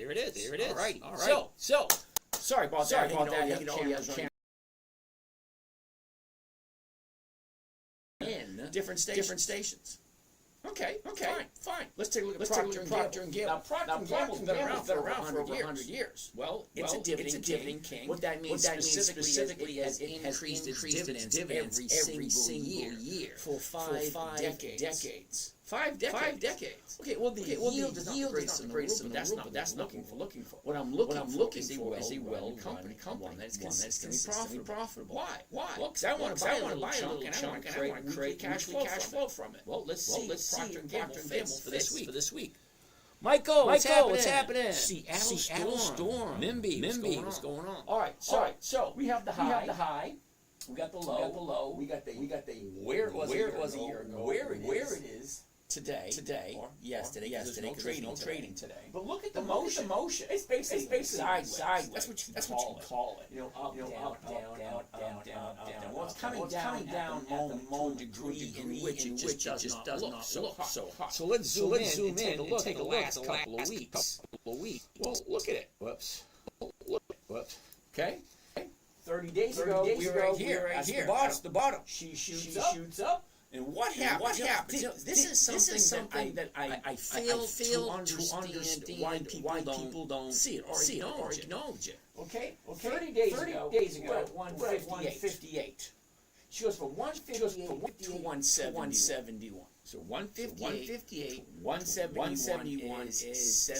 There it is. There it is. All right. So sorry about that. You know, in different stations. Okay, fine. Let's take a look at Procter and Gamble. Now, Procter and Gamble's been around for over 100 years. Well, it's a dividend king. What that means specifically is it has increased its dividends every single year for 5 decades. 5 decades. Okay, well, the yield is not the greatest in the world, but that's not what I'm looking for. What I'm looking for is a well-run company that's consistently profitable. Why? Well, because I want to buy a little chunk, and I want to create cash flow from it. Well, let's see Procter & Gamble for this week. Michael, what's happening? Seattle Storm. Mimby, what's going on? All right, so we have the high. We got the low. We got the where it was a year ago. Where it is today, or yesterday. There's no trading today. But look at the motion. It's basically sideways. That's what you call it. You know, up, down. Well, it's coming down to a degree in which it just does not look so hot. So let's zoom in and take a look at the last couple of weeks. Well, look at it. Whoops. Okay. 30 days ago, we were right here. That's the bottom. She shoots up. And what happened? This is something that I fail to understand why people don't see it or acknowledge it. Okay? 30 days ago, we're at 158. She goes from 158 to 171. So 158 to 171 is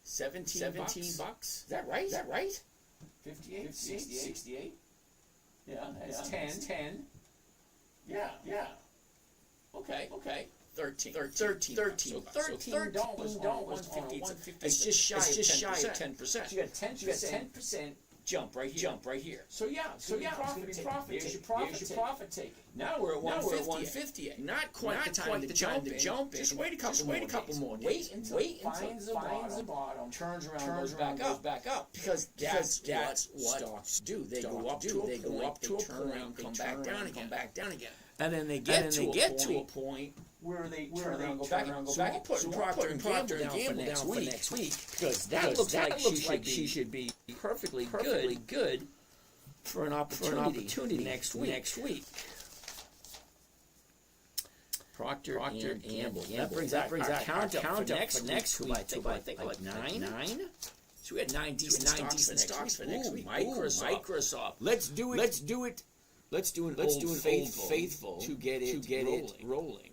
17 bucks. Is that right? 58, 68. Yeah, that's 10. Yeah. Okay. 13. So $13 on 150. It's just shy of 10%. So you got 10% jump right here. So profit taking. Now we're at 158. Not quite the time to jump. Just wait a couple more days. Wait until it finds the bottom, turns around, goes back up. Because that's what stocks do. They go up to a point, turn around, come back down again. And then they get to a point where they turn around, go back. So we're putting Procter and Gamble down for next week because that looks like she should be perfectly good for an opportunity next week. Procter and Gamble. That brings our count up for next week to I think like 9. So we had 9 decent stocks for next week. Microsoft. Let's do it. Let's do an old faithful to get it rolling.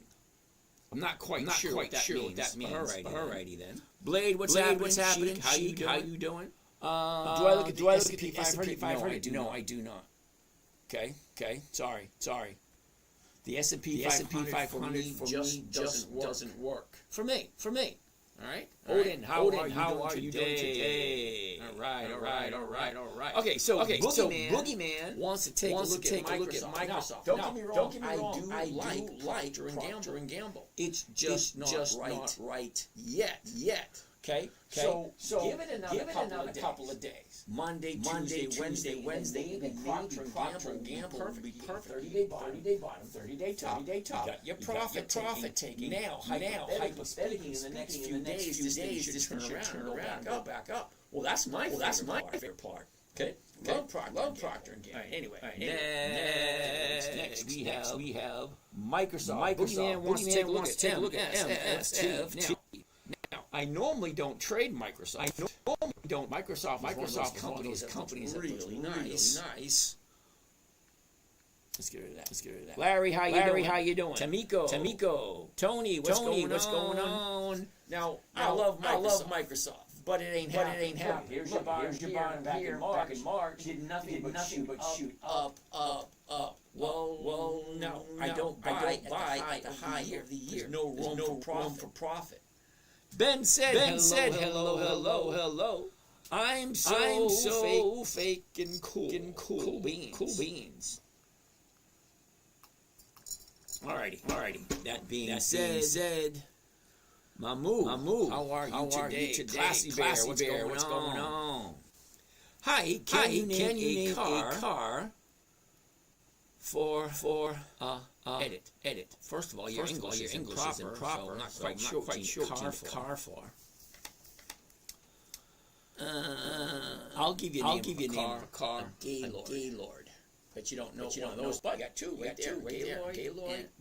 I'm not quite sure what that means. Alrighty then. Blade, what's happening? How you doing? Do I look at the S&P 500? No, I do not. Okay. Sorry. The S&P 500 for me just doesn't work. For me. All right. Odin, how are you doing today? All right. Okay, so Boogeyman wants to take a look at Microsoft. Don't get me wrong. I do like Procter and Gamble. It's just not right yet. Okay. So give it another couple of days. Monday, Tuesday, Wednesday, maybe Procter and Gamble will be perfect. 30-day bottom, 30-day top. You got your profit taking. Now, hypothetically, in the next few days, this should turn around, go back up. Well, that's my favorite part. Okay. Love Procter and Gamble. Anyway, next we have Microsoft. Boogeyman wants to take a look at MST. Now, I normally don't trade Microsoft. Microsoft is companies that really nice. Let's get rid of that. Larry, how you doing? Tamiko. Tony, what's going on? Now, I love Microsoft. But it ain't happening. Here's your bond back in March. Did nothing but shoot up. Well, no, I don't buy at the high of the year. There's no room for profit. Ben said, hello. I'm so fake and cool beans. Alrighty. That being said, Mamu, how are you today? Classy Bear, what's going on? Hi, can you name a car edit. First of all, your English isn't proper, so I'm not quite sure car for. I'll give you a name of a car, Gaylord. But you don't know one of those. But you got two right there,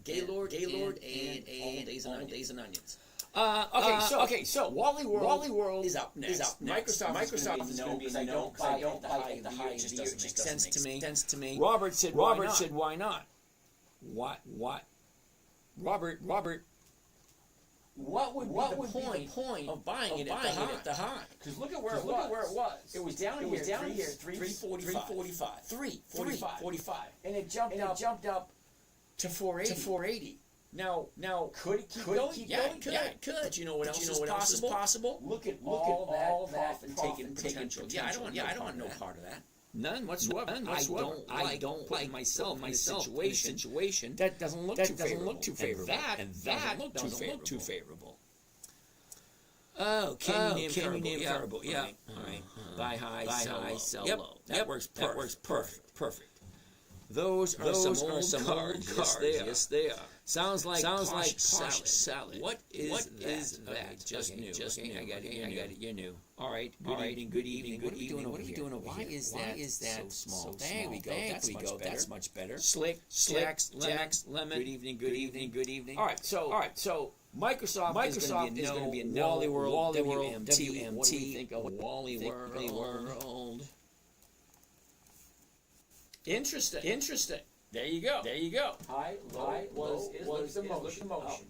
Gaylord, and All Days and Onions. Okay, so Wally World is up next. Microsoft is going to be no, because I don't buy the high. It just doesn't make sense to me. Robert said, why not? What? Robert. What would be the point of buying it at the high? Because look at where it was. It was down here, 345. 345. And it jumped up to 480. Now, could it keep going? Yeah, it could. But you know what else is possible? Look at all that taken potential. Yeah, I don't want no part of that. None whatsoever. I don't like myself in a situation that doesn't look too favorable. And that doesn't look too favorable. Oh, can you name variable? Yeah. All right. Buy high, sell low. That works perfect. Those are some cards. Yes, they are. Sounds like posh salad. What is that? Just new. I got it. You're new. All right. Good evening. What are you doing over here? Why is that so small? There we go. That's much better. Slick, Jacks, Lemon. Good evening. All right. So Microsoft is going to be a no. Wally World, WMT. What do we think of Wally World? Interesting. There you go. High, low was the motion. Up,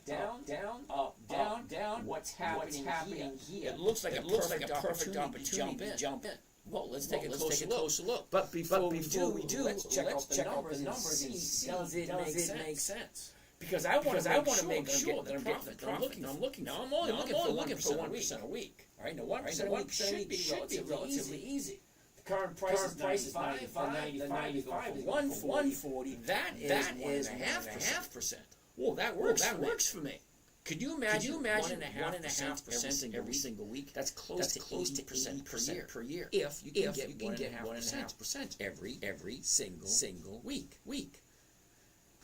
down. What's happening here? It looks like a perfect opportunity to jump in. Well, let's take a closer look. But before we do, let's check out the numbers and see does it make sense? Because I want to make sure that I'm getting I'm looking. Now I'm only looking for 1% a week. All right, now 1% a week should be relatively easy. Current price is 95, 140. That is 1.5%. Well, that works for me. Could you imagine 1.5% every single week? That's close to 80% per year. If you can get 1.5% every single week.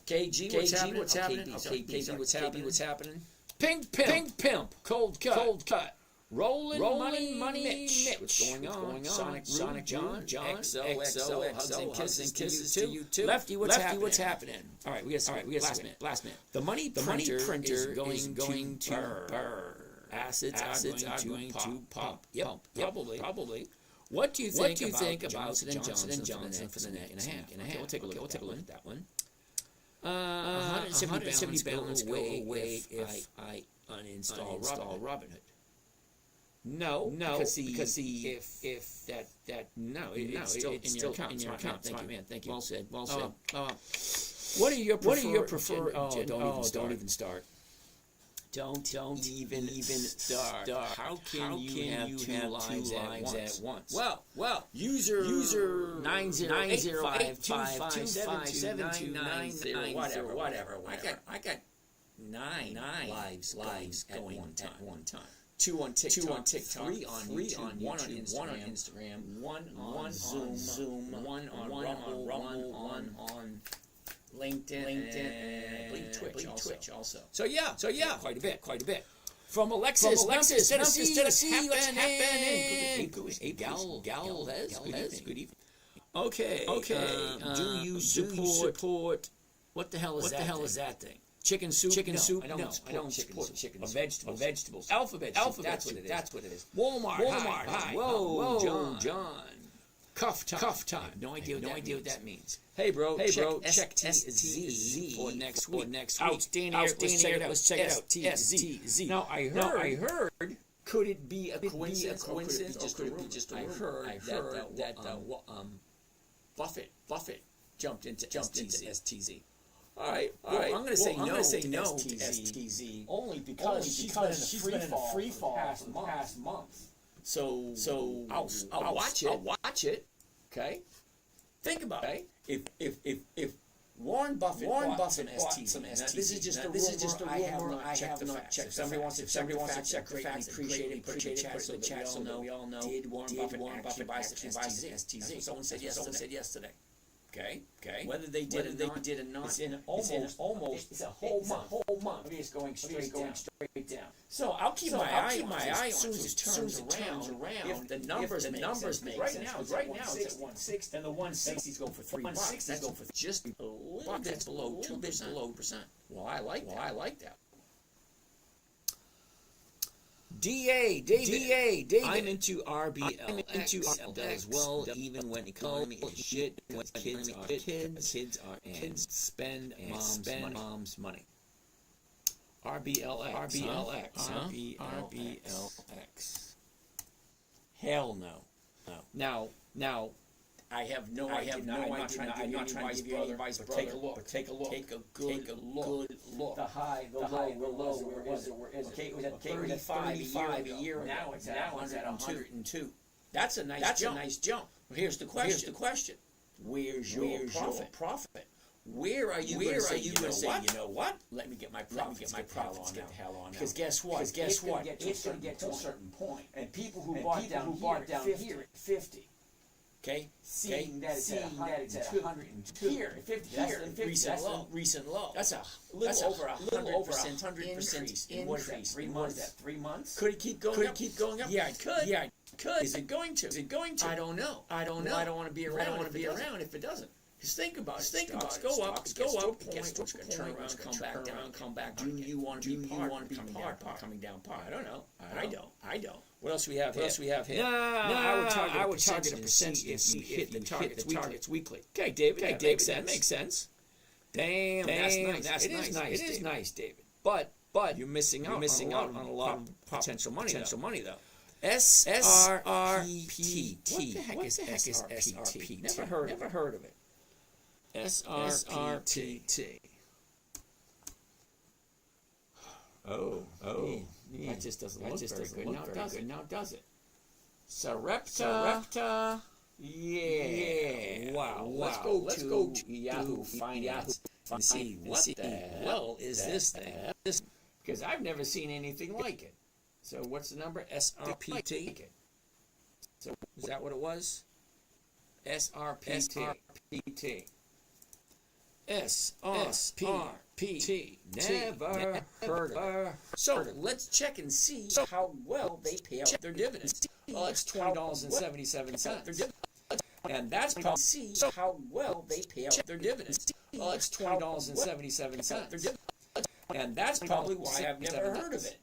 KG, what's happening? Okay, KG, what's happening? Pink pimp, cold cut. Rolling money Mitch. What's going on? Sonic John, XO, hugs and kisses to you too. Lefty, what's happening? All right, we got last minute. The money printer is going to burr. Assets are going to pump. Yep, probably. What do you think about Johnson & Johnson for the next week and a half? We'll take a look at that one. 170 balance go away if I uninstall Robinhood. No, because if that it's still in your account. Thank you. Well said. What are your preferred? Don't even start. Don't even start. How can you have two lives at once? Well, user 90855272990 whatever. I got nine lives going at one time. 2 on TikTok, 3 on YouTube, 1 on Instagram, 1 on Zoom, 1 on Rumble, 1 on LinkedIn, and I believe Twitch also. So yeah, quite a bit. From Alexis, Tennessee, what's happening? Galvez, good evening. Okay. Do you support? What the hell is that thing? Chicken soup? I don't support chicken soup. Vegetables. Alphabet soup. That's what it is. Walmart. Hi. Whoa, John. Cuff time. No idea what that means. Hey, bro. Check TZ for next week. Outstanding. Let's check it out. TZ. Now, I heard. Could it be a coincidence, or could it be just a rumor? I heard that Buffett jumped into STZ. All right. I'm going to say no to STZ only because she's been in a free fall for the past month. So I'll watch it. Okay. Think about it. If Warren Buffett bought some STZ. This is just a rumor. I have not checked. If somebody wants to check the facts, appreciate it. Put it in the chat so that we all know. Did Warren Buffett buy STZ? Someone said yesterday. Whether they did or not, it's in almost it's a whole month. It's going straight down. So I'll keep my eye on it as soon as it turns around. If the numbers make sense. Right now it's at 160, and the 160 is going for $3. That's going for just a little bit below 2%. Well, I like that. David. I'm into RBL. Does well even when economy is shit. When kids are and spend mom's money. RBLX. Hell no. Now. I have no idea. I'm not trying to give you any advice, brother. Take a look. Take a good look. The high, the low. Where is it? Okay, it was at 35 a year ago. Now it's at 102. That's a nice jump. Well, here's the question. Where's your profit? Where are you going to say, you know what? Let me get my profits. Get the hell on now. Because guess what? It's going to get to a certain point. And people who bought down here at 50. Okay, seeing that it's at 102 here, 50 here, recent low. That's a little over 100% increase. 3 months. 3 months. Could it keep going up? Yeah, it could. Is it going to? I don't know. I don't want to be around if it doesn't. Just think about it. Stocks go up, it's going to turn around, come back. Do you want to be part coming down part? I don't know. I don't. What else we have here? I would target a percentage if you hit the targets weekly. Okay, David. That makes sense. Damn, that's nice. It is nice, David. But you're missing out on a lot of potential money though. SRPT. What the heck is SRPT? Never heard of it. SRPT. Oh. That just doesn't look very good now, does it? Sarepta. Yeah. Wow. Let's go to Yahoo Finance and see what the hell is this thing. Because I've never seen anything like it. So what's the number? SRPT. So is that what it was? SRPT. SRPT. Never heard of it. So let's check and see how well they pay out their dividends. Well, it's $20.77. And that's probably see how well they pay out their dividends. Well, it's $20.77. And that's probably why I've never heard of it.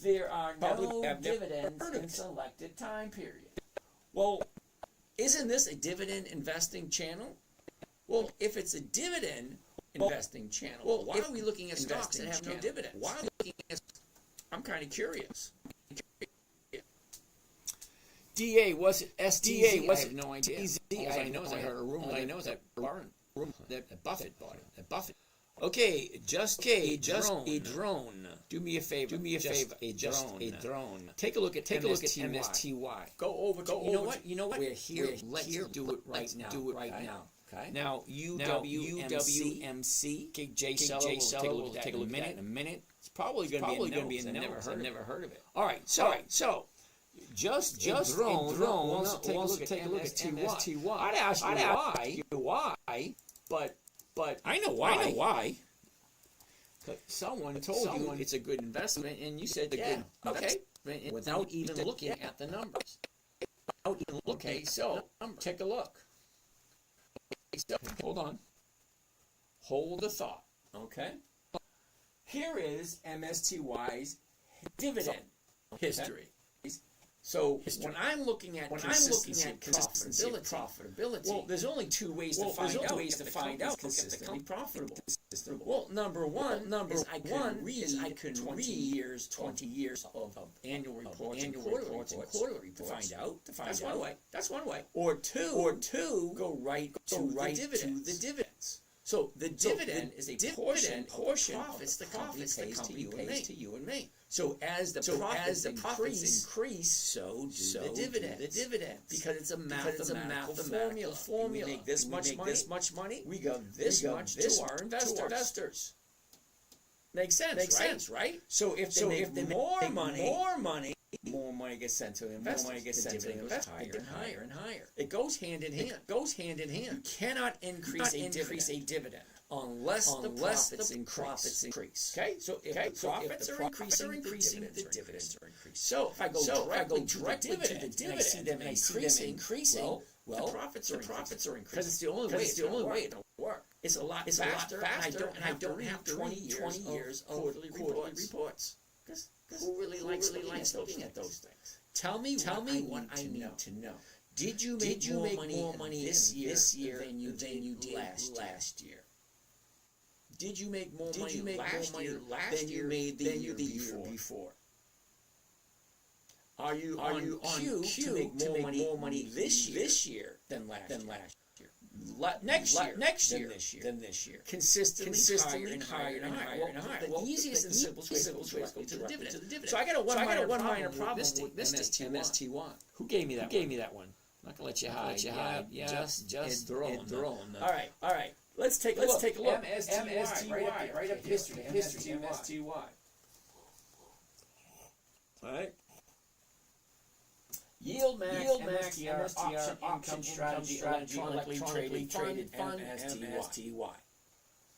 There are no dividends in selected time period. Well, isn't this a dividend investing channel? Well, if it's a dividend investing channel, why are we looking at stocks that have no dividends? Why are we looking at? I'm kind of curious. DA, was it SDA? I have no idea. All I know is I heard a rumor. All I know is that Buffett bought it. That Buffett. Okay, just a drone. Do me a favor. Just a drone. Take a look at MSTY. Go over. You know what? We're here. Let's do it right now. Okay. Now UWMC. Okay, Jay Seller. Take a look at that in a minute. It's probably going to be a never heard of it. All right. So. Just a drone wants to take a look at MSTY. I'd ask you why, but I know why. Someone told you it's a good investment, and you said okay, without even looking at the numbers. Okay, so take a look. Hold on. Hold the thought. Okay. Here is MSTY's dividend history. So when I'm looking at profitability, well, there's only two ways to find out if the company's consistently profitable. Well, number one is I can read 20 years of annual reports and quarterly reports to find out. That's one way. Or two, go right to the dividends. So the dividend is a portion of profits the company pays to you and me. So as the profits increase, so do the dividend. Because it's a mathematical formula. We make this much money. We give this much to our investors. Makes sense, right? So if they make more money money gets sent to investors. More money gets sent to investors. Higher and higher and higher. It goes hand in hand. You cannot increase a dividend unless the profits increase. Okay, so if the profits are increasing, the dividends are increasing. So if I go directly to the dividend and I see them increasing, well, the profits are increasing because it's the only way it'll work. It's a lot faster, and I don't have 20 years of quarterly reports. Because who really likes looking at those things? Tell me what I need to know. Did you make more money this year than you did last year? Did you make more money last year than you made the year before? Are you on cue to make more money this year than last year? Next year than this year. Consistently higher and higher. The easiest and simplest way is go to the dividend. So I got a one minor problem with this MSTY. Who gave me that one? I'm not gonna let you hide. Yeah, just throw them. All right. Let's take a look. MSTY, right up history. MSTY. All right. Yield max, MSTR, option strategy, electronically traded MSTY.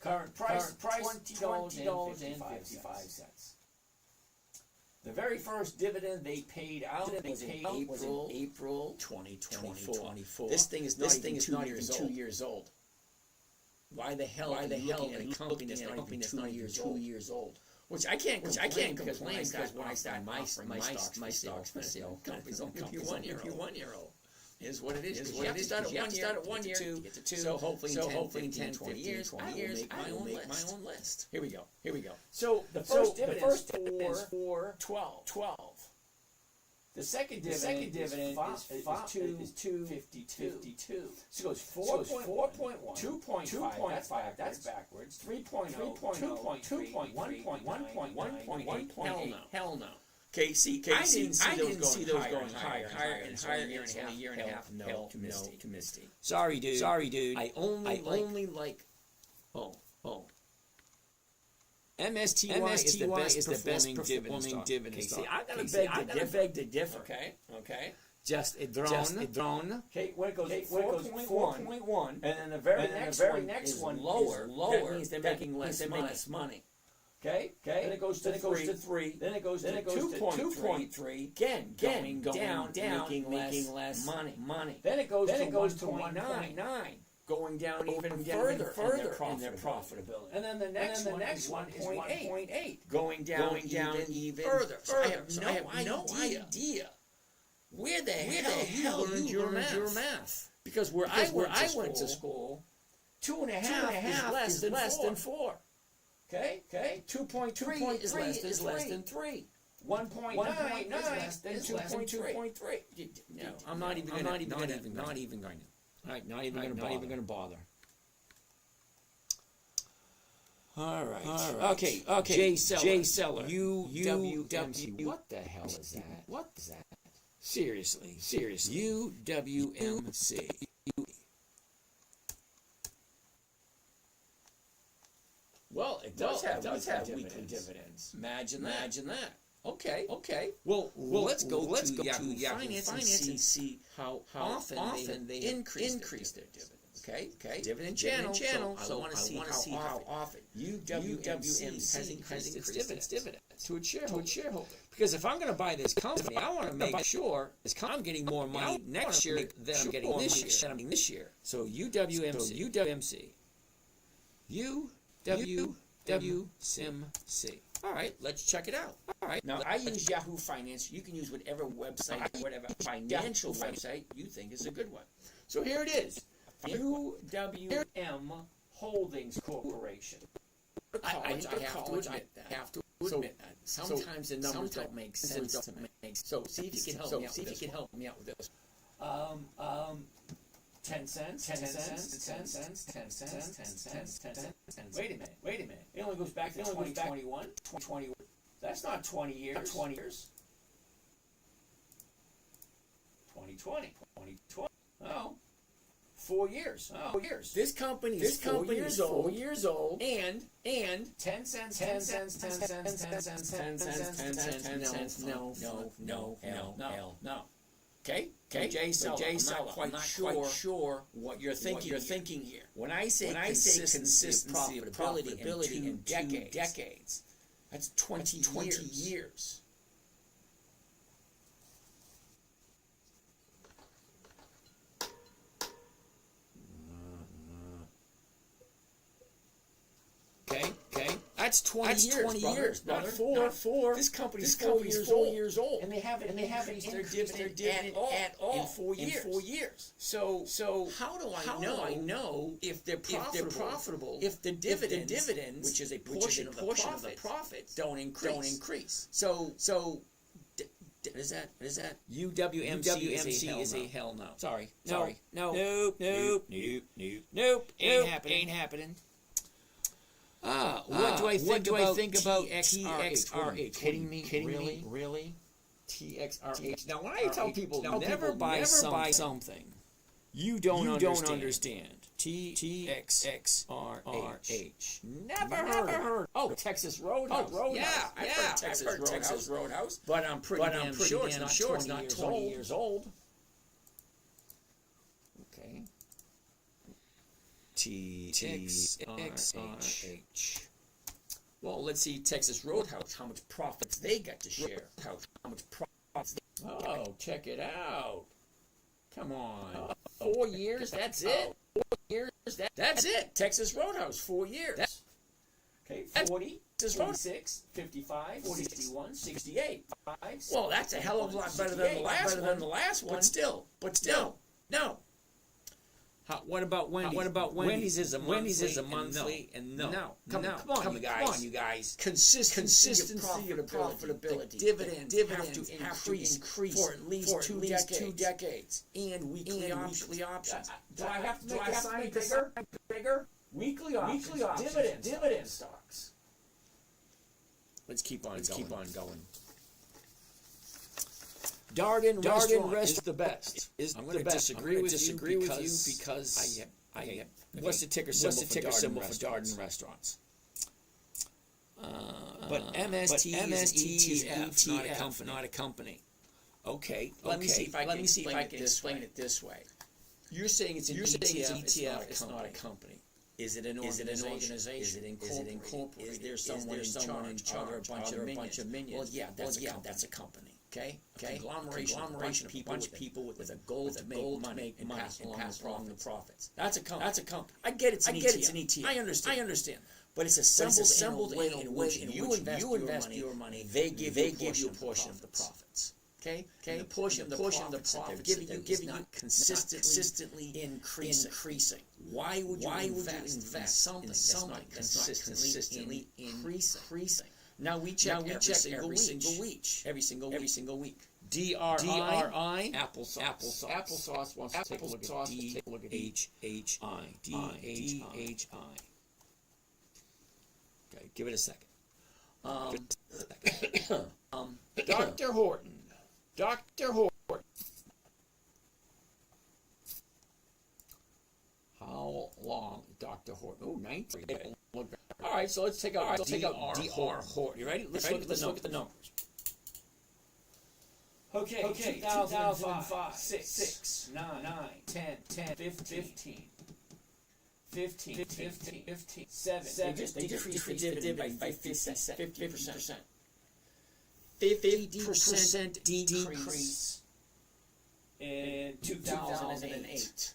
Current price $20.55. The very first dividend they paid out was in April 2024. This thing is not even 2 years old. Why the hell are you looking at a company that's not even 2 years old? Which I can't complain because when I started my stocks for sale, companies don't give you 1 year old. Is what it is. You have to start at 1 year, to get to 2. So hopefully in 10, 20 years, I will make my own list. Here we go. So the first dividend is 4.12. The second dividend is 2.52. So it goes 4.1, 2.5, that's backwards, 3.0, 2.3, 1.9, hell no. Okay, I didn't see those going higher and higher, year and a half. No, Misty. Sorry, dude. I only like. MSTY is the best performing dividend stock. See, I'm gonna beg to differ. Okay. Just a drone. Okay, when it goes 4.1, and then the very next one is lower. That means they're making less money. Okay. Then it goes to 3. Then it goes to 2.3. Again, going down, making less money. Then it goes to 1.9. Going down even further in their profitability. And then the next one is 1.8. Going down even further. So I have no idea where the hell you learned your math. Because where I went to school, 2.5 is less than 4. Okay? 2.3 is less than 3. 1.9 is less than 2.3. No, I'm not even going to. All right, not even going to bother. All right. Okay. J Seller. UWMC. What the hell is that? What is that? Seriously. UWMC. Well, it does have weekly dividends. Imagine that. Okay. Well, let's go to Yahoo Finance and see how often they increase their dividends. Okay. Dividend channel. So I want to see how often UWMC has increased its dividends to its shareholder. Because if I'm going to buy this company, I want to make sure I'm getting more money next year than I'm getting this year. So UWMC. UWMC. All right, let's check it out. All right. Now, I use Yahoo Finance. You can use whatever website, whatever financial website you think is a good one. So here it is. UWM Holdings Corporation. I have to admit that. Sometimes the numbers don't make sense to me. So see if you can help me out with this. 10 cents. Wait a minute. It only goes back to 2021. That's not 20 years. 2020. Oh. 4 years. Oh, years. This company is 4 years old. 4 years old. And 10 cents. No. Okay. Jay Seller, I'm not quite sure what you're thinking here. When I say consistency of profitability in decades, that's 20 years. Okay. That's 20 years. Not four. This company's 4 years old. And they haven't increased their dividend at all in 4 years. So how do I know if they're profitable? If the dividends, which is a portion of the profits, don't increase. So what is that? UWMC is a hell no. Sorry. Nope. Ain't happening. What do I think about TXRH? Kidding me? Really? TXRH. Now, when I tell people never buy something you don't understand. TXRH. Never heard. Oh, Texas Roadhouse. Yeah, I've heard Texas Roadhouse. But I'm pretty damn sure it's not 20 years old. Okay. TXRH. Well, let's see Texas Roadhouse, how much profits they got to share. How much profits. Oh, check it out. Come on. 4 years, that's it. 4 years, that's it. Texas Roadhouse, 4 years. Okay, 40, 46, 55, 61, 68. Well, that's a hell of a lot better than the last one. But still, no. What about Wendy's? Wendy's is a monthly, and no. Come on, you guys. Consistency of profitability. Dividend have to increase for at least 2 decades. And weekly options. Do I have to sign bigger? Weekly options. Dividend stocks. Let's keep on going. Darden Restaurant is the best. I'm going to disagree with you because what's the ticker symbol for Darden Restaurants? But MST is ETF, not a company. Okay. Let me see if I can explain it this way. You're saying it's an ETF. It's not a company. Is it an organization? Is it incorporated? Is there someone in charge or a bunch of minions? Well, yeah, that's a company. Okay. Conglomeration of a bunch of people with a goal to make money and pass along the profits. That's a company. I get it's an ETF. I understand. But it's assembled in a way in which you invest your money. They give you a portion of the profits. Okay. And the portion of the profits they're giving you consistently increasing. Why would you invest in something that's not consistently increasing? Now we check every single week. DRI applesauce wants to take a look at DHI. Okay, give it a second. Dr. Horton. How long, Dr. Horton? Oh, 19. All right, so let's take out DR Horton. You ready? Let's look at the numbers. Okay, 2005, 6, 9, 10, 15, 7. They just decreased the dividend by 50%. 50% decrease in 2008.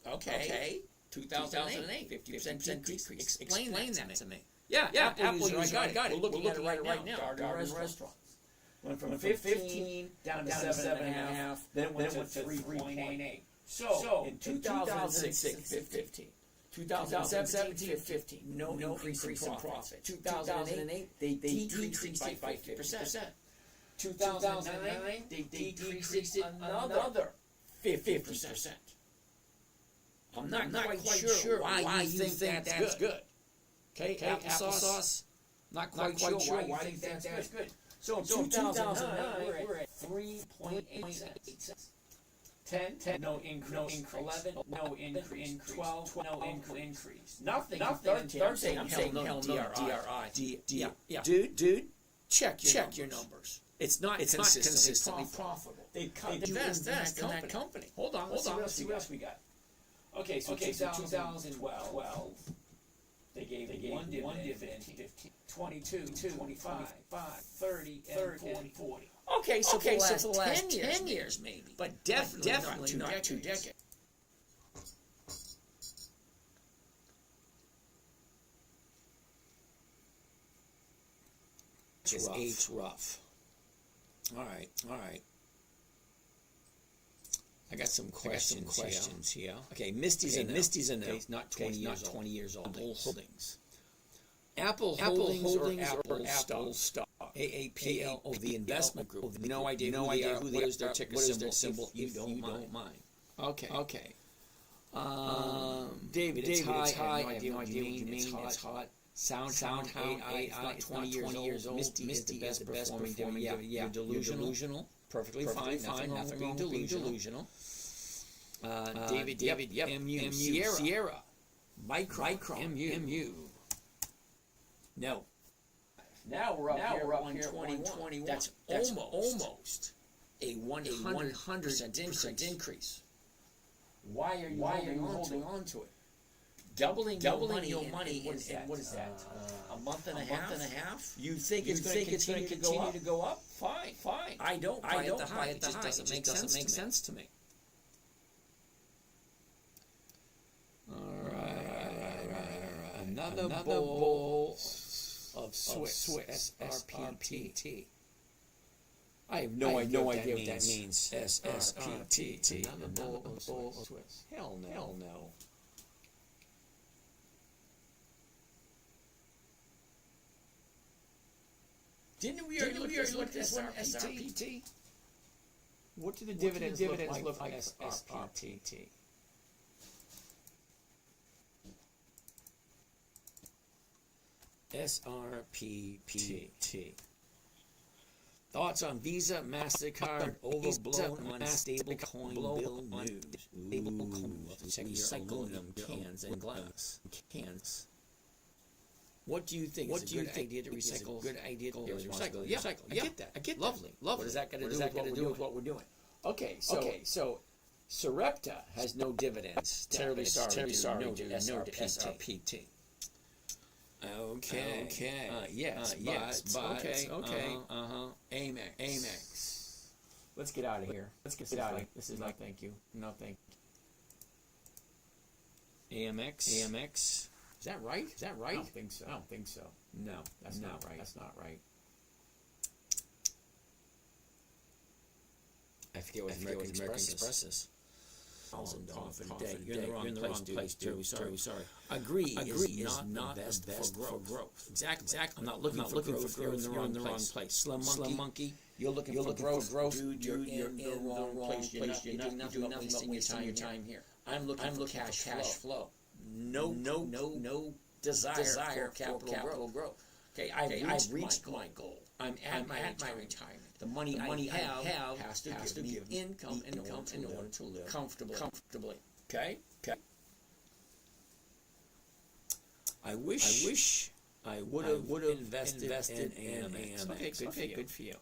Okay. 2008, 50% decrease. Explain that to me. Yeah, Apple user, I got it. We're looking at it right now. Darden Restaurants. Went from 15 down to 7.5, then it went to 3.8. So, in 2006, 15. 2017, 15. No increase in profit. 2008, they decreased it by 50%. 2009, they decreased it another 50%. I'm not quite sure why you think that's good. Okay, applesauce. Not quite sure why you think that's good. So in 2009, we're at 3.8 cents. 10, no increase. 11, no increase. 12, no increase. Nothing. I'm saying hell no, DRI. Yeah. Dude, check your numbers. It's not consistently profitable. They invest in that company. Hold on. Let's see what else we got. Okay, so 2012. They gave one dividend, 15, 22, 25, 30, and 40. Okay, so for the last 10 years maybe. But definitely not 2 decades. It's rough. All right. I got some questions here. Okay, Misty's a no. Okay, not 20 years old. Apple Holdings. Apple Holdings or Apple Stock. AAPL, the investment group. No idea who they are. Their ticker symbol. You don't mind. Okay. David, it's high. I have no idea what you mean. It's hot. Sound AI. It's not 20 years old. Misty is the best performing. Yeah. You're delusional. Perfectly fine. Nothing wrong with being delusional. David, yep. MU, Sierra, Micron, MU. No. Now we're up here at 121. That's almost a 100% increase. Why are you holding on to it? Doubling your money. What is that? A month and a half? You think it's going to continue to go up? Fine. I don't buy at the high. It just doesn't make sense to me. All right. Another bowl of Swiss SRPT. I have no idea what that means. SSPT. Another bowl of Swiss. Hell no. Didn't we already look at this one, SRPT? What do the dividends look like SRPT? SRPT. Thoughts on Visa, MasterCard, overblown on stablecoin bill news. Recycling cans and glass. What do you think? Is it a good idea to recycle? Good idea to recycle. Yeah, I get that. Lovely. What is that going to do with what we're doing? Okay, so Sarepta has no dividends. Terribly sorry. No SRPT. Okay. Yes. Amex. Let's get out of here. This is no thank you. No thank you. AMX. Is that right? I don't think so. No, that's not right. I forget what American Express is. $1,000 for the day. You're in the wrong place, too. Sorry. Agree is not the best for growth. Exactly. I'm not looking for growth. You're in the wrong place. Slim Monkey. You're looking for growth. Dude, you're in the wrong place. You're doing nothing but wasting your time here. I'm looking for cash flow. No desire for capital growth. Okay, I've reached my goal. I'm at my retirement. The money I have has to give me income in order to live comfortably. Okay. I wish I would have invested in AMX. Okay, good for you.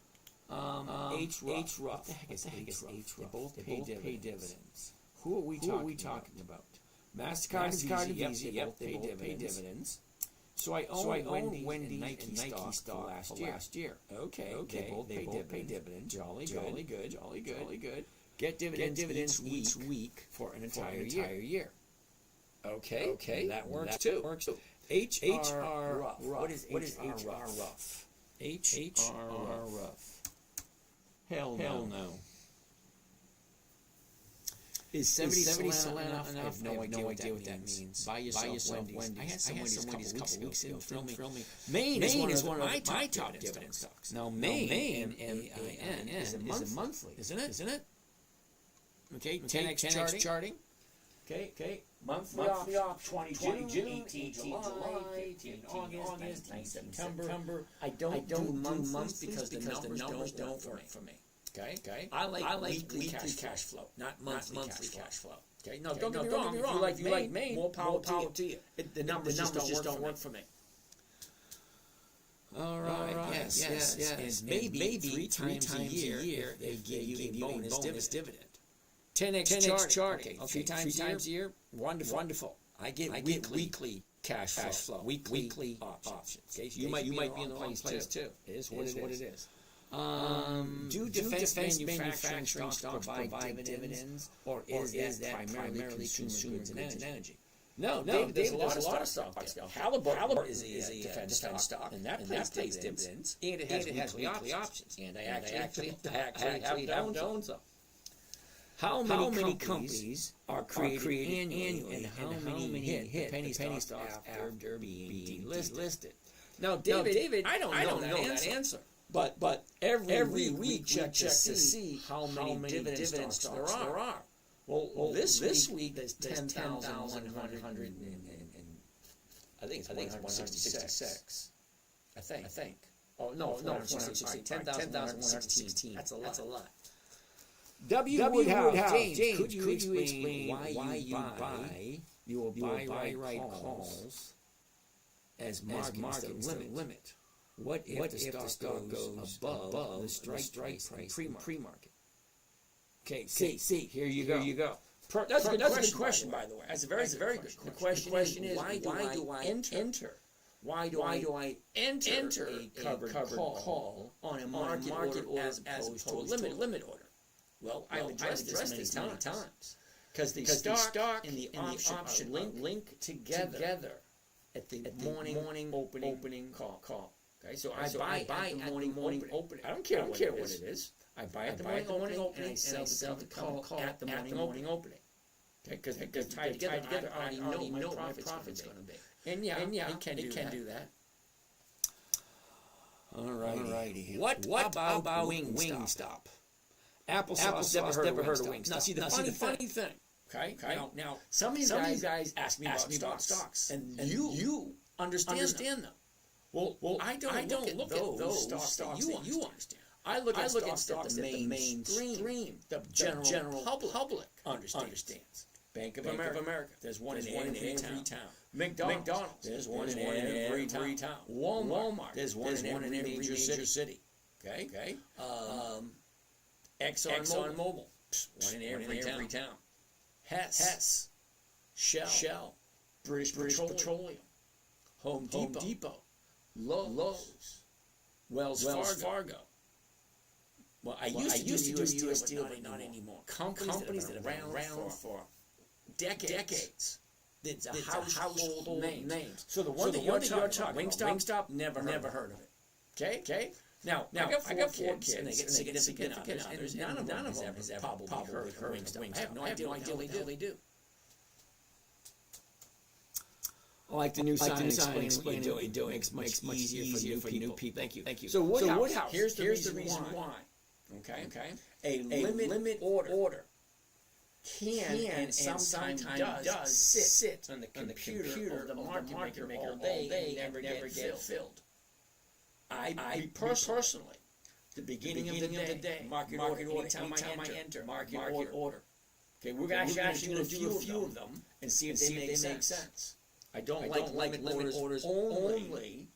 H-Rough. What the heck is H-Rough? They both pay dividends. Who are we talking about? MasterCard and Visa, yep, they both pay dividends. So I own Wendy's and Nike stock last year. Okay, they both pay dividends. Jolly good. Get dividends each week for an entire year. Okay, that works too. HR Rough. What is HR Rough? HR Rough. Hell no. Is 70 Solana enough? I have no idea what that means. Buy yourself Wendy's. I had some Wendy's a couple weeks ago. Thrill me. Maine is one of my top dividend stocks. Now Maine, M-A-I-N, is a monthly, isn't it? Okay, 10x charting. Okay. Monthly option, 20 June, 18 July, 18 August, 19 September. I don't do months because the numbers don't work for me. Okay. I like weekly cash flow, not monthly cash flow. Okay. No, don't get me wrong. If you like Maine, more power to you. The numbers just don't work for me. All right. Yes. And maybe three times a year they give you a bonus dividend. 10x charting. Okay, 3 times a year. Wonderful. I get weekly cash flow. Weekly options. Okay, so you might be in the wrong place too. It is what it is. Do defense manufacturing stocks provide dividends, or is that primarily consumer goods and energy? No, there's a lot of stocks. Halliburton is a defense stock, and that pays dividends, and it has weekly options. And I actually have owned some. How many companies are created annually, and how many hit the penny stocks after being delisted? Now, David, I don't know that answer. But every week check to see how many dividend stocks there are. Well, this week there's 10,100 I think it's 166. I think. Oh no, 116. 10,116. That's a lot. W. Woodhouse, James, could you explain why you buy your buy right calls as markets limit? What if the stock goes above the strike price pre-market? Okay, see, here you go. That's a good question, by the way. That's a very good question. The question is, why do I enter? Why do I enter a covered call on a market order as opposed to a limit order? Well, I've addressed this many times. Because the stock and the option link together at the morning opening call. Okay, so I buy at the morning opening. I don't care what it is. I buy at the morning opening, and I sell the call at the morning opening. Okay, because they're tied together. I already know what my profit's going to be. And yeah, it can do that. All righty. What about Wingstop? Applesauce never heard of Wingstop. Now, see, the funny thing. Okay. Now, some of you guys ask me about stocks, and you understand them. Well, I don't look at those stocks that you understand. I look at stocks that the mainstream, the general public understands. Bank of America. There's one in every town. McDonald's. There's one in every town. Walmart. There's one in every major city. Okay. ExxonMobil. One in every town. Hess. Shell. British Petroleum. Home Depot. Lowe's. Wells Fargo. Well, I used to do U.S. Steel, but not anymore. Companies that have been around for decades. It's a household names. So the one that you're talking, Wingstop, never heard of it. Okay. Now I got four kids, and they get significant others. None of them has ever probably heard of Wingstop. I have no idea what they do. I like the new sign explaining what you're doing. Makes much easier for new people. Thank you. So Woodhouse, here's the reason why. Okay. A limit order can and sometimes does sit on the computer of the market maker all day and never get filled. I personally, the beginning of the day, market order, anytime I enter, market order. Okay, we're actually going to do a few of them and see if they make sense. I don't like limit orders only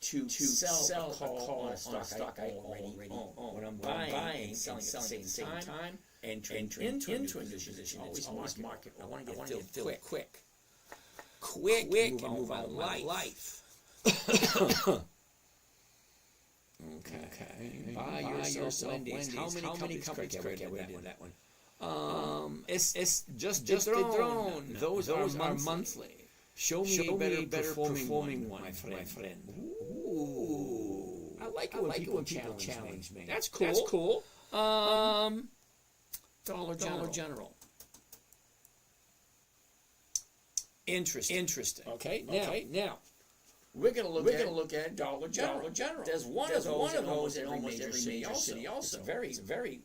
to sell a call on a stock I already own. When I'm buying and selling at the same time, entering into a new position, it's always market. I want to get filled quick and move on life. Okay. Buy yourself Wendy's. How many companies created that one? It's just the drone. Those are monthly. Show me a better performing one, my friend. Ooh. I like it when people challenge me. That's cool. Dollar General. Interesting. Okay. Now we're gonna look at Dollar General. There's one of those in almost every major city. Also, it's a very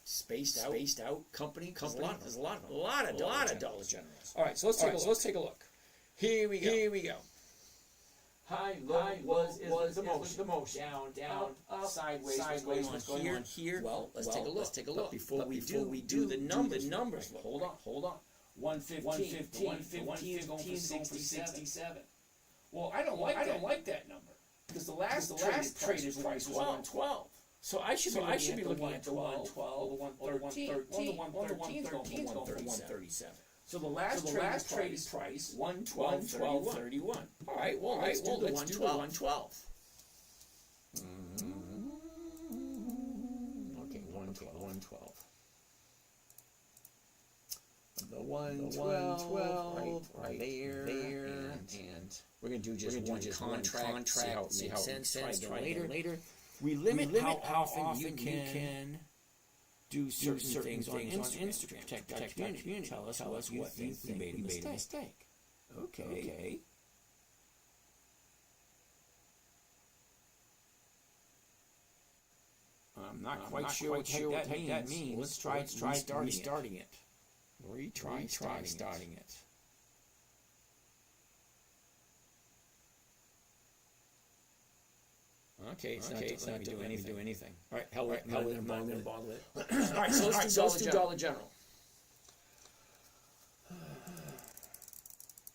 spaced out company. There's a lot of Dollar Generals. All right, so let's take a look. Here we go. High, low, was the motion. Down, up, sideways. What's going on here? Well, let's take a look. But before we do the numbers. Hold on. 115. 115 is going for 67. Well, I don't like that number because the last traded price was 112. So I should be looking at the 112, the 113. The 113 is going for 137. So the last traded price 112.31. All right, well let's do the 112. Okay, 112. The 112 right there, and we're gonna do just one contract. See how it makes sense. Try later. We limit how often you can do certain things on Instagram. Protect our community. Tell us what you think we made a mistake. Okay. I'm not quite sure what that means. Let's try restarting it. Retry starting it. Okay, it's not doing anything. All right, hell with it. I'm not going to bother with it. All right, so let's do Dollar General.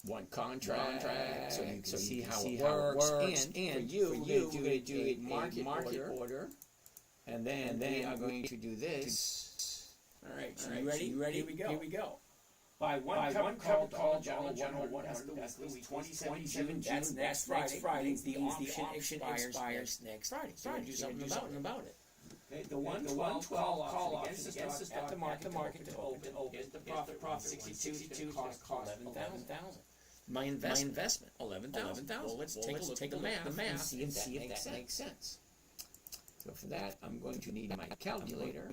One contract, so you can see how it works. And for you, we're going to do a market order. And then we are going to do this. All right, so you ready? Here we go. By one covered call, Dollar General, that's the week 27 June. That's next Friday. The option expires next Friday. So do something about it. Okay, the 112 call option against the stock at the market to open. The profit 62, cost 11,000. My investment 11,000. Well, let's take a look at the math and see if that makes sense. So for that, I'm going to need my calculator.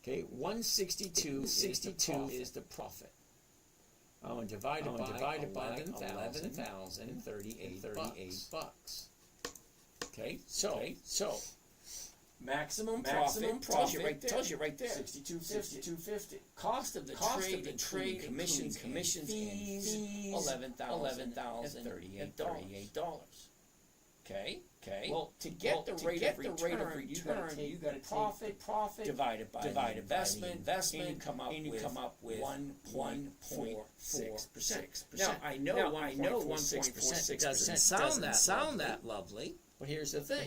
Okay, 162 is the profit. I'm going to divide it by 11,038 bucks. Okay, so maximum profit tells you right there. 62.50. Cost of the trade, commissions, fees, $11,038. Okay. Well, to get the rate of return, you got to profit divided by investment, and you come up with 1.46%. Now I know 1.46% doesn't sound that lovely. But here's the thing.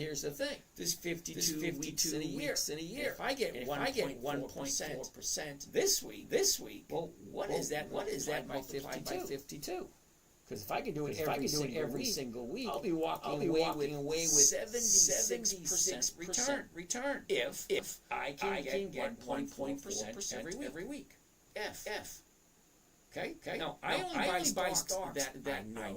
There's 52 weeks in a year. If I get 1.4% this week, well, what is that multiplied by 52? Because if I can do it every single week, I'll be walking away with 76% return. If I can get 1.4% every week. Okay. Now I only buy stocks that I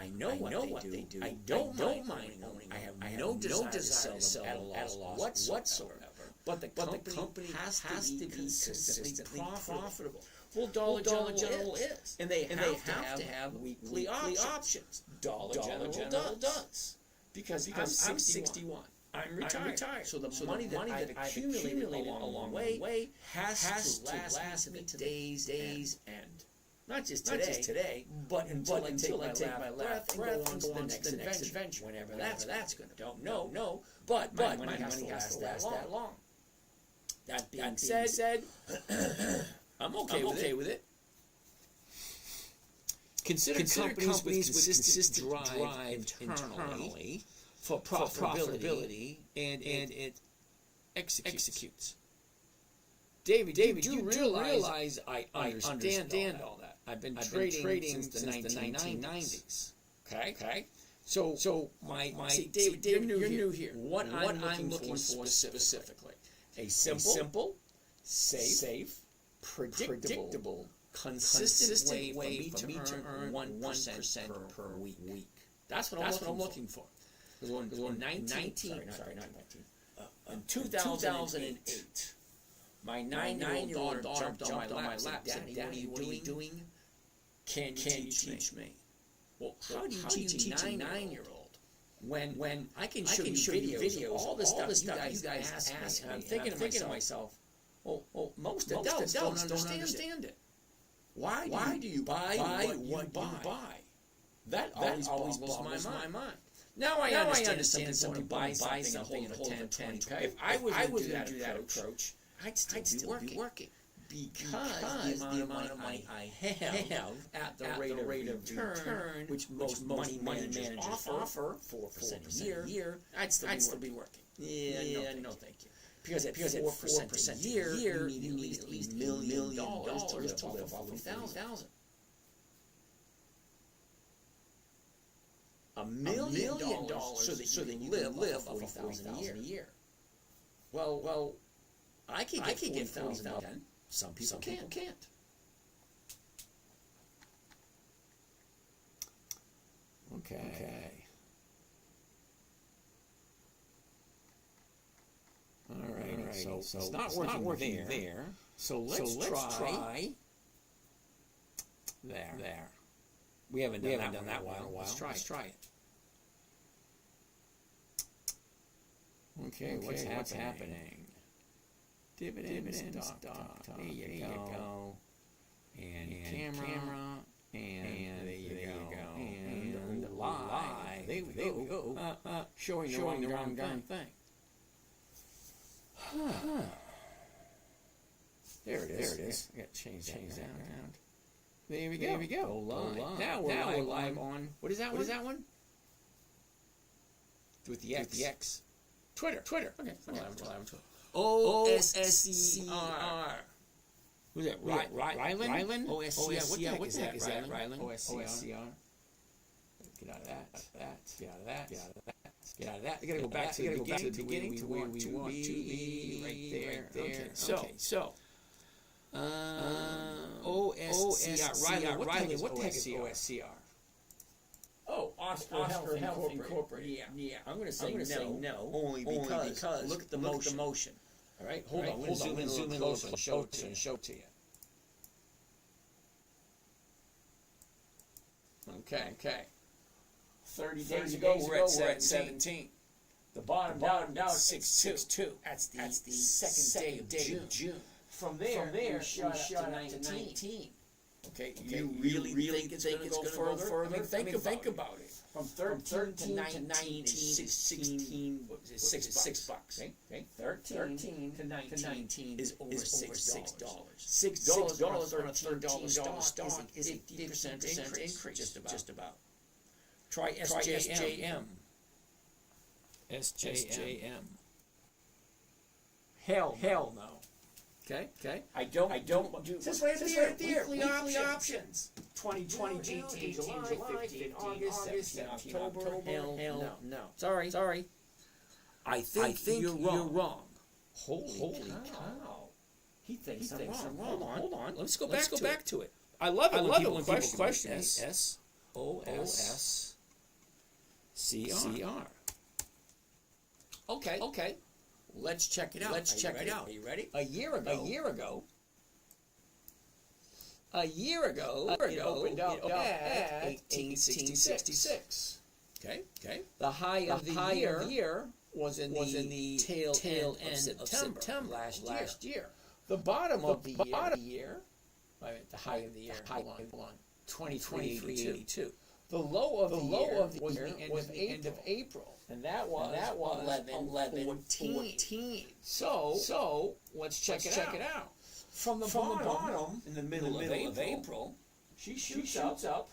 know what they do. I don't mind owning them. I have no desire to sell them at a loss whatsoever. But the company has to be consistently profitable. Well, Dollar General is. And they have to have weekly options. Dollar General does. Because I'm 61. I'm retired. So the money that I've accumulated along the way has to last me to the day's end. Not just today, but until I take my last breath and go on to the next adventure, whenever that's going to. Don't know, but my money has to last that long. That being said, I'm okay with it. Consider companies with consistent drive internally for profitability and it executes. David, you realize I understand all that. I've been trading since the 1990s. Okay. So David, you're new here. What I'm looking for specifically, a simple, safe, predictable, consistent way for me to earn 1% per week. That's what I'm looking for. Because in 2008. My 9-year-old daughter jumped on my lap and said, "Daddy, what are you doing? Can you teach me?" Well, how do you teach a 9-year-old when I can show you videos, all the stuff you guys ask me? I'm thinking to myself, well, most adults don't understand it. Why do you buy what you buy? That always boggles my mind. Now I understand someone buy something and hold a 10. If I was to do that approach, I'd still be working. Because the amount of money I have at the rate of return, which most money managers offer 4% a year, I'd still be working. Yeah, no thank you. Because at 4% a year, you need at least $1 million to live off of 40,000. $1 million so that you live off of 40,000 a year. Well, I could get 40,000. Some people can't. Okay. All right. So it's not working there. So let's try there. We haven't done that one in a while. Let's try it. Okay, what's happening? Dividend stock. There you go. And camera. And there you go. And live. There we go. Showing the wrong darn thing. There it is. I got to change that around. There we go. Go live. Now we're live on. What is that one? With the X. Twitter. Okay. OSCR. Who's that? Rylan? OSCR. What the heck is that? Rylan? OSCR. Get out of that. Get out of that. I gotta go back to the beginning to where we want to be. Right there. Okay. So. OSCR. Rylan. What the heck is OSCR? Oh, Oscar Health Incorporated. Yeah. I'm going to say no. Only because look at the motion. All right, hold on. We'll zoom in a little closer and show to you. Okay. 30 days ago, we're at 17. The bottom down 6.2. That's the second day of June. From there, we shot up to 19. Okay, you really think it's going to go further? I mean, think about it. From 13 to 19 is 16, what is it, $6. Okay? 13 to 19 is over $6. $6 on a $13 stock is a 50% increase, just about. Try SJM. Hell no. Okay. I don't do this right there. Weekly options. 20 GT, July, 15 August, 17 October. Hell no. Sorry. I think you're wrong. Holy cow. He thinks I'm wrong. Hold on. Let's go back to it. I love it when people question SOSCR. Okay. Let's check it out. Are you ready? A year ago, it opened up at 1866. Okay. The high of the year was in the tail end of September last year. The bottom of the year, the high of the year, hold on, 23.82. The low of the year was the end of April. And that was 11.14. So let's check it out. From the bottom, in the middle of April, she shoots up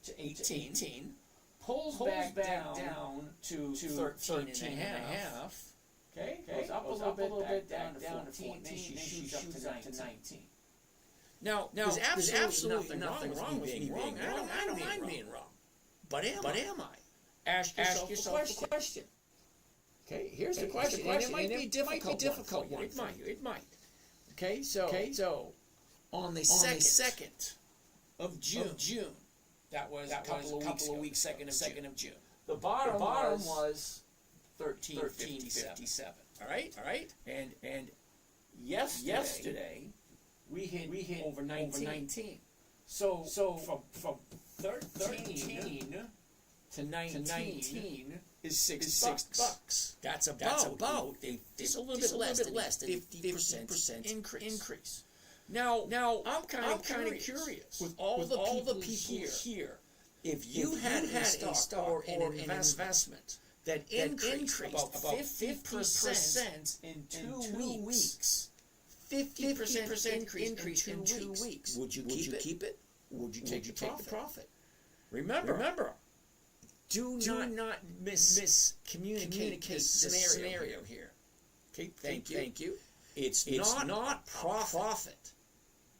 to 18, pulls back down to 13 and a half. Okay, goes up a little bit, down to 14, then she shoots up to 19. Now, there's absolutely nothing wrong with me being wrong. I don't mind being wrong. But am I? Ask yourself a question. Okay, here's the question. And it might be a difficult one. It might. Okay, so on the second of June, that was a couple of weeks, second of June. The bottom was 13.57. All right. And yesterday we hit over 19. So from 13 to 19 is $6. That's about just a little bit less than 50% increase. Now, I'm kind of curious. With all the people here, if you had a stock or an investment that increased about 50% in 2 weeks, 50% increase in 2 weeks, would you keep it? Would you take the profit? Remember, do not miscommunicate this scenario here. Okay, thank you. It's not profit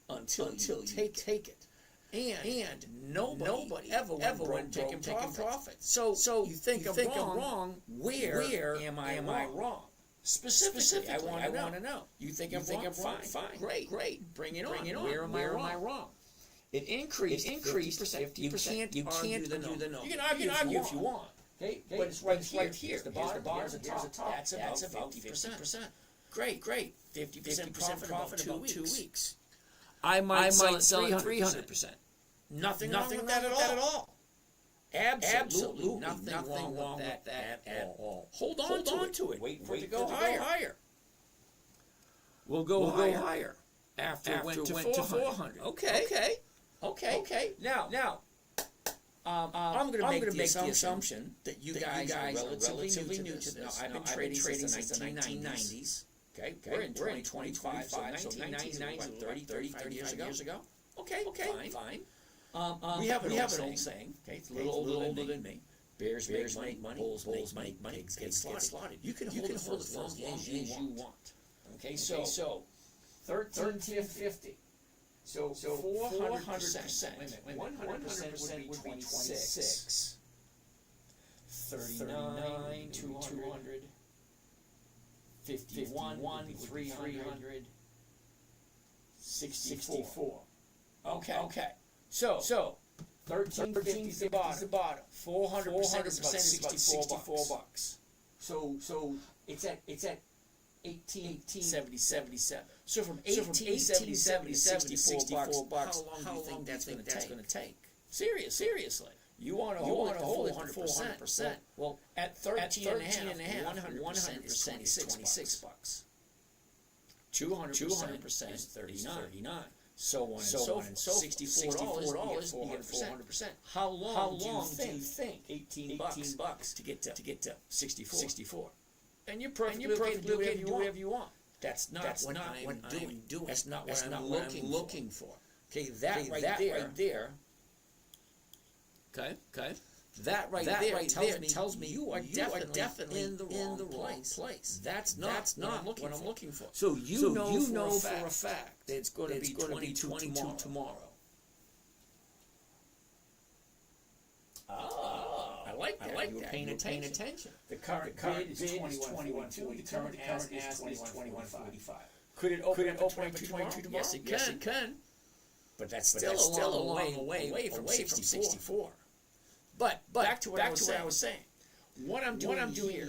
until you take it. And nobody ever went taking profit. So you think I'm wrong. Where am I wrong? Specifically, I want to know. You think I'm wrong? Fine. Great. Bring it on. Where am I wrong? It increased 50%. You can't argue the no. You can argue if you want. Okay, but it's right here. The bars at the top. That's about 50%. Great. 50% profit about 2 weeks. I might sell it 300%. Nothing wrong with that at all. Absolutely nothing wrong with that at all. Hold on to it. Wait for it to go higher. We'll go higher after it went to 400. Okay. Now, I'm going to make the assumption that you guys are relatively new to this. Now, I've been trading since the 1990s. Okay, we're in 2025, so 1990s, 35 years ago. Okay, fine. We have an old saying. Okay, it's a little older than me. Bears make money, bulls make money, pigs get slaughtered. You can hold it for as long as you want. Okay, so 1350. So 400%. Wait a minute. 100% would be 26. 39, 200. 51, 300. 64. Okay. So 1350 is the bottom. 400% is about 64 bucks. So it's at 1877. So from 1877 to 64 bucks, how long do you think that's going to take? Seriously. You want to hold it 400%. Well, at 13 and a half, 100% is 26 bucks. 200% is 39. So on and so forth. $64, you get 400%. How long do you think 18 bucks to get to 64? And you're perfectly okay to do whatever you want. That's not what I'm doing. That's not what I'm looking for. Okay, that right there. Okay. That right there tells me you are definitely in the wrong place. That's not what I'm looking for. So you know for a fact that it's going to be 22 tomorrow. I like that. You're paying attention. The current bid is 21.2. The current ask is 21.45. Could it open up 22 tomorrow? Yes, it can. But that's still a long way from 64. But back to what I was saying. What I'm doing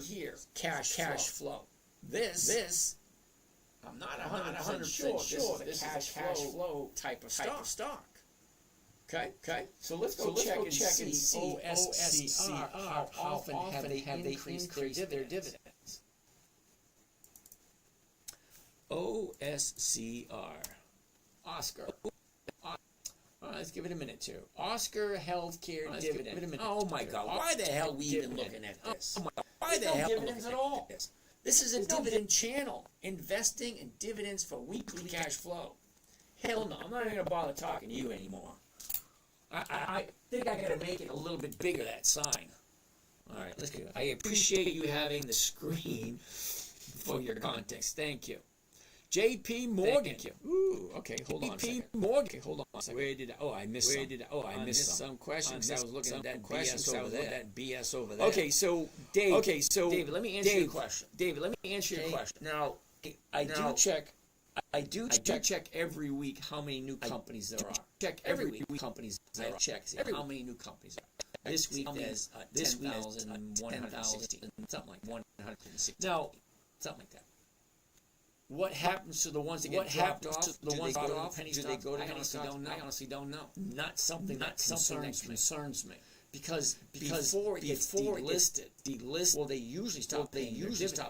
here, cash flow. This, I'm not 100% sure. This is a cash flow type of stock. Okay. So let's go check and see OSCR. How often have they increased their dividends? OSCR. Oscar. Let's give it a minute too. Oscar Healthcare Dividend. Oh my God! Why the hell are we even looking at this? Why the hell dividends at all? This is a dividend channel, investing in dividends for weekly cash flow. Hell no! I'm not even gonna bother talking to you anymore. I think I gotta make it a little bit bigger, that sign. All right, let's go. I appreciate you having the screen for your context. Thank you. J.P. Morgan. Ooh, okay, hold on a second. J.P. Morgan. Hold on a second. I missed some questions. I was looking at that BS over there. Okay, so David, let me answer your question. Now, I do check every week how many new companies there are. Check every week companies. I check how many new companies there are. This week there's 10,160, something like 160. Now, something like that. What happens to the ones that get dropped off? The ones that go to penny stocks? I honestly don't know. Not something that concerns me. because before it gets delisted, well, they usually stop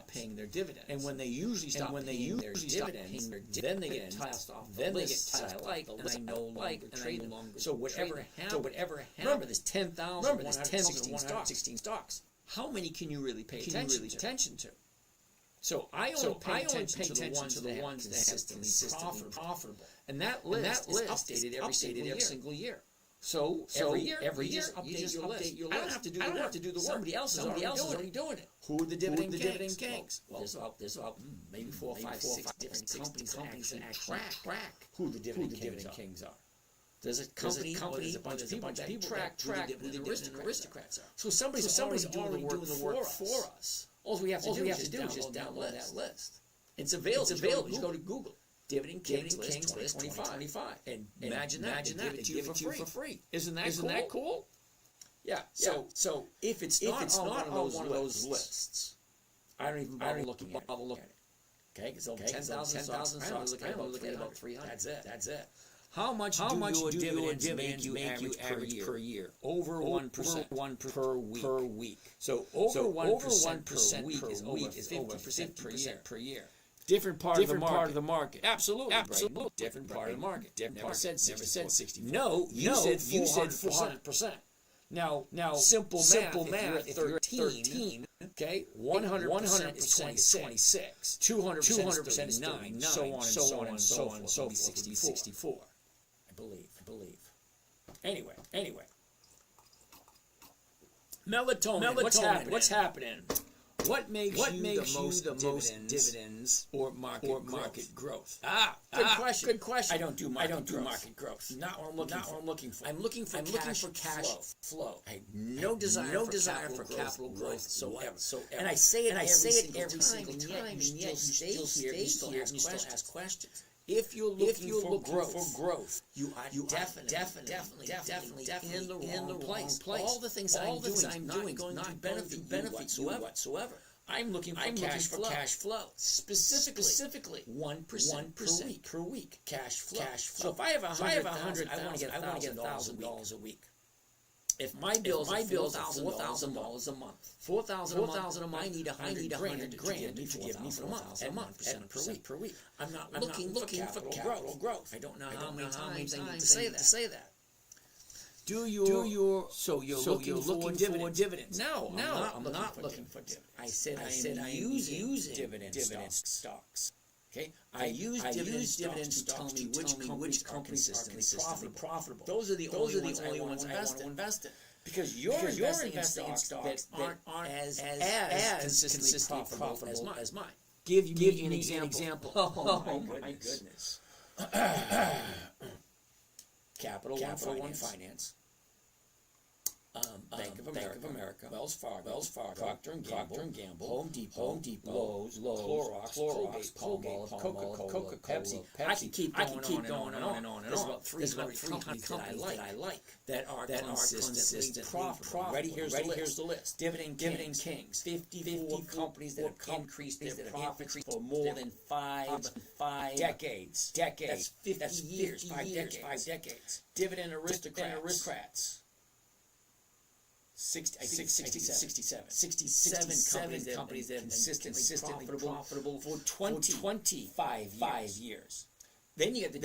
paying their dividends. And when they usually stop paying their dividends, then they get tossed off. Then they get tossed off, and I no longer trade them. So whatever happened, remember there's 10,116 stocks. How many can you really pay attention to? So I only pay attention to the ones that are consistently profitable. And that list is updated every single year. So every year, you just update your list. I don't have to do the work. Somebody else is already doing it. Who are the dividend kings? Well, there's about maybe 4, 5, 6 different companies that actually track who the dividend kings are. There's a company, there's a bunch of people that track who the aristocrats are. So somebody's already doing the work for us. All we have to do is just download that list. It's available. Just go to Google. Dividend Kings list 2025. And imagine that. They give it to you for free. Isn't that cool? Yeah. So if it's not on one of those lists, I don't even bother looking at it. Okay, because over 10,000 stocks, I'm looking at about 300. That's it. How much do dividends make you average per year? Over 1% per week. So over 1% per week is over 50% per year. Different part of the market. Absolutely. Different part of the market. Never said 60. No, you said 400%. Now, simple math. If you're at 13, okay, 100% is 26. 200% is 39. So on and so forth. 64. I believe. Anyway. Melatonin. What's happening? What makes you the most dividends or market growth? Good question. I don't do market growth. Not what I'm looking for. I'm looking for cash flow. I have no desire for capital growth whatsoever. And I say it every single time. And yet you still ask questions. If you're looking for growth, you are definitely in the wrong place. All the things I'm doing not benefit you whatsoever. I'm looking for cash flow. Specifically 1% per week. Cash flow. So if I have 100,000, I want to get $1,000 a week. If my bill's $4,000 a month, $4,000 a month, I need $100,000 to give me for a month, at 1% per week. I'm not looking for capital growth. I don't know how many times I need to say that. So you're looking for dividends? No, I'm not looking for dividends. I said I'm using dividend stocks. Okay, I use dividend to tell me which companies are consistently profitable. Those are the only ones I want to invest in. Because you're investing in stocks that aren't as consistently profitable as mine. Give me an example. Oh my goodness. Capital One Finance. Bank of America, Wells Fargo, Procter & Gamble, Home Depot, Lowe's, Clorox, Colgate, Coca-Cola, Pepsi. I can keep going on. There's about 300 companies that I like that are consistently profitable. Ready? Here's the list. Dividend Kings. 54 companies that have increased their profits for more than five decades. That's 50 years. 5 decades. Dividend Aristocrats. 67 companies that have consistently profitable for 25 years. Then you get the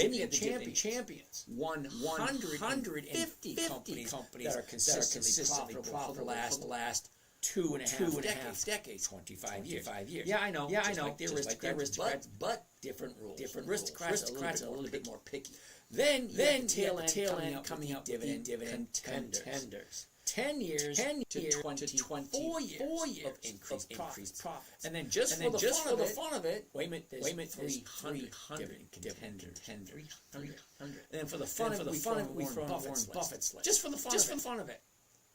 champions. 150 companies that are consistently profitable for the last two and a half decades. 25 years. Yeah, I know. Like the aristocrats, but different rules. Aristocrats are a little bit more picky. Then tail end coming up dividend contenders. 10 years to 24 years of increased profits. And then just for the fun of it, wait a minute, 300 contenders. 300. And then for the fun of it, we throw Buffett's list. Just for the fun of it.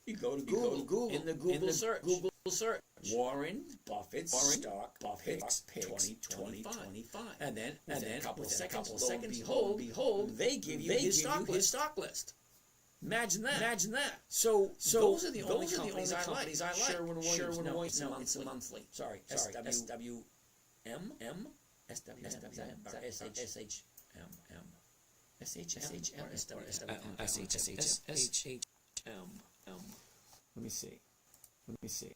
You go to Google. In the Google search. Warren Buffett's stock picks 2025. And then a couple of seconds, behold, they give you his stock list. Imagine that. So those are the only companies I like. Sherwin-Williams, monthly. Sorry, SWM. Let me see.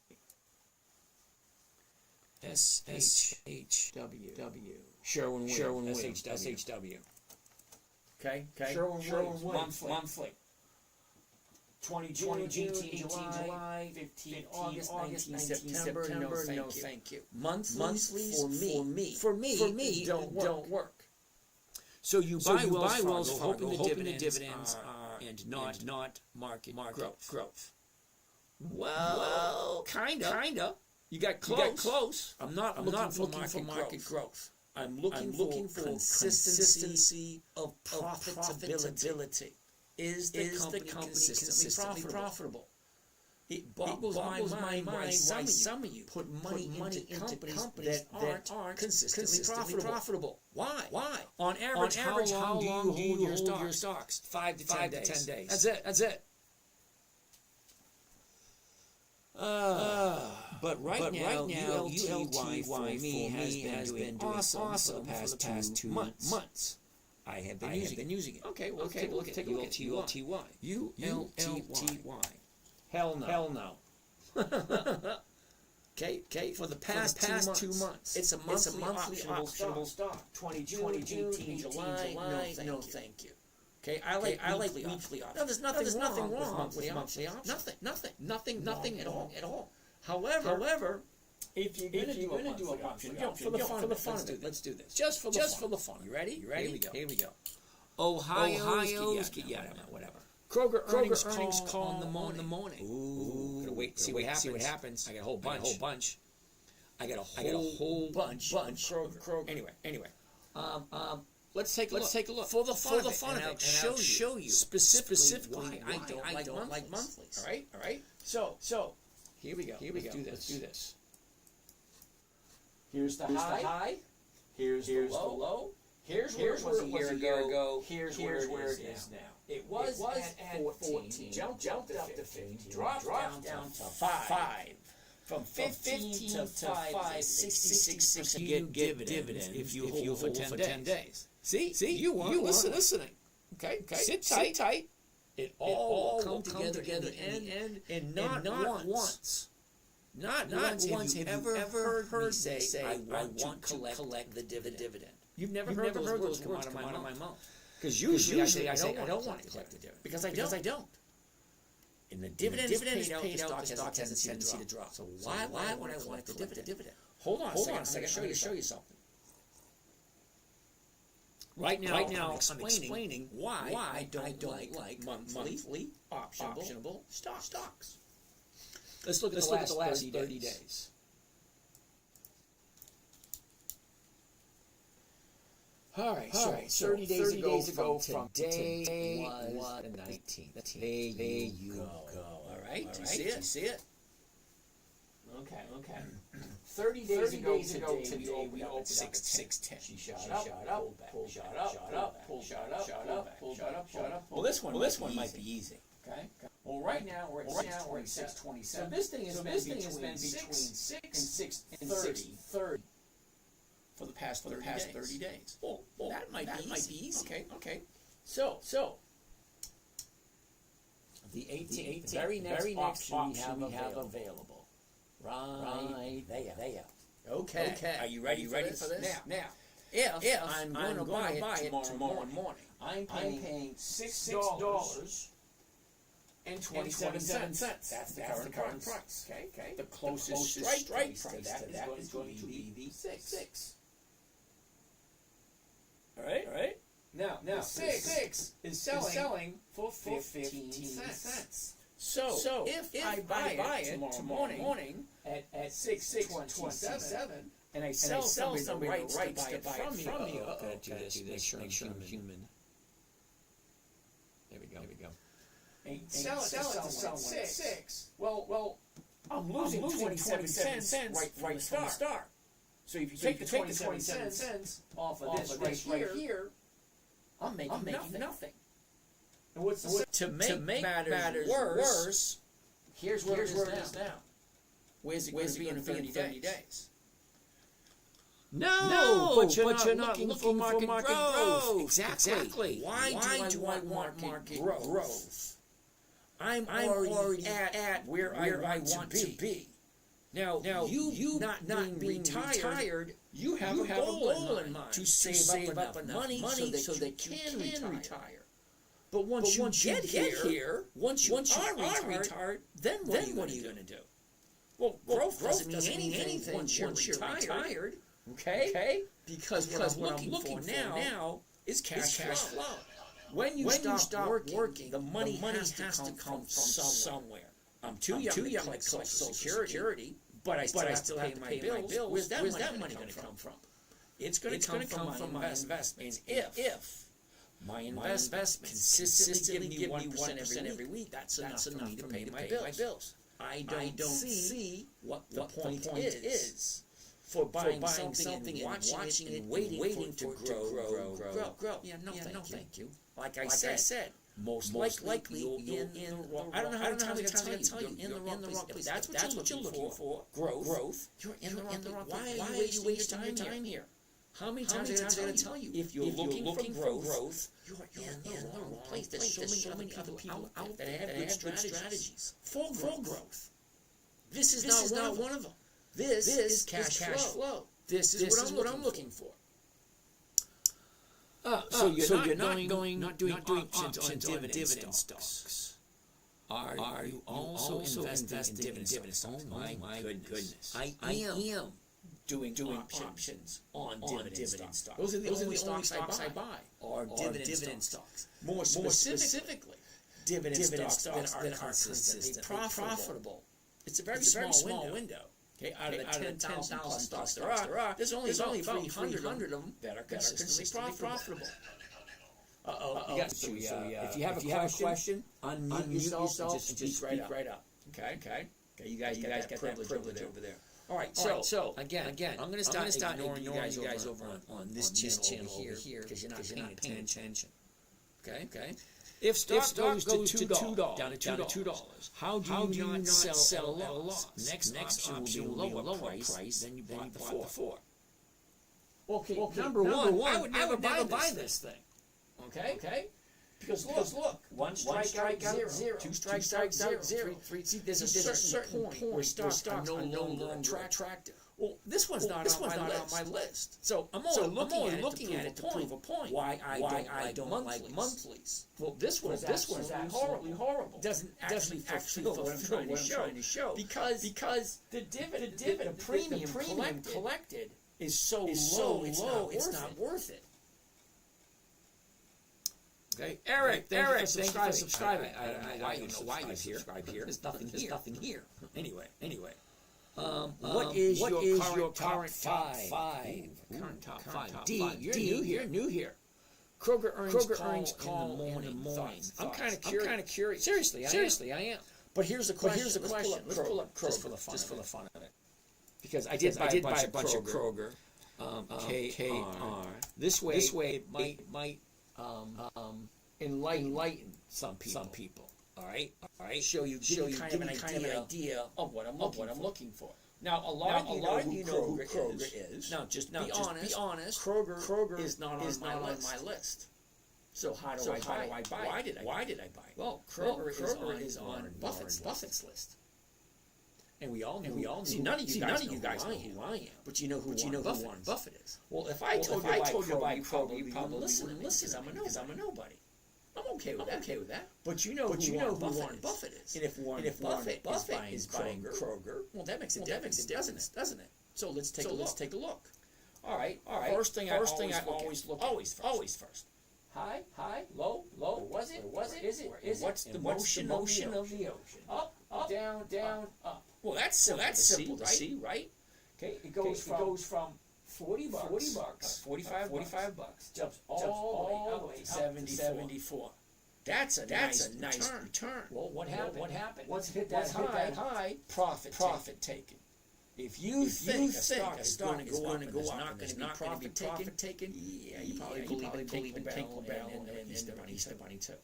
SHW. Sherwin-Williams. SHW. Okay. Sherwin-Williams. Monthly. 20 June, 18 July, 15 August, 19 September. No, thank you. Monthly for me don't work. So you buy Wells Fargo, hoping the dividends and not market growth. Well, kinda. You got close. I'm not looking for market growth. I'm looking for consistency of profitability. Is the company consistently profitable? It boggles my mind why some of you put money into companies that aren't consistently profitable. Why? On average, how long do you hold your stocks? 5 to 10 days. That's it. But right now, ULTY for me has been doing awesome for the past 2 months. I have been using it. Okay, take a look at ULTY. ULTY. Hell no. Okay. For the past 2 months, it's a monthly optional stock. 20 June, 18 July. No, thank you. Okay, I like weekly options. No, there's nothing wrong with monthly options. Nothing at all. However, if you're gonna do a option, for the fun of it, let's do this. Just for the fun. You ready? Here we go. Ohio's, whatever. Kroger earnings call in the morning. Ooh, gotta wait, see what happens. I got a whole bunch. I got a whole bunch. Kroger. Anyway. Let's take a look. For the fun of it, and I'll show you specifically why I don't like monthlies. All right. So here we go. Let's do this. Here's the high. Here's the low. Here's where it was a year ago. Here's where it is now. It was at 14. Jumped up to 15. Dropped down to 5. From 15 to 5, 66% you get dividends if you hold for 10 days. See, you weren't listening. Okay. Sit tight. It all will come together in the end, and not once. Not once have you ever heard me say, I want to collect the dividend. You've never heard those come out of my mouth. Because usually I say, I don't want to collect the dividend. Because I don't. And the dividend is paid out, the stock has a tendency to drop. So why would I want to collect the dividend? Hold on a second. I'm going to show you something. Right now, I'm explaining why I don't like monthly optionable stocks. Let's look at the last 30 days. All right, so 30 days ago from today was the 19th. There you go. All right, do you see it? Okay. 30 days ago today, we opened 610. She shot up, pulled up. Well, this one might be easy. Okay. Well, right now we're at 627. So this thing has been between 6 and 630 for the past 30 days. Well, that might be easy. Okay. So the 18th, very next option we have available. Right there. Okay. Are you ready for this? Now, if I'm going to buy it tomorrow morning, I'm paying $6 and 27 cents. That's the current price. Okay. The closest strike price to that is going to be the 6. All right. Now the 6 is selling for 15 cents. So if I buy it tomorrow morning at 6:27, and I sell somebody the rights to buy it from you, gotta do this. Make sure I'm human. There we go. And sell it to someone at 6. Well, I'm losing 27 cents right from the start. So if you take the 27 cents off of this right here, I'm making nothing. And to make matters worse, here's where it is now. Where's it going to be in 30 days? No, but you're not looking for market growth. Exactly. Why do I want market growth? I'm already at where I want to be. Now you not being retired, you have a goal in mind to save up enough money so that you can retire. But once you get here, once you are retired, then what are you going to do? Well, growth doesn't mean anything once you're retired. Okay? Because what I'm looking for now is cash flow. When you stop working, the money has to come from somewhere. I'm too young to collect Social Security, but I still have to pay my bills. Where's that money going to come from? It's going to come from my investments. If my investment consistently give me 1% every week, that's enough for me to pay my bills. I don't see what the point is for buying something and watching it and waiting to grow. Yeah, no, thank you. Like I said, most likely you'll in the wrong. I don't know how to tell you. You're in the wrong place. That's what you're looking for. Growth. You're in the wrong place. Why are you wasting your time here? How many times did I tell you? If you're looking for growth, you're in the wrong place. There's so many other people out there that have good strategies for growth. This is not one of them. This is cash flow. This is what I'm looking for. So you're not doing options on dividend stocks. Are you also investing in dividend stocks? Oh my goodness. I am doing options on dividend stocks. Those are the only stocks I buy. Are dividend stocks. More specifically, dividend stocks that are consistently profitable. It's a very small window. Okay, out of the 10,000 plus stocks there are, there's only about 300 of them that are consistently profitable. If you have a question, unmute yourself and just speak right up. Okay. You guys get that privilege over there. All right. So again, I'm going to start ignoring you guys over on this channel here because you're not paying attention. Okay. If stock goes to $2, down to $2, how do you not sell at a loss? Next option will be a lower price than you bought before. Okay, number one, I would never buy this thing. Okay? Because look, one strike out zero, two strikes out zero, three. See, there's a certain point where stocks are no longer attractive. Well, this one's not on my list. So I'm only looking at it to prove a point. Why I don't like monthlies. Well, this one is absolutely horrible. Doesn't actually fulfill what I'm trying to show. Because the dividend premium collected is so low, it's not worth it. Okay, Eric, thank you for subscribing. I don't know why you subscribe here. There's nothing here. Anyway. What is your current top five? Current top five. D, you're new here. Kroger earnings call in the morning. I'm kind of curious. Seriously, I am. But here's the question. Let's pull up Kroger just for the fun of it. Because I did buy a bunch of Kroger. KR. This way it might enlighten some people. All right. Show you kind of an idea of what I'm looking for. Now, a lot of you know who Kroger is. Now, just be honest. Kroger is not on my list. So how do I buy? Why did I buy? Well, Kroger is on Buffett's list. And we all know. See, none of you guys know who I am. But you know who Warren Buffett is. Well, if I told you about Kroger, you'd probably listen, because I'm a nobody. I'm okay with that. But you know who Warren Buffett is. And if Warren Buffett is buying Kroger, well, that makes a difference, doesn't it? So let's take a look. All right. First thing I always look first. High, low. Was it? Is it? What's the motion of the ocean? Up, down, up. Well, that's simple to see, right? Okay, it goes from $40, $45, jumps all the way to 74. That's a nice return. Well, what happened? Once it hit that high, profit taken. If you think a stock is going to go up, it's not going to be profit taken. Yeah, you probably believe in Tinkerbell and Easter Bunny too.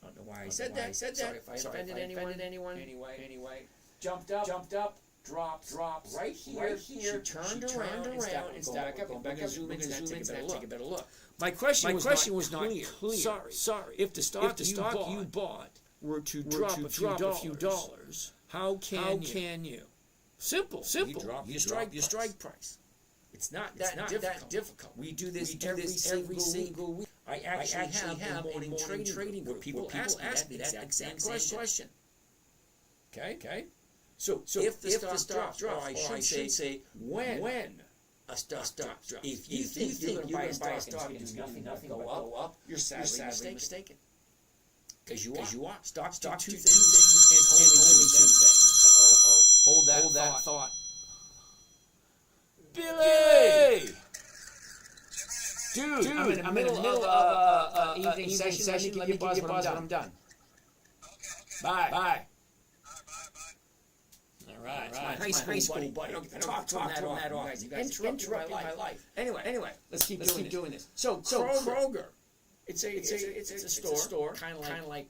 I don't know why I said that. Sorry if I offended anyone. Anyway, jumped up. Dropped right here. She turned around and started going back up. Zoom in and take a better look. My question was not clear. Sorry. If the stock you bought were to drop a few dollars, how can you? Simple. You drop your strike price. It's not that difficult. We do this every single week. I actually have a morning trading where people ask me that exact question. Okay. So if the stock drops, or I should say when a stock drops. If you think you're going to buy a stock and do nothing but go up, you're sadly mistaken. Because you are. Stocks do two things and only two things. Hold that thought. Billy! Dude, I'm in the middle of evening session. Let me give you a buzz when I'm done. Bye. All right. My high school buddy. I don't talk to him that often. You guys interrupt my life. Anyway, let's keep doing this. So Kroger, it's a store, kind of like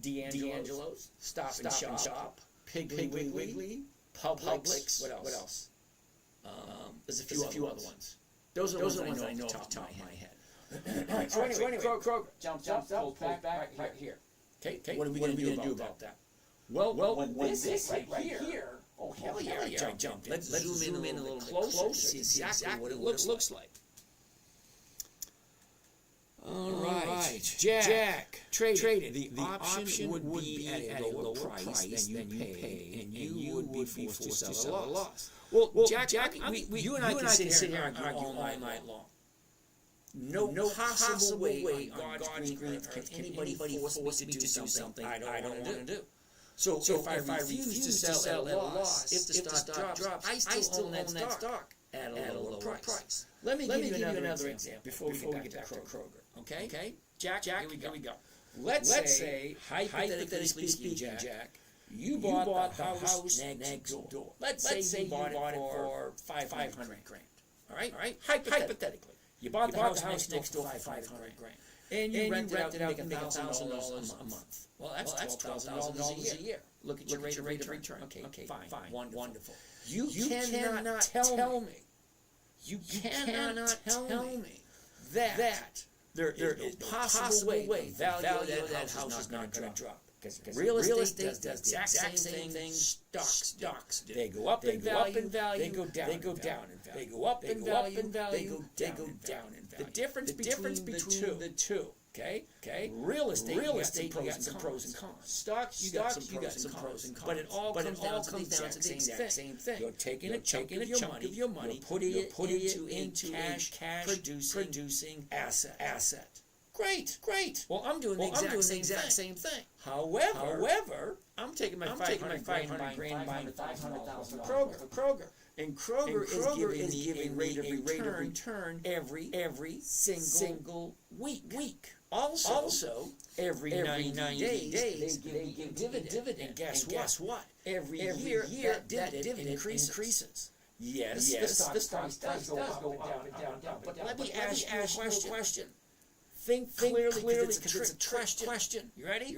D'Angelo's, Stop and Shop, Piggly Wiggly, Publix. What else? There's a few other ones. Those are the ones I know off the top of my head. All right. So anyway, Kroger jumps pull back right here. Okay. What are we going to do about that? Well, when this right here. Oh, hell yeah, I jumped in. Let's zoom in a little bit closer to see exactly what it looks like. All right. Jack traded. The option would be at a lower price than you pay, and you would be forced to sell a loss. Well, Jack, you and I can sit here and argue all night long. No possible way on God's green earth can anybody force me to do something I don't want to do. So if I refuse to sell at a loss, if the stock drops, I still own that stock at a lower price. Let me give you another example before we get back to Kroger. Okay? Jack, here we go. Let's say, hypothetically speaking, Jack, you bought the house next door. Let's say you bought it for $500,000. All right? Hypothetically. You bought the house next door for $500,000. And you rented it out to make $1,000 a month. Well, that's $12,000 a year. Look at your rate of return. Okay, fine. Wonderful. You cannot tell me. You cannot tell me that there is no possible way the value of that house is not going to drop. Because real estate does the exact same thing stocks do. They go up in value, they go down in value. They go up in value, they go down in value. The difference between the two, okay? Real estate, you got some pros and cons. Stocks, you got some pros and cons. But it all comes down to the exact same thing. You're taking a chunk of your money, putting it into cash producing asset. Great. Well, I'm doing the exact same thing. However, I'm taking my $500,000 buying $500,000 for Kroger. And Kroger is giving a rate of return every single week. Also, every 90 days they give dividend. And guess what? Every year that dividend increases. Yes, the stock does go up and down. But let me ask you a question. Think clearly, because it's a trick question. You ready?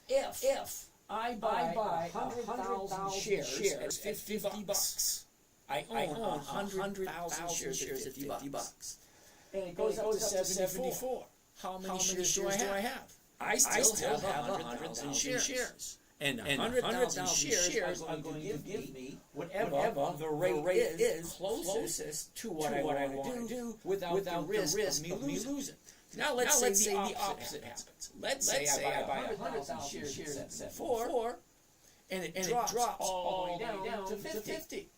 If I buy 100,000 shares at $50, I own 100,000 shares at $50. And it goes up to 74. How many shares do I have? I still have 100,000 shares. And 100,000 shares are going to give me whatever the rate is closest to what I want to do without the risk of me losing. Now let's say the opposite happens. Let's say I buy 100,000 shares at 74, and it drops all the way down to 50.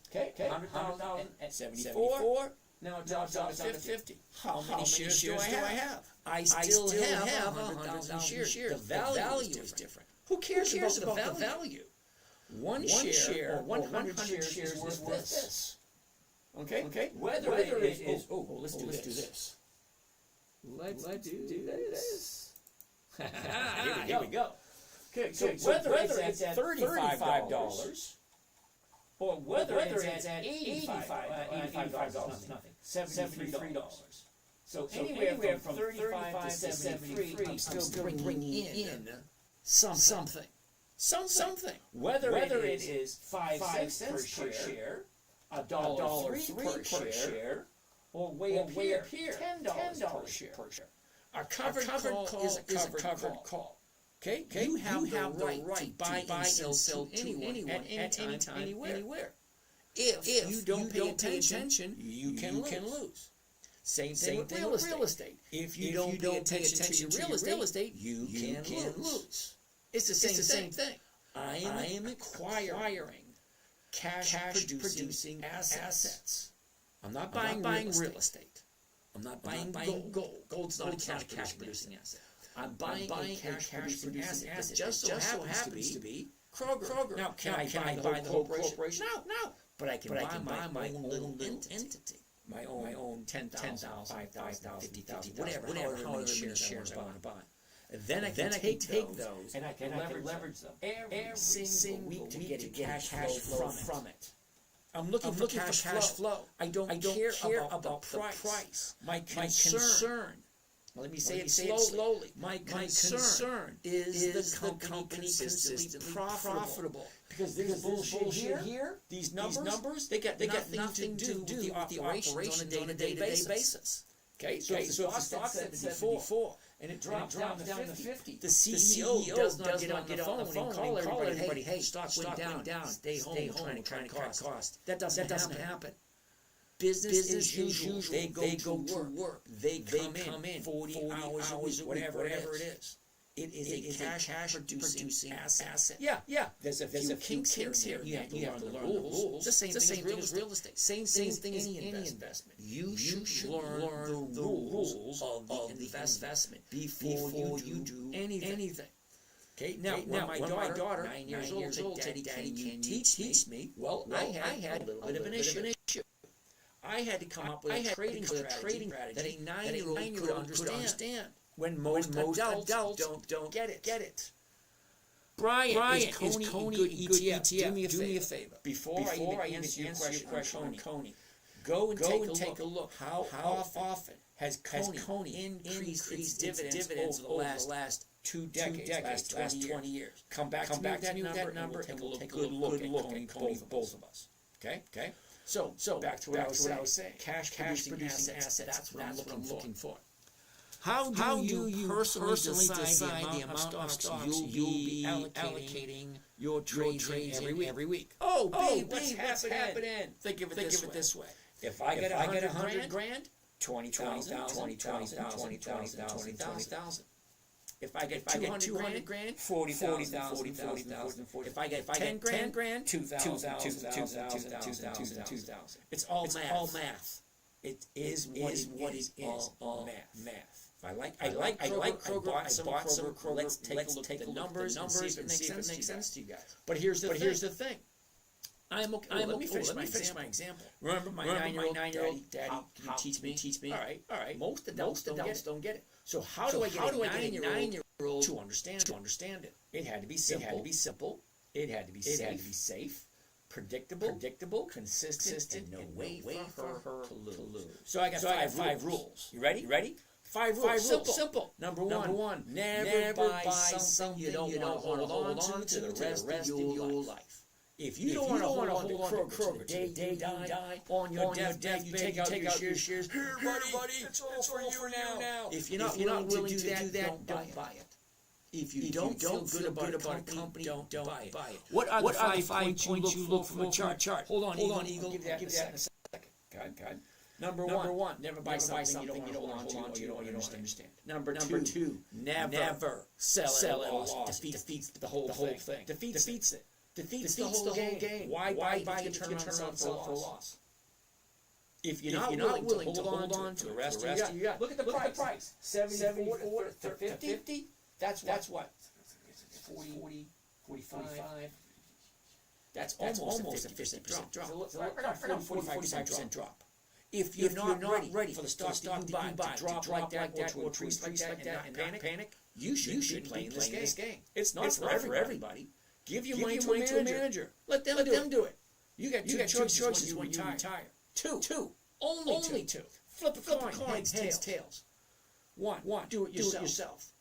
Okay, 100,000 at 74. Now it drops down to 50. How many shares do I have? I still have 100,000 shares. The value is different. Who cares about the value? One share or 100 shares is worth this. Okay? Whether it is... let's do this. Let's do this. Here we go. Okay, so whether it's at $35 or whether it's at $85, nothing. $73. So anywhere from 35 to 73, I'm still bringing in something. Whether it is 5 cents per share, $1.03 per share, or way up here, $10 per share. A covered call is a covered call. Okay? You have the right to buy and sell to anyone at any time, anywhere. If you don't pay attention, you can lose. Same thing with real estate. If you don't pay attention to real estate, you can lose. It's the same thing. I am acquiring cash-producing assets. I'm not buying real estate. I'm not buying gold. Gold's not a cash-producing asset. I'm buying a cash-producing asset. It just so happens to be Kroger. Now, can I buy the whole corporation? No. But I can buy my own little entity. My own 10,000, 5,000, 50,000, whatever, however many shares I want to buy. And then I can take those and I can leverage them every single week to get cash flow from it. I'm looking for cash flow. I don't care about the price. My concern, let me say it slowly. My concern is the company consistently profitable. Because this bullshit here, these numbers, they got nothing to do with the operations on a day-to-day basis. Okay, so if the stock's at 74 and it drops down to 50, the CEO does not get on the phone and call everybody, hey, stock went down, stay home, trying to cut costs. That doesn't happen. Business as usual. They go to work. They come in 40 hours a week, whatever it is. It is a cash-producing asset. Yeah. There's a few kinks here. You have to learn the rules. The same thing as real estate. Same thing as any investment. You should learn the rules of the investment before you do anything. Okay. Now when my daughter, 9 years old, said, Daddy, can you teach me? Well, I had a little bit of an issue. I had to come up with a trading strategy that a 9-year-old could understand. When most adults don't get it. Brian, is Coney a good ETF? Do me a favor. Before I answer your question on Coney, go and take a look. How often has Coney increased its dividends over the last 2 decades, last 20 years? Come back to that number and we'll take a good look at Coney, both of us. Okay? So back to what I was saying. Cash-producing assets, that's what I'm looking for. How do you personally decide the amount of stocks you'll be allocating your trade every week? Oh, what's happening? Think of it this way. If I get 100 grand, 20,000. If I get 200 grand, 40,000. If I get 10 grand, 2,000. It's all math. It is what it is. All math. I like Kroger. I bought some Kroger. Let's take a look at the numbers and see if it makes sense to you guys. But here's the thing. I'm okay. Let me finish my example. Remember my 9-year-old daddy, can you teach me? All right. Most adults don't get it. So how do I get a 9-year-old to understand it? It had to be simple. It had to be safe. Predictable, consistent, and no way for her to lose. So I got five rules. You ready? 5 rules. Simple. Number one, never buy something you don't want to hold on to the rest of your life. If you don't want to hold on to Kroger the day you die, on your deathbed, you take out your shares. Here, buddy, it's all for you now. If you're not willing to do that, don't buy it. If you don't feel good about a company, don't buy it. What are the 5 points you look from a chart? Hold on, Eagle. I'll give that in a second. God. Number one, never buy something you don't want to hold on to, you don't understand. Number two, never sell at a loss. Defeats the whole thing. Defeats it. Defeats the whole game. Why buy it if you turn around for a loss? If you're not willing to hold on to the rest you got. Look at the price. 74 to 50. That's what? 40, 45. That's almost a 50% drop. Around 45% drop. If you're not ready for the stock you buy to drop like that or to increase like that and not panic, you should be playing this game. It's not for everybody. Give your money to a manager. Let them do it. You got two choices when you retire. Two. Only two. Flip a coin. Heads, tails. One. Do it yourself.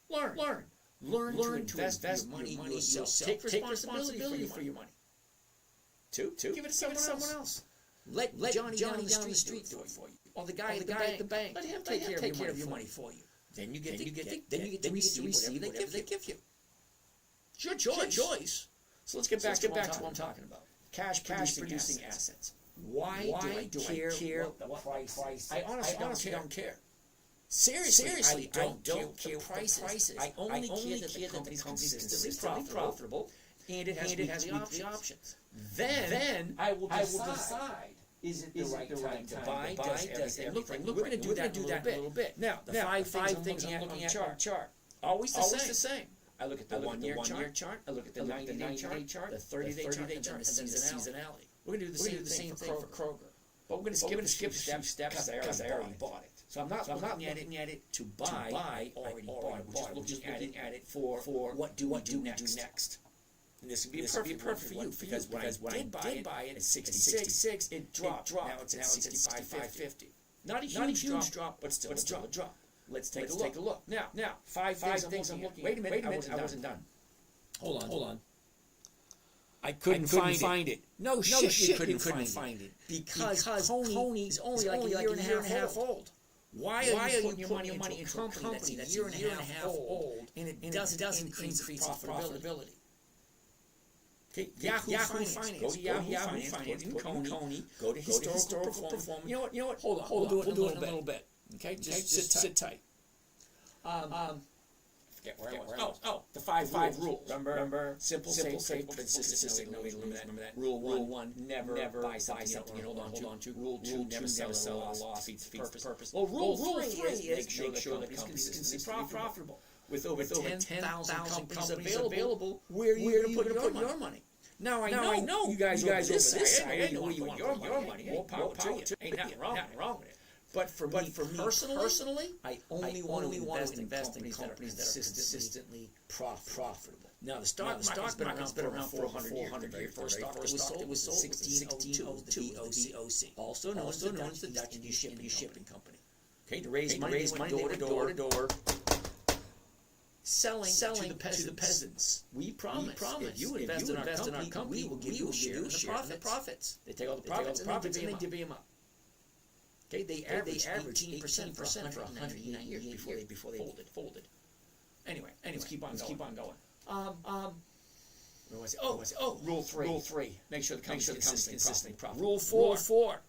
Learn to invest your money yourself. Take responsibility for your money. Two. Give it to someone else. Let Johnny down the street do it for you. Or the guy at the bank. Let him take care of your money for you. then you get to receive whatever they give you. It's your choice. So let's get back to what I'm talking about. Cash producing assets. Why do I care what the price? I honestly don't care. Seriously, I don't care what the price is. I only care that the company's consistently profitable and it has the options. Then I will decide. Is it the right time to buy? Does everything look? We're going to do that in a little bit. Now, the five things I'm looking at on the chart. Always the same. I look at the 1 year chart. I look at the 90-day chart, the 30-day chart, and then the seasonality. We're going to do the same thing for Kroger. But we're going to skip steps because I already bought it. So I'm not looking at it to buy. Already bought it. We're just looking at it for what do we do next. And this would be perfect for you because when I did buy it at 66, it dropped. Now it's at 65.50. Not a huge drop, but still a drop. Let's take a look. Now, five things I'm looking at. Wait a minute, I wasn't done. Hold on. I couldn't find it. No shit, you couldn't find it. Because Coney is only like a year and a half old. Why are you putting your money into a company that's a year and a half old and it doesn't increase profitability? Okay, Yahoo Finance. Go to Yahoo Finance. Put in Coney. Go to historical performance. You know what? Hold on. We'll do it in a little bit. Okay, just sit tight. Forget where I was. The five rules. Remember? Simple, safe, consistent. Remember that. Rule one: never buy something. Hold on to. Rule two: never sell a loss. Defeats purpose. Well, rule three is make sure that the company is consistently profitable. With over 10,000 companies available, where are you going to put your money? Now I know you guys over this side. I know where you want your money. More power to you. Ain't nothing wrong with it. But for me personally, I only want to invest in companies that are consistently profitable. Now the stock market's been around for 400 years. First stock was sold in 1602, the BOC, also known as the Dutch Shipping Company. Okay, to raise money door to door. Selling to the peasants. We promise. If you invest in our company, we will give you a share of the profits. They take all the profits and they divvy them up. Okay, they average 18% for 180 years before they folded. Anyway, let's keep on going. Where was it? Oh, rule three. Make sure the company is consistently profitable. Rule four.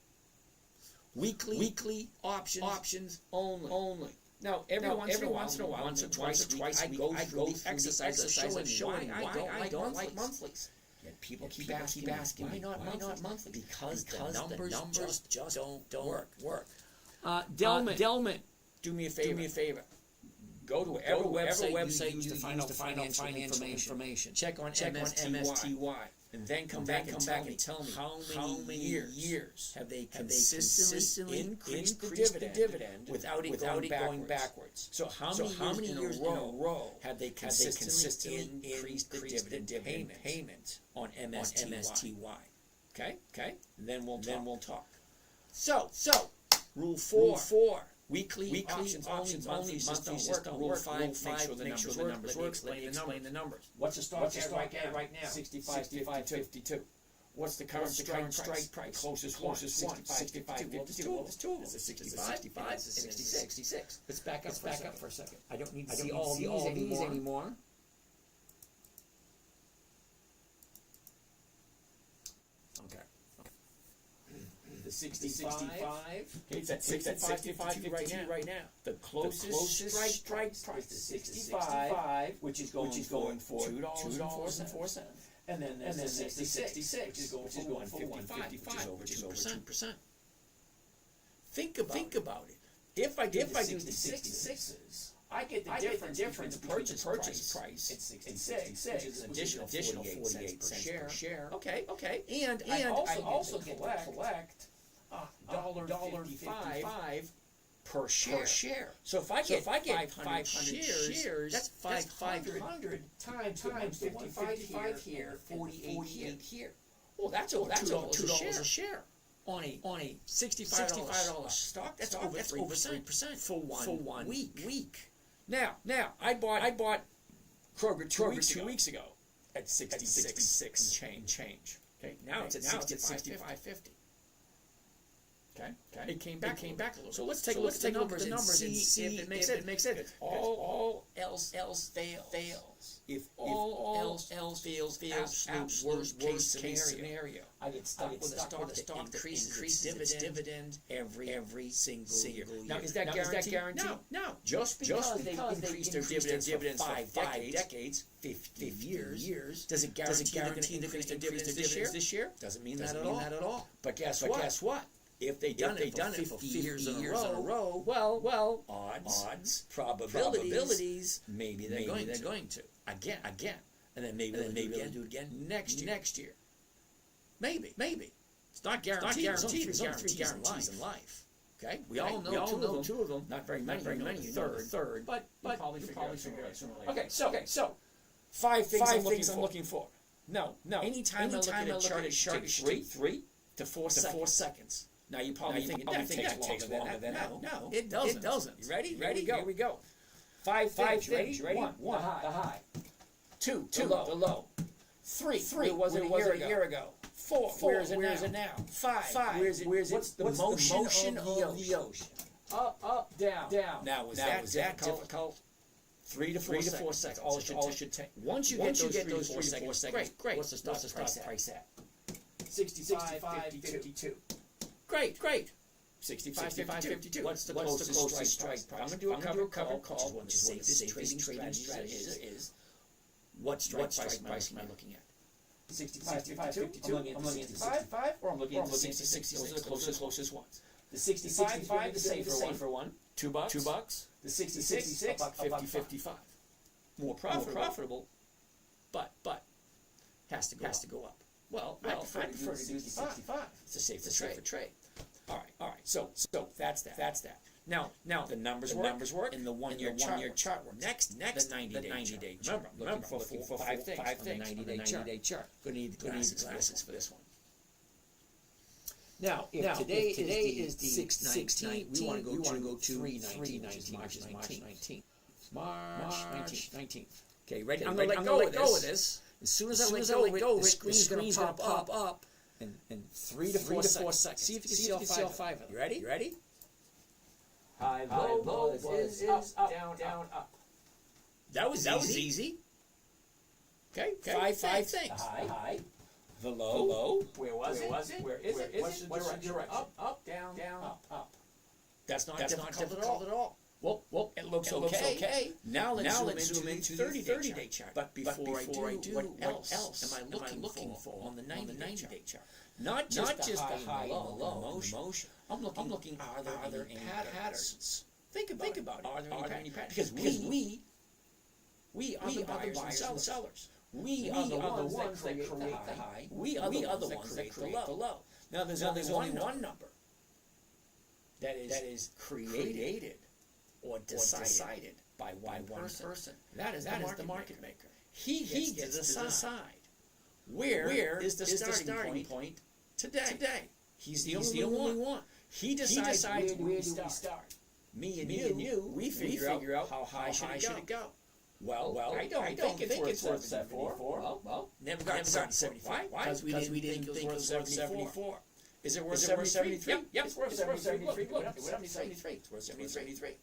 Weekly options only. Now, every once in a while, once or twice a week, I go through the exercise of showing why I don't like monthlies. And people keep asking why not monthly? Because the numbers just don't work. Delman, do me a favor. Go to whatever website you use to find out financial information. Check on MSTY. And then come back and tell me how many years have they consistently increased the dividend without it going backwards. So how many years in a row have they consistently increased the dividend payment on MSTY? Okay. And then we'll talk. So rule four. Weekly options only monthlies don't work. Rule 5, make sure the numbers work. Explain the numbers. What's the stock at right now? 65.52. What's the current strike price? Closest one. 65.52. It's two. It's a 65. It's a 66. Let's back up for a second. I don't need to see all these anymore. Okay. The 65. Okay, it's at 65.52 right now. The closest strike price is 65, which is going for $2.04. And then there's the 66, which is going for $1.55, which is over 2%. Think about it. If I do the 66s, I get the difference purchase price at 66, which is an additional 48 cents per share. Okay. And I also get to collect $1.55 per share. So if I get 500 shares, that's 500 times 55 here, 48 here. Well, that's over $2 a share. On a $65 stock, that's over 3% for 1 week. Now I bought Kroger two weeks ago at 66 and change. Okay, now it's at 65.50. Okay. It came back a little. So let's take a look at the numbers and see if it makes sense. All else fails. If all else fails, absolute worst case scenario. I get stuck with a stock that increases its dividend every single year. Now, is that guaranteed? No. Just because they increased their dividends for 5 decades, 50 years, does it guarantee they're going to increase their dividends this year? Doesn't mean that at all. But guess what? If they've done it for 50 years in a row, well, odds, probabilities, maybe they're going to. Again. And then maybe they'll do it again next year. Maybe. It's not guaranteed. There's only three guarantees in life. Okay? We all know two of them. Not very many. Third. But you probably figure out sooner or later. Okay, so 5 things I'm looking for. No. Anytime I look at a chart, it takes 3 to 4 seconds. Now you probably think that takes longer than that. No, it doesn't. You ready? Here we go. 5 things. Ready? 1, the high. 2, the low. 3, where was it a year ago? 4, where is it now? 5, where is it? What's the motion of the ocean? Up, down. Now, was that difficult? 3 to 4 seconds. All it should take. Once you get those 3 to 4 seconds, great. What's the stock price at? 65.52. Great. 65.52. What's the closest strike price? I'm going to do a cover call, which is one of the safest trading strategies is. What strike price am I looking at? 65.52. I'm looking at the 65, or I'm looking at the 66. Those are the closest ones. The 65, the safer one. $2. The 66, $1.55. More profitable, but has to go up. Well, I prefer to do 65. It's a safer trade. All right. So that's that. Now the numbers work, and the one-year chart works. Next, the 90-day chart. Remember, I'm looking for 5 things on the 90-day chart. Going to need glasses for this one. Now, if today is the 6/19, we want to go to 3/19, March 19th. March 19th. Okay, ready? I'm going to let go of this. As soon as I let go, the screen's going to pop up in 3 to 4 seconds. See if you can see all 5 of them. You ready? High, low, is up, down, up. That was easy. Okay. 5 things. The high. The low. Where was it? Where is it? What's the direction? Up, down, up. That's not difficult at all. Well, it looks okay. Now let's zoom into the 30-day chart. But before I do, what else am I looking for on the 90-day chart? Not just the high and the low motion. I'm looking. Are there any patterns? Think about it. Are there any patterns? Because we are the buyers and sellers. We are the ones that create the high. We are the ones that create the low. Now there's only one number that is created or decided by one person. That is the market maker. He gets to decide where is the starting point today. He's the only one. He decides where do we start. Me and you, we figure out how high should it go. Well, I don't think it's worth 74. Well, never got to 74. Why? Because we didn't think it was worth 74. Is it worth 73? Yep, it's worth 73. Look, it went up to 73. It's worth 73.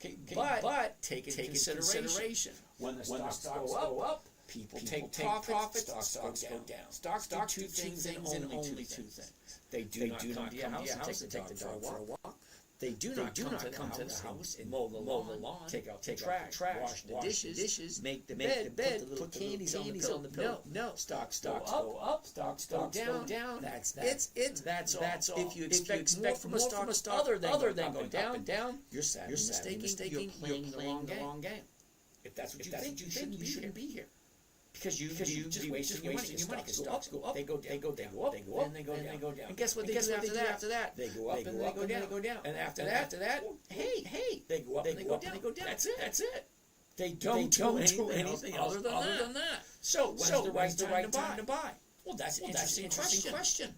Okay, but take into consideration when the stocks go up, people take profits, stocks go down. Stocks do two things and only two things. They do not come to your house and take the dog for a walk. They do not come to the house and mow the lawn, take out the trash, wash the dishes, make the bed, put the candies on the pillow. No. Stocks go up, stocks go down. That's that. That's all. If you expect more from a stock other than going up and down, you're sadly mistaken. You're playing the wrong game. If that's what you think, you shouldn't be here. Because you just wasting your money. Because stocks go up, they go up, and they go down. And guess what they do after that? They go up and they go down. And after that, hey, they go up and they go down. That's it. They don't do anything other than that. So when's the right time to buy? Well, that's an interesting question.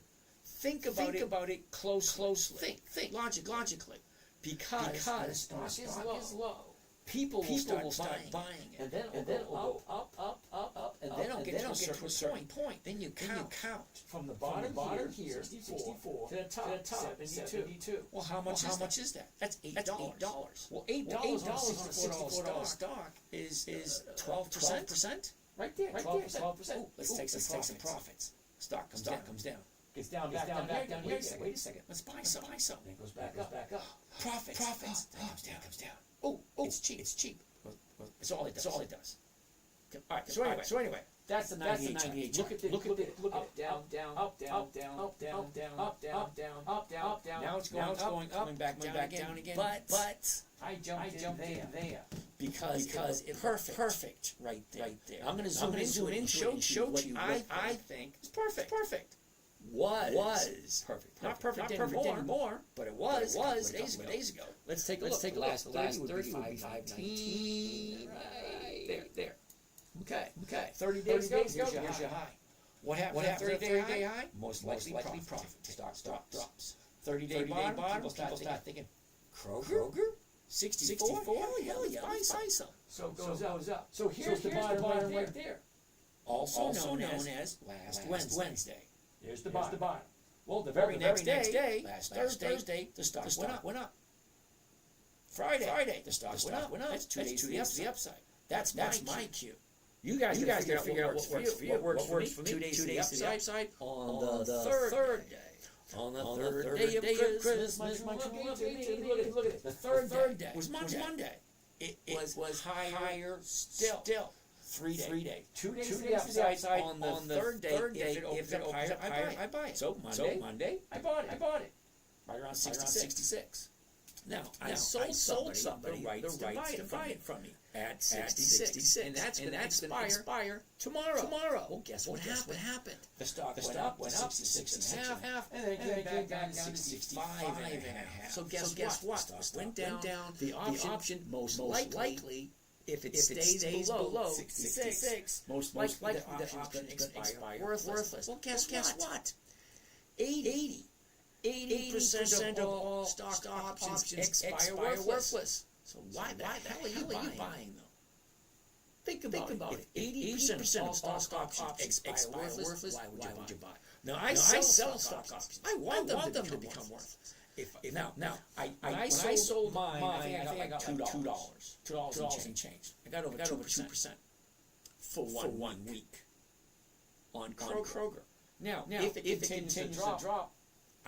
Think about it closely. Think logically. Because the stock is low. People will start buying it, and then it will go up, and they don't get to a certain point. Then you count from the bottom here, 64 to the top, 72. Well, how much is that? That's $8. Well, $8 on $64 stock is 12%. Right there, 12%. Ooh, let's take some profits. Stock comes down. Gets down, back down. Wait a second. Let's buy some. Then it goes back up. Profits. Comes down. Oh, it's cheap. Well, that's all it does. All right. So anyway, that's the 98. Look at it. Up, down. Now it's going up, coming back down again. But I jumped in there because it's perfect right there. I'm going to zoom in, show you what I think is perfect. Was perfect. Not perfect anymore, but it was days ago. Let's take a look. The last 30 would be 519. Right there. Okay. 30 days ago, here's your high. What happened after 30-day high? Most likely profit. Stock drops. 30-day bottom, people start thinking, Kroger? 64? Hell yeah, buy some. So it goes up. So here's the bottom right there. Also known as last Wednesday. Here's the bottom. Well, the very next day, last Thursday, the stock went up. Friday, the stock went up. That's 2 days to the upside. That's my cue. You guys gotta figure out what works for you. What works for me? 2 days to the upside on the third day. On the third day of Christmas. Look at it. The third day was Monday. It was higher still. 3 days. 2 days to the upside on the third day. If it opens up higher, I buy it. So Monday, I bought it. Right around 66. Now, I sold somebody the rights to buy it from me at 66. And that's going to expire tomorrow. Well, guess what happened? The stock went up 66.5, and then it came back down to 65.5. So guess what? Stock went down. The option most likely, if it stays below 66, most likely the option is going to expire worthless. Well, guess what? 80% of all stock options expire worthless. So why the hell are you buying them? Think about it. If 80% of stock options expire worthless, why would you buy? Now I sell stock options. I want them to become worthless. Now, I sold mine, I got $2 and change. I got over 2% for 1 week on Kroger. Now, if it continues to drop,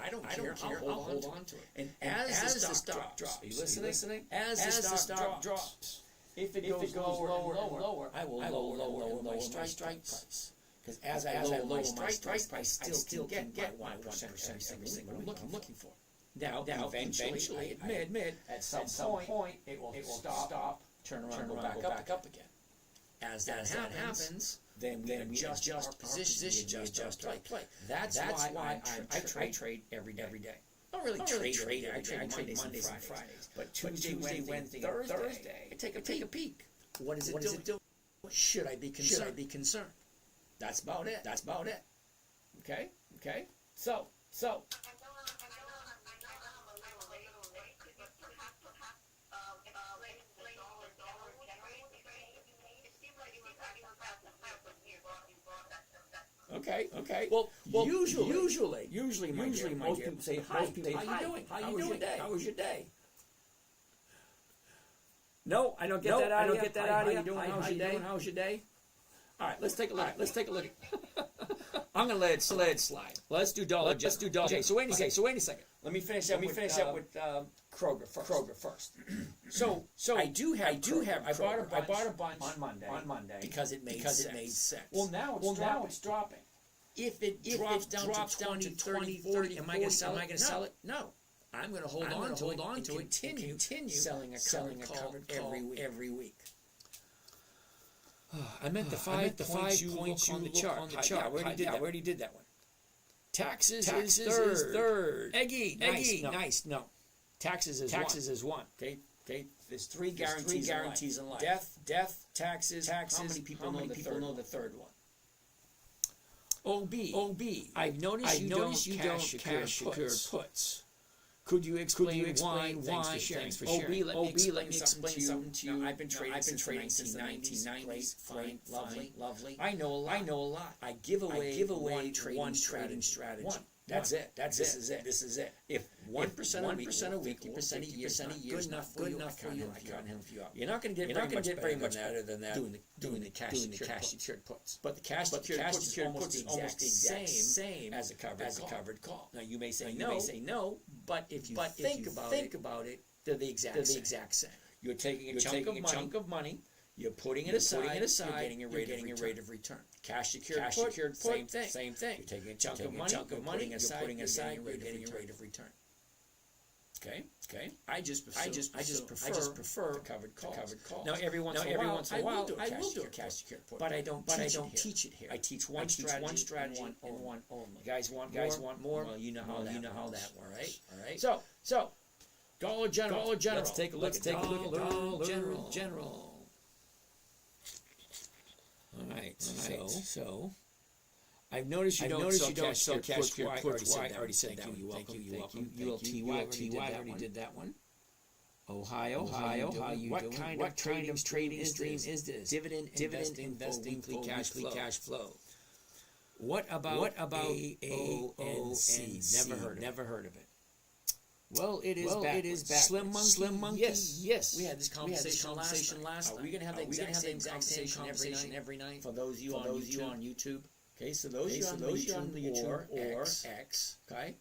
I don't care. I'll hold on to it. And as the stock drops, are you listening? As the stock drops, if it goes lower and lower, I will lower my strike price. Because as I lower my strike price, I still can get 1% every single week. I'm looking for. Now, eventually, I admit, at some point, it will stop, turn around, go back up again. As that happens, then we adjust our position, we adjust our play. That's why I trade every day. I don't really trade. I trade Mondays and Fridays. But Tuesday, Wednesday, Thursday, I take a peek. What is it doing? Should I be concerned? That's about it. Okay. So. Okay. Well, usually, most people say, "Hi, how you doing? How was your day?" No, I don't get that out of you. How you doing? How's your day? All right, let's take a look. I'm gonna let it slide. Let's do dollar. Okay. So wait a second. Let me finish up with Kroger first. So I bought a bunch on Monday because it made sense. Well, now it's dropping. If it drops down to 20, 30, am I going to sell it? No. I'm going to hold on to it and continue selling a covered call every week. I meant the 5 points you look on the chart. Yeah, I already did that one. Taxes is third. Eggy. Nice. No. Taxes is one. Okay. There's three guarantees in life. Death, taxes. How many people know the third one? OB. I've noticed you don't cash secured puts. Could you explain why? Thanks for sharing. Let me explain something to you. I've been trading since the 1990s. Fine, lovely. I know a lot. I give away one trading strategy. One. That's it. This is it. If 1% a week, 50% a year, good enough for you. I can't help you out. You're not going to get very much better than that doing the cash secured puts. But the cash secured puts is almost the exact same as a covered call. Now you may say no, but if you think about it, they're the exact same. You're taking a chunk of money. You're putting it aside. You're getting a rate of return. Cash secured put, same thing. You're taking a chunk of money. You're putting aside. You're getting a rate of return. Okay. I just prefer the covered call. Now every once in a while I will do a cash secured put, but I don't teach it here. I teach one strategy and one only. You guys want more? Well, you know how that works. All right. So Dollar General. Let's take a look at Dollar General. All right. So I've noticed you don't sell cash secured puts. I already said that one. Thank you. ULTY, I already did that one. Ohio, how you what doing? Kind of trading stream is this? Dividend investing, weekly cash flow. What about AONC? Never heard of it. Well, it is back. Slim Monkey. Yes. We had this conversation last night. Are we going to have the exact same conversation every night? For those of you on YouTube. Okay, so those of you on the YouTube or X. Okay.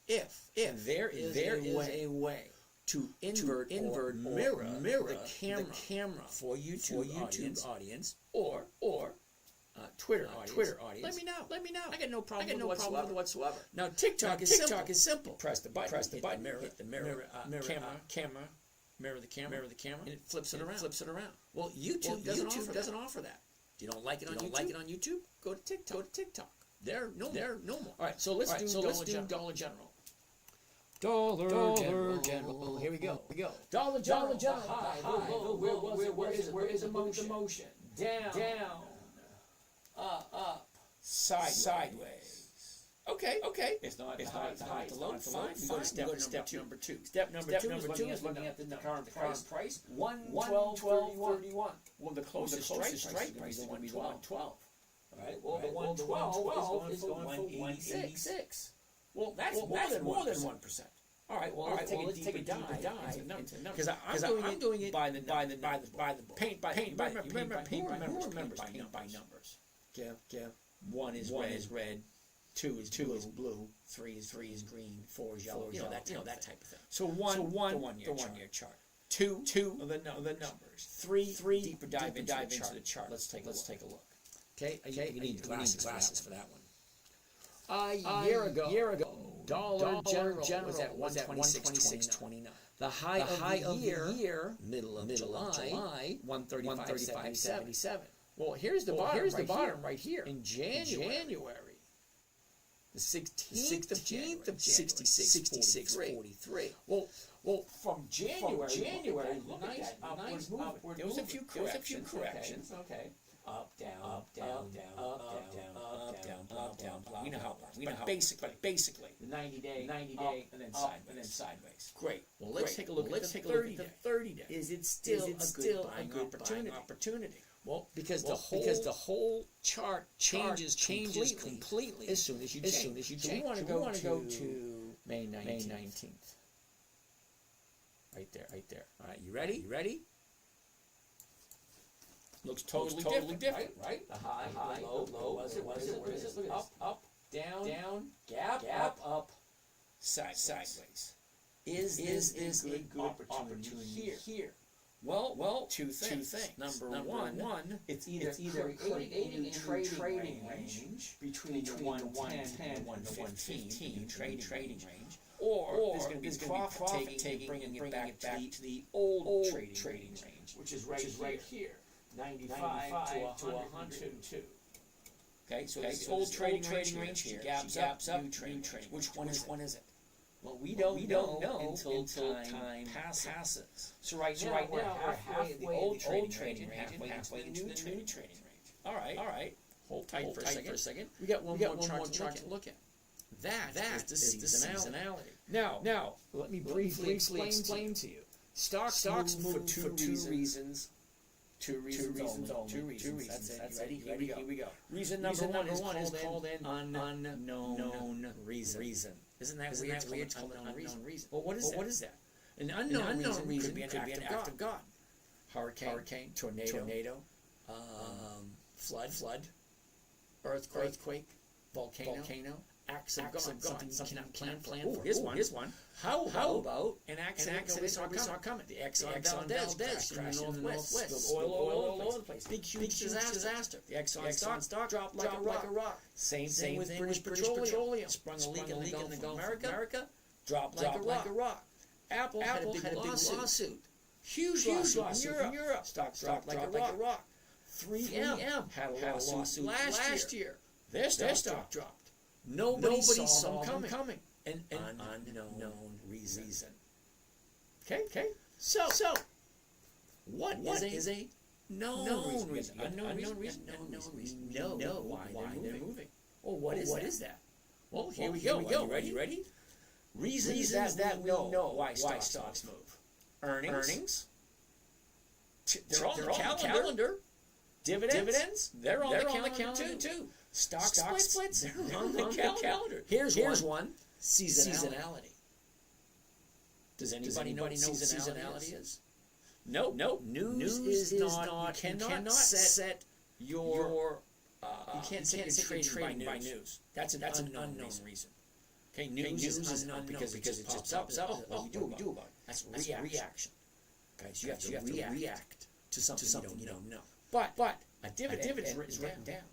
If there is a way to invert mirror the camera for YouTube audience or Twitter audience. Let me know. I got no problem whatsoever. Now TikTok is simple. Press the button. Hit the mirror camera. Mirror the camera, and it flips it around. Well, YouTube doesn't offer that. You don't like it on YouTube? Go to TikTok. They're no more. All right, so let's do Dollar General. Dollar General. Here we go. Dollar General. High. Where is the motion? Down. Up. Sideways. Okay. It's not high to low. Fine. We go to step number two. Step number two is looking at the current price. 112.31. Well, the closest strike price is going to be 112. All right. Well, the 112 is going for 186. Well, that's more than 1%. All right. Well, let's take a deeper dive into the numbers. Because I'm doing it by the paint by numbers. Who remembers paint by numbers? Yeah. One is red. Two is blue. Three is green. Four is yellow. That type of thing. So one the 1 year chart. Two the numbers. Three deeper dive into the chart. Let's take a look. Okay. You need glasses for that one. A year ago, Dollar General was at 126.29. The high of the year, middle of July, 135.77. Well, here's the bottom right here. In January, the 16th of January, 66.43. Well, from January, nice upward. There was a few corrections. Okay. Up, down. We know how it works. But basically, the 90 day, and then sideways. Great. Well, let's take a look at the 30 day. Is it still a good buying opportunity? Well, because the whole chart changes completely as soon as you change. So we want to go to May 19th. Right there. All right, you ready? Looks totally different, right? The high, low, what is it? Look at up, down, gap, up, sideways. Is a good opportunity here? Well, two things. Number one, it's either creating a trading range between the 110 and the 115 trading range, or there's going to be profit taking, bringing it back to the old trading range, which is right here. 95 to 102. Okay, so it's the old trading range here. Gaps up, new trading. Which one is it? Well, we don't know until time passes. So right now we're halfway the old trading range and halfway into the new trading range. All right. Hold tight for a second. We got one more chart to look at. That is the seasonality. Now, let me briefly explain to you. Stocks move for two reasons. Two reasons only. That's it. Ready? Here we go. Reason number one is called an unknown reason. Isn't that weird? It's called an unknown reason. Well, what is that? An unknown reason could be an act of God. Hurricane, tornado, flood, earthquake, volcano. Acts of God, something you cannot plan for. Here's one. How about an accident we saw coming? The Exxon Valdez crashed in the northwest, spilled oil all over the place. Big, huge disaster. The Exxon stock dropped like a rock. Same thing with British Petroleum. Sprung a leak in the Gulf of America, dropped like a rock. Apple had a big lawsuit. Huge lawsuit in Europe. Stock dropped like a rock. 3M had a lawsuit last year. Their stock dropped. Nobody saw them coming. An unknown reason. Okay? So what is a known reason? Unknown reason. We know why they're moving. Well, what is that? Well, here we go. Are you ready? Reasons that we know why stocks move. Earnings. They're on the calendar. Dividends. They're on the calendar too. Stock splits. They're on the calendar. Here's one. Seasonality. Does anybody know what seasonality is? Nope. News is not. You cannot set your. You can't set your trading by news. That's an unknown reason. Okay, news is unknown because it just pops up. What we do about it? That's reaction. Guys, you have to react to something you don't know. But a dividend is written down.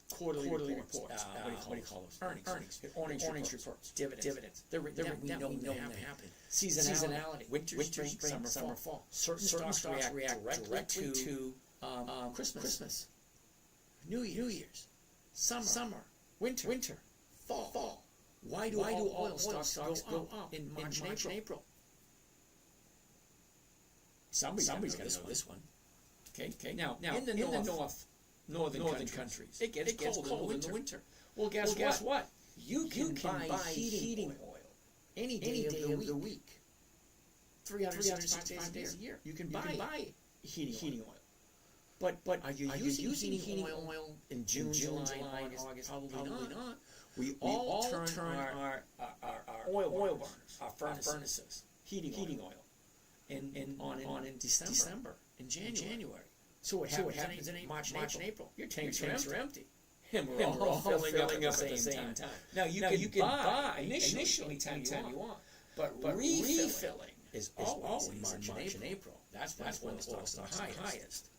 Quarterly reports. What do you call those? Earnings reports. Dividends. They're written down. We know when they happen. Seasonality. Winter, spring, summer, fall. Certain stocks react directly to Christmas. New Year's. Summer. Winter. Fall. Why do oil stocks go up in March and April? Somebody's got to know this one. Okay. Now in the northern countries, it gets cold in the winter. Well, guess what? You can buy heating oil any day of the week. 365 days a year. You can buy heating oil. But are you using heating oil in June, July, August? Probably not. We all turn our oil burners, our furnaces, heating oil, in December, in January. So what happens in March and April? Your tanks are empty. And we're all filling up at the same time. Now you can buy initially anytime you want, but refilling is always in March and April. That's when the stocks are highest.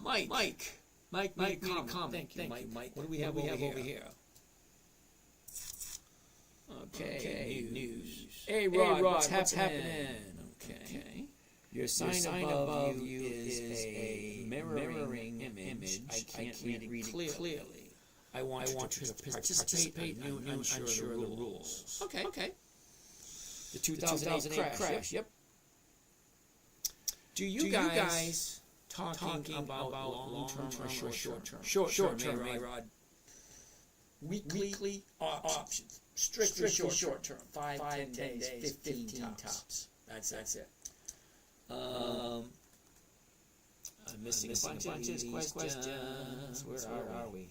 Mike, comment. Thank you, Mike. What do we have over here? Okay, news. Hey, Rod, what's happening? Okay. Your sign above you is a mirroring image. I can't read it clearly. I want you to participate. I'm unsure of the rules. Okay. The 2008 crash. Yep. Do you guys talking about long-term or short-term? Short-term, Rod. Weekly options. Strictly short-term. 5, 10 days, 15 tops. That's it. I'm missing a bunch of these questions. Where are we?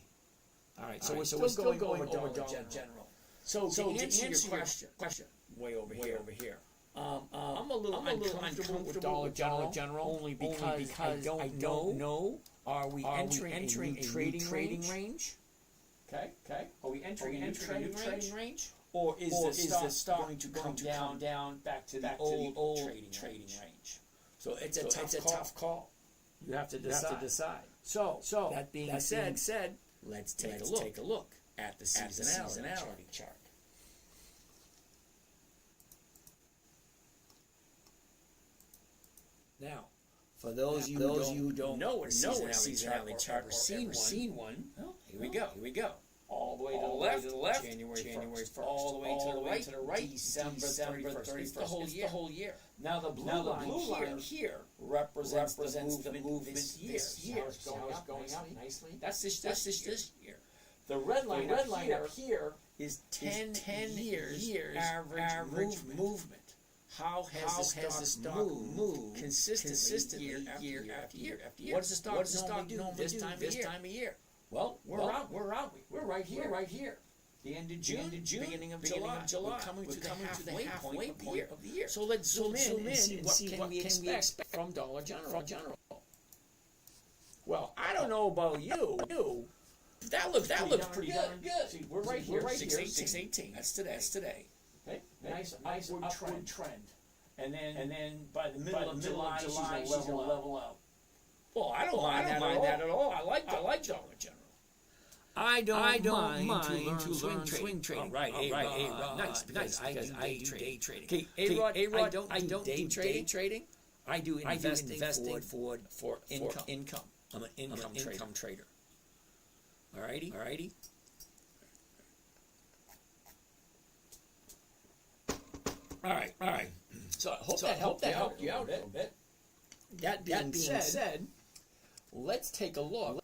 All right, so we're still going over Dollar General. So to answer your question, way over here. I'm a little uncomfortable with Dollar General only because I don't know. Are we entering a trading range? Okay. Are we entering a trading range? Or is the stock going to come down back to the old trading range? So it's a tough call. You have to decide. So that being said, let's take a look at the seasonality chart. Now, for those you who don't know what a seasonality chart or seen one, well, here we go. All the way to the left, January 1st. All the way to the right, December 31st. It's the whole year. Now the blue line here represents the movement this year. How it's going up nicely. That's this year. The red line up here is 10 years average movement. How has the stock moved consistently year after year? What does the stock do this time of year? Well, where are we? We're right here. The end of June, beginning of July. We're coming to the halfway point of the year. So let's zoom in and see what we expect from Dollar General. Well, I don't know about you. That looks pretty good. See, we're right here. 618. That's today. Okay. Nice upward trend. And then by the middle of July, she's gonna level out. Well, I don't mind that at all. I like Dollar General. I don't mind to learn swing trading. Right, nice, because I do day trading. Okay, A-Rod, I don't do day trading. I do investing for income. I'm an income trader. Alrighty. All right. So I hope that helped you out a little bit. That being said, let's take a look.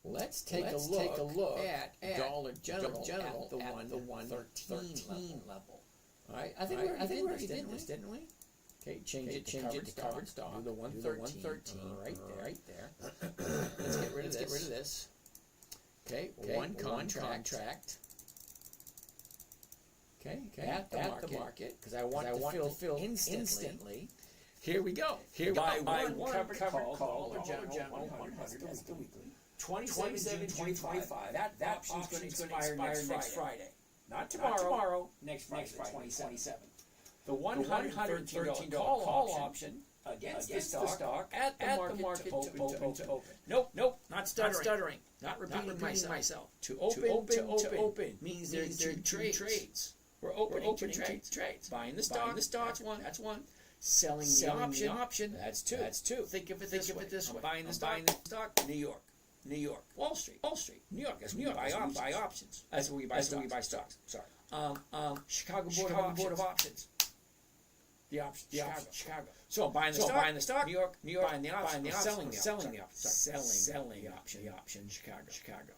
Let's take a look at Dollar General at the 113 level. All right, I think we already did this, didn't we? Okay, change it to covered stock. Do the 113 right there. Let's get rid of this. Okay, one contract. Okay, at the market, because I want to fill instantly. Here we go. Buy one covered call, Dollar General 100. That's the weekly. 27/25. That option's going to expire next Friday. Not tomorrow. Next Friday, 27th. The $113 call option against the stock at the market to open. Nope, not stuttering. Not repeating myself. To open means there's two trades. We're opening two trades. Buying the stock, that's one. Selling the option, that's two. Think of it this way. Buying the stock, New York. Wall Street, New York. That's New York. Buy options. That's where we buy stocks. Sorry. Chicago Board of Options. The option, Chicago. So buying the stock, New York. Buying the option, selling the option, Chicago.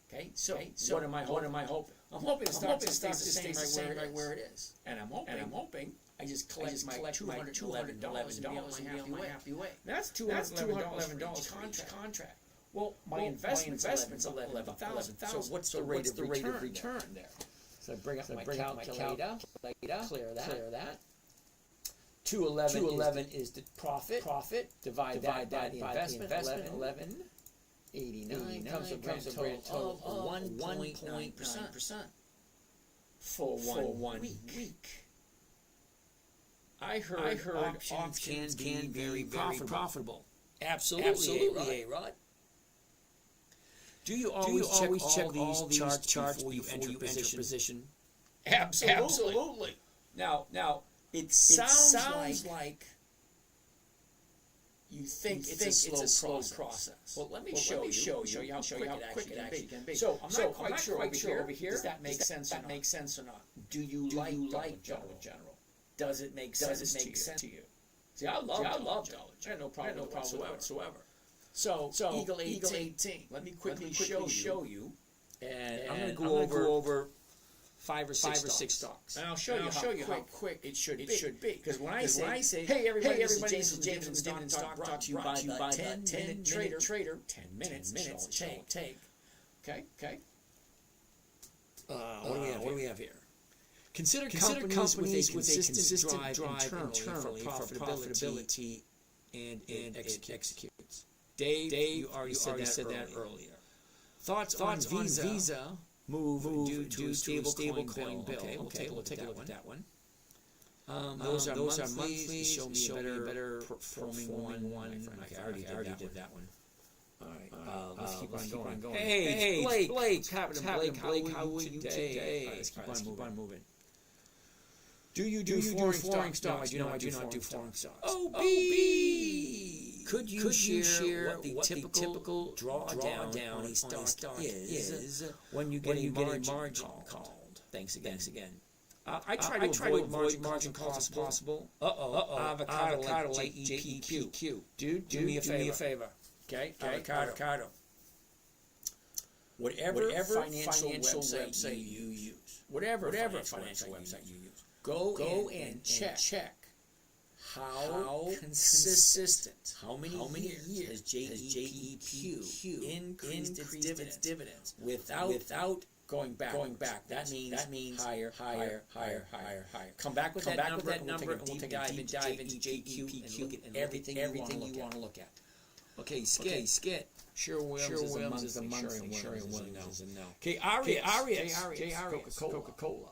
Okay. So what am I hoping? I'm hoping the stock stays right where it is. And I'm hoping I just collect my $211 and be on my happy way. That's $211 contract. Well, my investment's $11,000. So what's the rate of return there? So I bring up my calculator, clear that. 211 is the profit. Divide that by the investment. 1189 comes a grand total of 1.9% for 1 week. I heard options can be very profitable. Absolutely, A-Rod. Do you always check all these charts before you enter position? Absolutely. Now, it sounds like you think it's a slow process. Well, let me show you how quick it can be. So I'm not quite sure over here. Does that make sense or not? Do you like Dollar General? Does it make sense to you? See, I love Dollar General. I have no problem whatsoever. So Eagle 18. Let me quickly show you. And I'm going to go over 5 or 6 stocks. And I'll show you how quick it should be. Because when I say, hey everybody, this is James from Dividend Stock brought to you by the 10-minute trader. 10 minutes take. Okay. What do we have here? Consider companies with a consistent drive internally for profitability and executes. Dave, you already said that earlier. Thoughts on Visa move due to stablecoin bill. Okay, we'll take a look at that one. Those are monthly. Show me a better performing one. Okay, I already did that one. All right, let's keep on going. Hey, Blake, Captain Blake, how are you today? Let's keep on moving. Do you do foreign stocks? No, I do not do foreign stocks. OB! Could you share what the typical drawdown on a stock is when you get a margin called? Thanks again. I try to avoid margin calls as possible. Avocado like JEPQ. Dude, do me a favor. Okay, avocado. Whatever financial website you use, whatever financial website you use, go and check how consistent, how many years has JEPQ increased its dividends without going back. That means higher. Come back with that number, and we'll take a deep dive into JEPQ and look at everything you want to look at. Okay, Skit. Sherwin-Williams is a monthly. Sherwin-Williams is a no. Okay, Arias. Coca-Cola.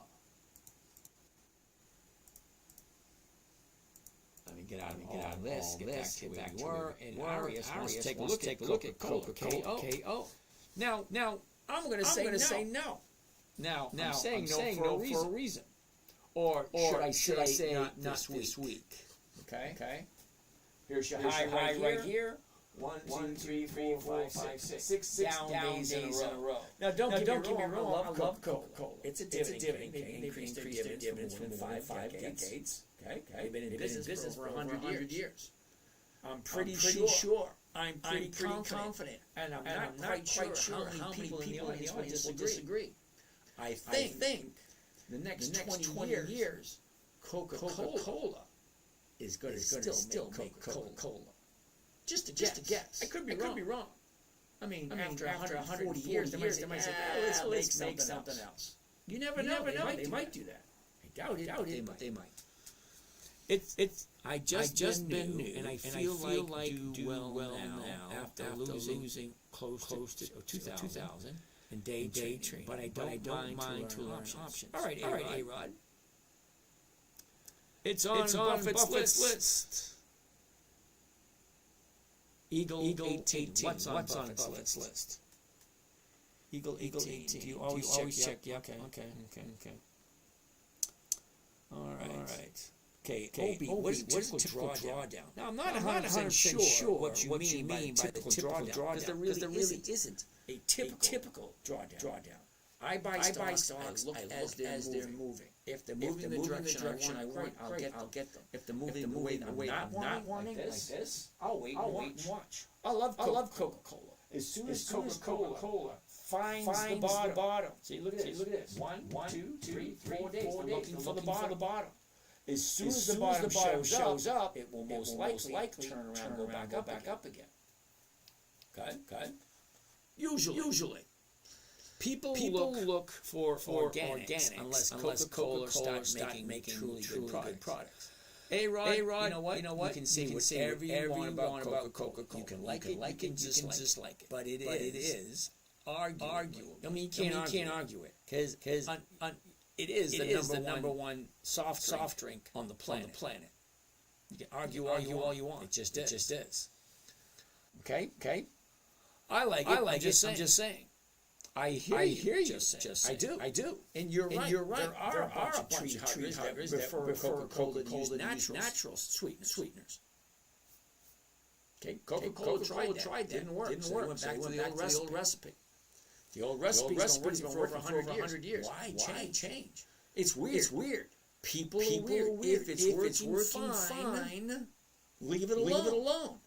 Let me get out of this. Get back to where we were. And Arias wants to take a look at Coca-Cola. Now, I'm going to say no. Now, I'm saying no for a reason. Or should I say not this week? Okay. Here's your high right here. 1, 2, 3, 4, 5, 6. 6 down days in a row. Now, don't get me wrong. I love Coca-Cola. It's a dividend. They've increased dividends for 5 decades. Okay. They've been in business for 100 years. I'm pretty sure. I'm pretty confident. And I'm not quite sure how many people in the audience will disagree. I think the next 20 years, Coca-Cola is going to still make Coca-Cola. Just a guess. I could be wrong. I mean, after 140 years, they might say, let's make something else. You never know. They might do that. I doubt it, but they might. I just been new, and I feel like do well now after losing close to 2,000 and day trading. But I don't mind to learn options. All right, A-Rod. It's on Buffett's list. Eagle 18. What's on Buffett's list? Eagle 18. Do you always check? Yeah. Okay. All right. Okay. Obi, what is a typical drawdown? Now, I'm not 100% sure what you mean by typical drawdown, because there really isn't a typical drawdown. I buy stocks. I look as they're moving. If they're moving in the direction I want, I'll get them. If they're moving the way I'm not wanting, like this, I'll wait and watch. I love Coca-Cola. As soon as Coca-Cola finds the bottom. See, look at this. 1, 2, 3, 4 days. We're looking for the bottom. As soon as the bottom shows up, it will most likely turn around and go back up again. Okay. Usually. People look for organics unless Coca-Cola starts making truly good products. A-Rod, you know what? You can say whatever you want about Coca-Cola. You can like it, you can just like it. But it is arguable. I mean, you can't argue it. Because it is the number one soft drink on the planet. You can argue all you want. It just is. Okay? I like it. I'm just saying. I hear you just saying. I do. And you're right. There are a bunch of tree huggers that prefer Coca-Cola to use natural sweeteners. Okay, Coca-Cola tried that. Didn't work. So they went back to the old recipe. The old recipe's been working for over 100 years. Why change? It's weird. People are weird. If it's working fine, leave it alone.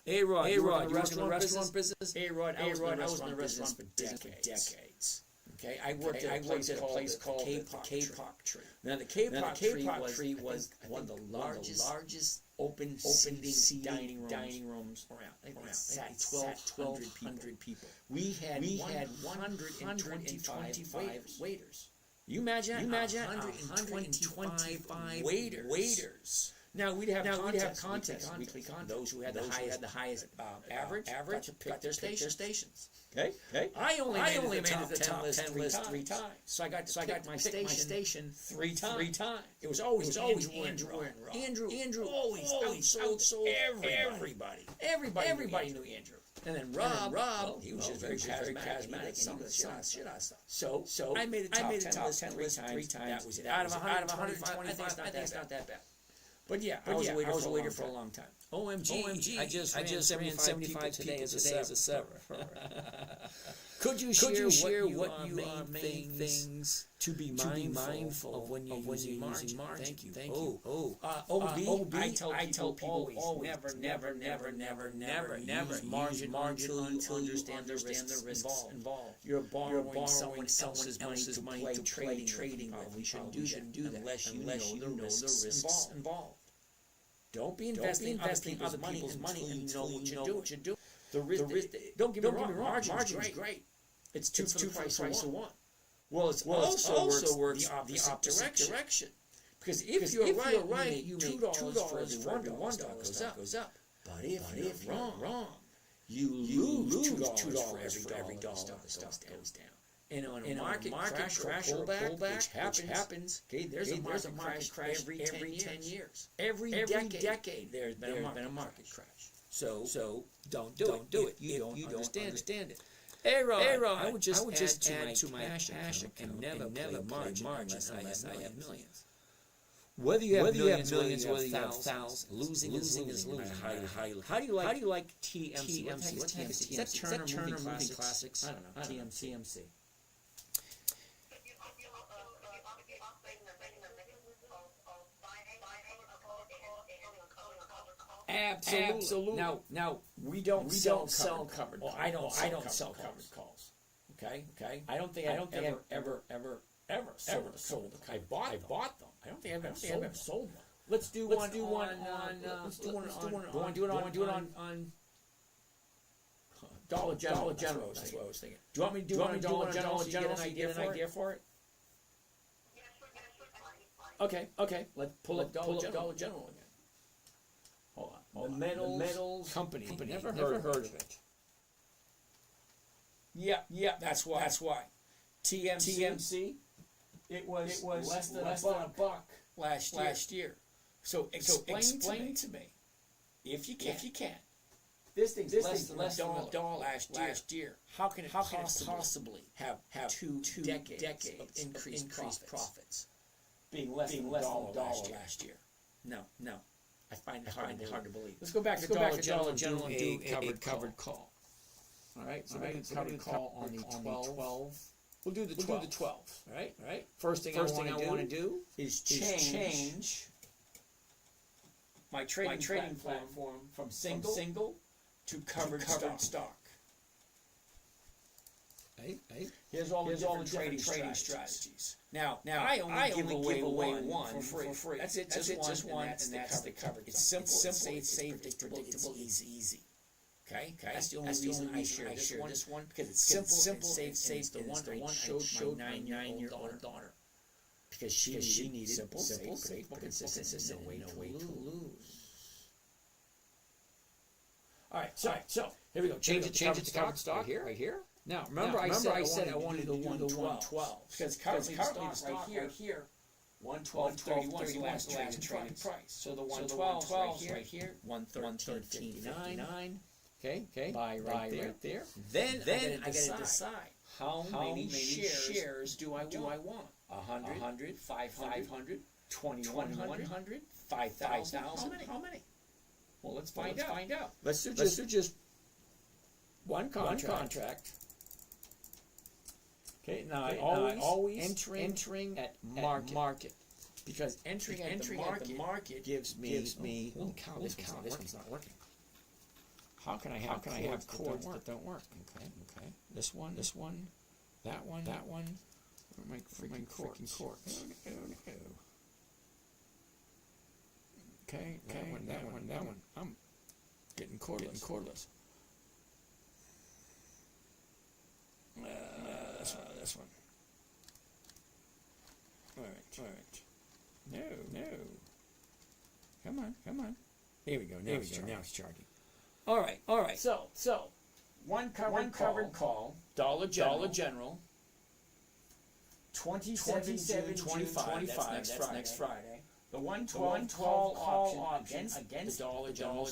A-Rod, you work in the restaurant business? A-Rod, I was in the restaurant for decades. Okay, I worked at a place called the K-Pop Tree. Now, the K-Pop Tree was one of the largest open seating dining rooms around. It sat 1,200 people. We had 125 waiters. You imagine 125 waiters. Now we'd have contests, weekly contests. Those who had the highest average got to pick their stations. Okay. I only made it to the top 10 list 3 times. So I got my station 3 times. It was always Andrew. Andrew always outsold everybody. Everybody knew Andrew. And then Rob, he was just very charismatic. Some of the shit on stuff. So I made the top 10 list 3 times. That was it. Out of 125, I think it's not that bad. But yeah, I was a waiter for a long time. OMG, I just ran 75 today as a server. Could you share what you are main things to be mindful of when you're using margin? Thank you. OB, I tell people always never use margin until you understand the risks involved. You're borrowing someone else's money to play trading with. We shouldn't do that unless you know the risks involved. Don't be investing other people's money until you know what you're doing. The risk, don't get me wrong, margin's great. It's two for the price of one. Well, it also works the opposite direction. Because if you're right, you make $2 for every $1 goes up. But if you're wrong, you lose $2 for every dollar that goes down. And on a market crash or pullback, which happens, okay, there's a market crash every 10 years. Every decade there's been a market crash. So don't do it. You don't understand it. Hey Rod, I would just add to my cash account and never margin unless I have millions. Whether you have millions, whether you have thousands, losing is losing. How do you like TMC? What's TMC? Is that Turner Moving Classics? I don't know. TMC. Absolutely. Now we don't sell covered. Well, I don't sell covered calls. Okay. I don't think I've ever sold them. I bought them. I don't think I've ever sold them. Let's do one on Dollar General. That's what I was thinking. Do you want me to do one on Dollar General so you get an idea for it? Okay. Let's pull up Dollar General again. Hold on. The metals company. Never heard of it. Yeah. That's why. TMC. It was less than a buck last year. So explain to me, if you can. This thing's less than a dollar last year. How can it possibly have two decades of increased profits? Being less than a dollar last year. No. I find it hard to believe. Let's go back to Dollar General and do a covered call. All right, so we're going to covered call on the 12. We'll do the 12. All right. First thing I want to do is change my trading platform from single to covered stock. Here's all the different trading strategies. Now I only give away one for free. That's it, just one, and that's the covered. It's simple, safe, predictable, it's easy. Okay. That's the only reason I share this one because it's simple, safe. The one I showed my 9-year-old daughter because she needed simple, predictable, consistent, no way to lose. All right. So here we go. Change it to covered stock right here. Now, remember I said I wanted to do the 112 because currently the stock right here 112.31 last trading price. So the 112 right here 113.59. Okay. Buy right there. Then I got to decide how many shares do I want? 100, 500, 2,100, 5,000. How many? Well, let's find out. Let's do just one contract. Okay, now I always entering at market because entering at the market gives me. Holy cow! This one's not working. How can I have cords that don't work? Okay. This one, that one. Where are my freaking cords? Okay, that one. I'm getting cordless. This one. All right. No. Come on. Here we go. Now it's charging. All right. So one covered call. Dollar General. 27 June 25. That's next Friday. The 112 call option against the Dollar General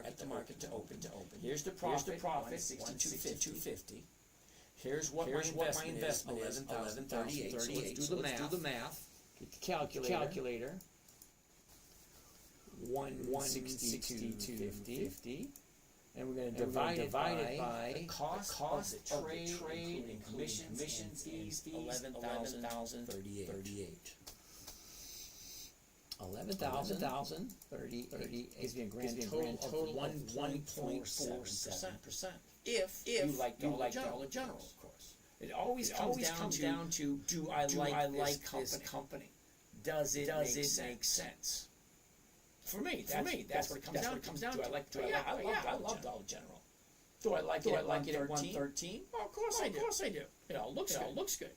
at the market to open. Here's the profit. 62.50. Here's what my investment is. 1138. So let's do the math. Get the calculator. 162.50 and we're going to divide it by the cost of the trade, including commissions, fees, 11,038. 11,038 is going to grand total of 1.47%. If you like Dollar General, of course. It always comes down to do I like this company? Does it make sense? For me, that's what it comes down to. I love Dollar General. Do I like it at 113? Oh, of course I do. It all looks good.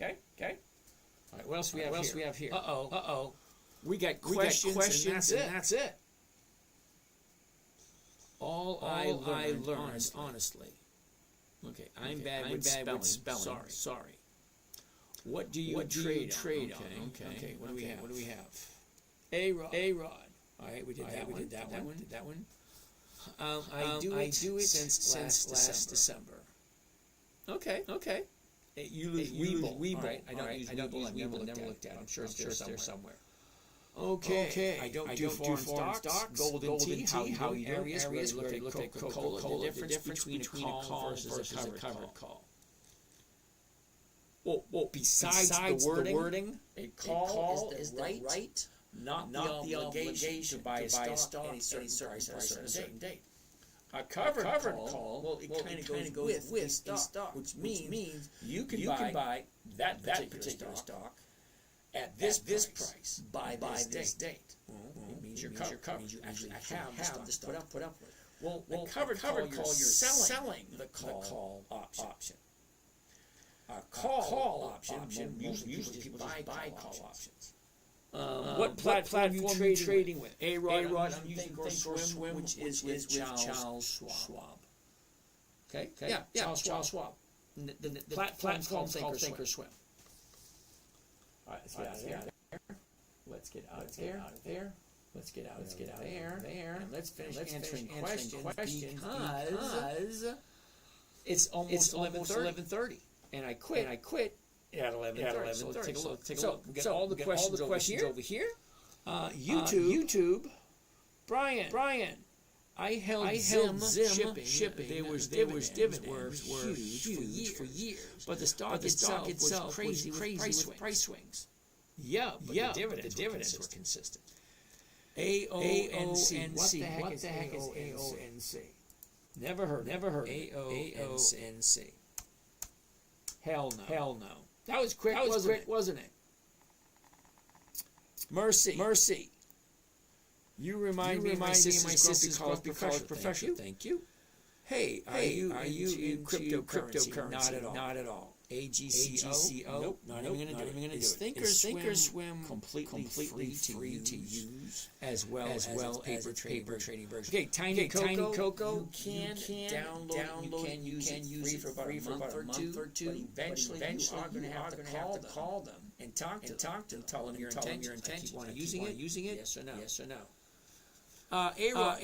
Okay. All right, what else we have here? Uh-oh. We got questions and that's it. All I learned, honestly. Okay, I'm bad with spelling. Sorry. What do you trade on? Okay. What do we have? A-Rod. All right, we did that one. I do it since last December. Okay. You lose Weeble. All right, I don't use Weeble. I've never looked at it. I'm sure it's there somewhere. Okay. I don't do foreign stocks. Golden tea. How you areas. We look at Coca-Cola. The difference between a call versus a covered call. Well, besides the wording, a call is the right, not the obligation to buy a stock at a certain price at a certain date. A covered call, well, it kind of goes with a stock, which means you can buy that particular stock at this price by this date. It means you're covered. It means you actually have the stock put up with. Well, the covered call, you're selling the call option. A call option, usually people buy call options. What platform you trading with? A-Rod, I'm using Thinkorswim, which is with Charles Schwab. Okay? Yeah, Charles Schwab. The platform's called Thinkorswim. All right, let's get out of there. Let's get out of there. And let's finish answering questions because it's almost 11:30. And I quit at 11:30. So let's take a look. We got all the questions over here. YouTube. Brian. I held Zim shipping. There was dividends were huge for years. But the stock itself was crazy with price swings. Yeah, but the dividends were consistent. AONC. What the heck is AONC? Never heard AONC. Hell no. That was quick, wasn't it? Mercy. You remind me of my sister's college professor. Thank you. Hey, are you in cryptocurrency? Not at all. AGCO? Nope, not even going to do it. Is Thinkorswim completely free to use as well as paper trading version? Okay, Tiny Coco. You can download. You can use it free for about a month or two. But eventually you are going to have to call them and talk to them. Tell them your intention. You want using it? Yes or no? A-Rod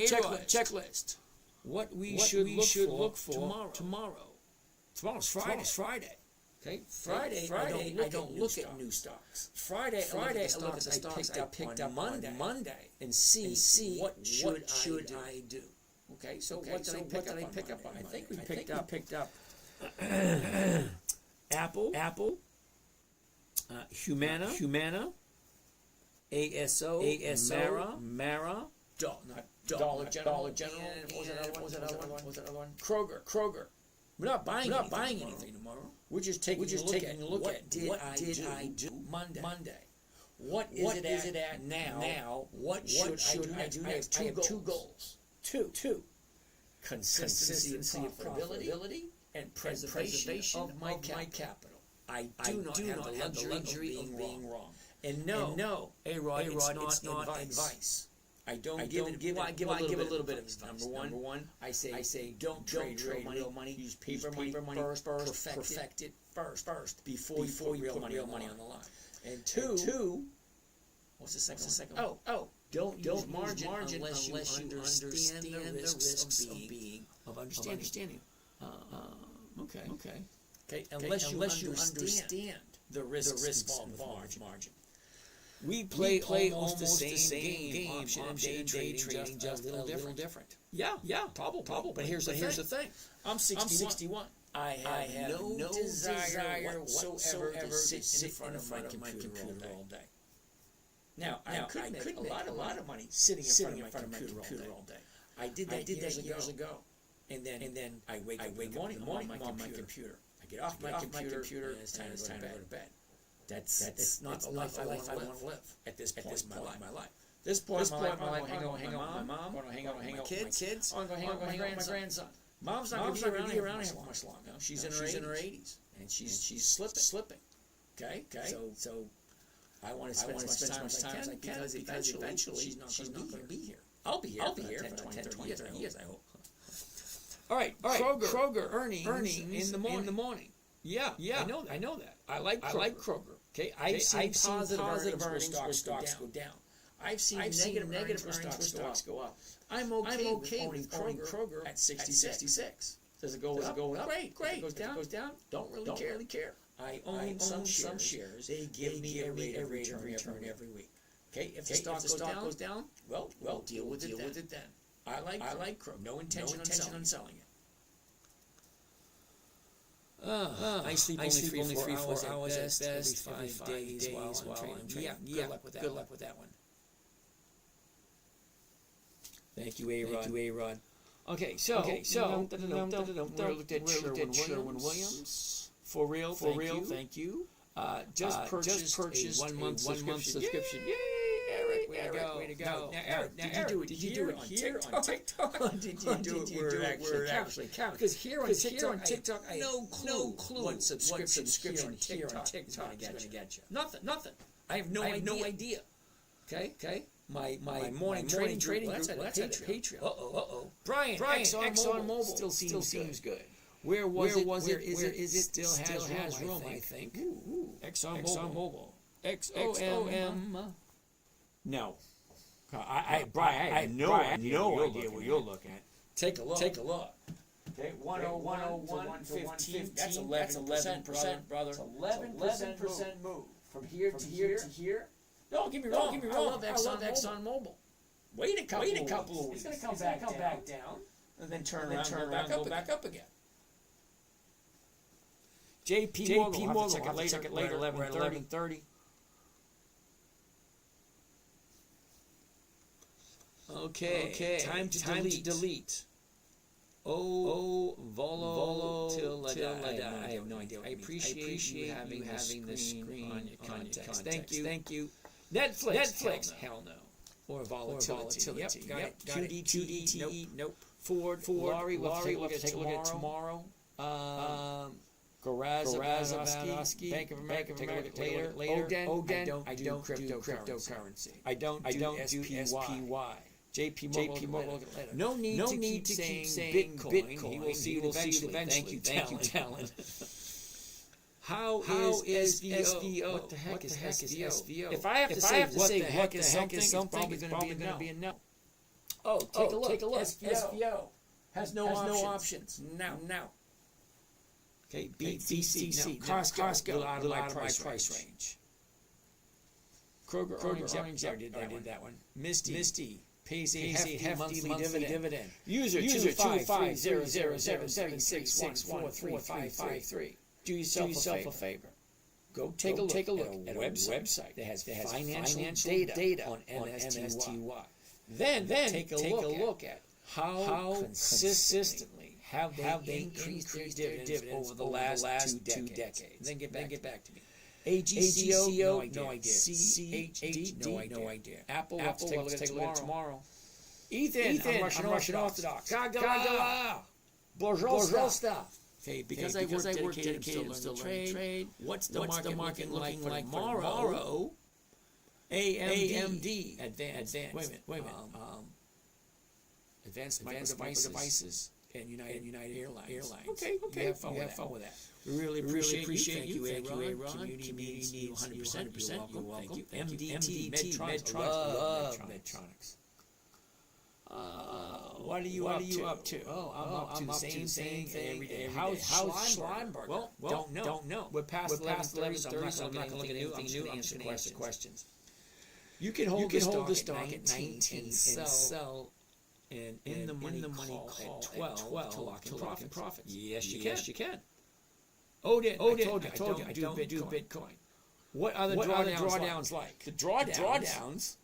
checklist. What we should look for tomorrow. Tomorrow's Friday. Okay, Friday I don't look at new stocks. Friday I look at the stocks I picked up Monday and see what should I do. Okay, so what did I pick up on? I think we picked up Apple, Humana, ASO, Mara, Dollar General. What was that other one? Kroger. We're not buying anything tomorrow. We're just taking a look at what did I do Monday? What is it at now? What should I do next? I have two goals. Two. Consistency of profitability and preservation of my capital. I do not have the luxury of being wrong. And no, A-Rod, it's not advice. I give a little bit of advice. Number one, I say don't trade real money. Use paper money first. Perfect it first before you put real money on the line. And two, what's the second one? Oh, don't use margin unless you understand the risks of understanding. Okay. Unless you understand the risks involved with margin. We play almost the same game. Option and day trading, just a little different. Yeah, probably. But here's the thing. I'm 61. I have no desire whatsoever to sit in front of my computer all day. Now, I could make a lot of money sitting in front of my computer all day. I did that years ago. And then I wake up in the morning, I'm on my computer. I get off my computer, and it's time to go to bed. That's not the life I want to live at this point in my life. This point in my life, I'm going to hang out with my mom, I'm going to hang out with my kids, I'm going to hang out with my grandson. Mom's not going to be around here much longer. She's in her 80s, and she's slipping. Okay? So I want to spend as much time as I can because eventually she's not going to be here. I'll be here for 10, 20 years, I hope. All right. Kroger earnings in the morning. Yeah. I know that. I like Kroger. Okay, I've seen positive earnings where stocks go down. I've seen negative earnings where stocks go up. I'm okay with owning Kroger at 66. Does it go up? Great. If it goes down, don't really care. I own some shares. They give me a rate of return every week. Okay, if the stock goes down, well, we'll deal with it then. I like Kroger. No intention on selling it. I sleep only 3-4 hours at best every 5 days while I'm trading. Yeah, good luck with that one. Thank you, A-Rod. Okay, so we looked at Sherwin-Williams. For real, thank you. Just purchased a 1 month subscription. Yay, Eric, way to go. Now, Eric, did you do it here on TikTok? Or did you do it where it actually counts? Because here on TikTok, I have no clue what subscription here on TikTok is going to get you. Nothing. I have no idea. Okay. My morning trading group, that's at Patreon. Uh-oh. Brian, ExxonMobil still seems good. Where was it? Is it still has room, I think. ExxonMobil. XOM. No. Brian, I have no idea what you're looking at. Take a look. Okay, 101 to 115. That's 11%, brother. It's 11% move. From here to here. Don't get me wrong. I love ExxonMobil. Wait a couple of weeks. It's going to come back down. And then turn around and go back up again. JP Morgan, we'll check it later, 11:30. Okay, time to delete. Volatility. I have no idea. I appreciate you having this screen on your context. Thank you. Netflix. Hell no. Or volatility. Yep, got it. QDTE. Nope. Ford. Laurie, we'll take a look at tomorrow. Garazovsky, Bank of America, take a look at later. Oden, I don't do cryptocurrency. I don't do SPY. JP Morgan, later. No need to keep saying Bitcoin. He will see it eventually. Thank you, Talon. How is SVO? What the heck is SVO? If I have to say what the heck is something, it's probably going to be a no. Oh, take a look. SVO has no options. Now. Okay, BTC. Costco out of my price range. Kroger earnings. I did that one. Misty pays a hefty monthly dividend. User 2500776143553. Do yourself a favor. Go take a look at a website that has financial data on MSTY. Then take a look at how consistently have they increased their dividends over the last 2 decades. Then get back to me. AGCO, no idea. CHD, no idea. Apple, let's take a look at tomorrow. Ethan, I'm Russian Orthodox. Gaga, Borzosta. Okay, because I work dedicated to trade. What's the market looking like tomorrow? AMD. Advanced. Wait a minute. Advanced micro devices. And United Airlines. Okay. You have fun with that. We really appreciate you, A-Ron. Community needs you 100%. You're welcome. MDT, Medtronics. Love Medtronics. What are you up to? I'm up to the same thing every day. How's Schweinberger? Well, don't know. We're past 11:30, so I'm not going to look at anything new. I'm just going to answer questions. You can hold the stock at 19 and sell and in the money call at 12 to lock in profits. Yes, you can. I told you, I don't do Bitcoin. What are the drawdowns like? The drawdowns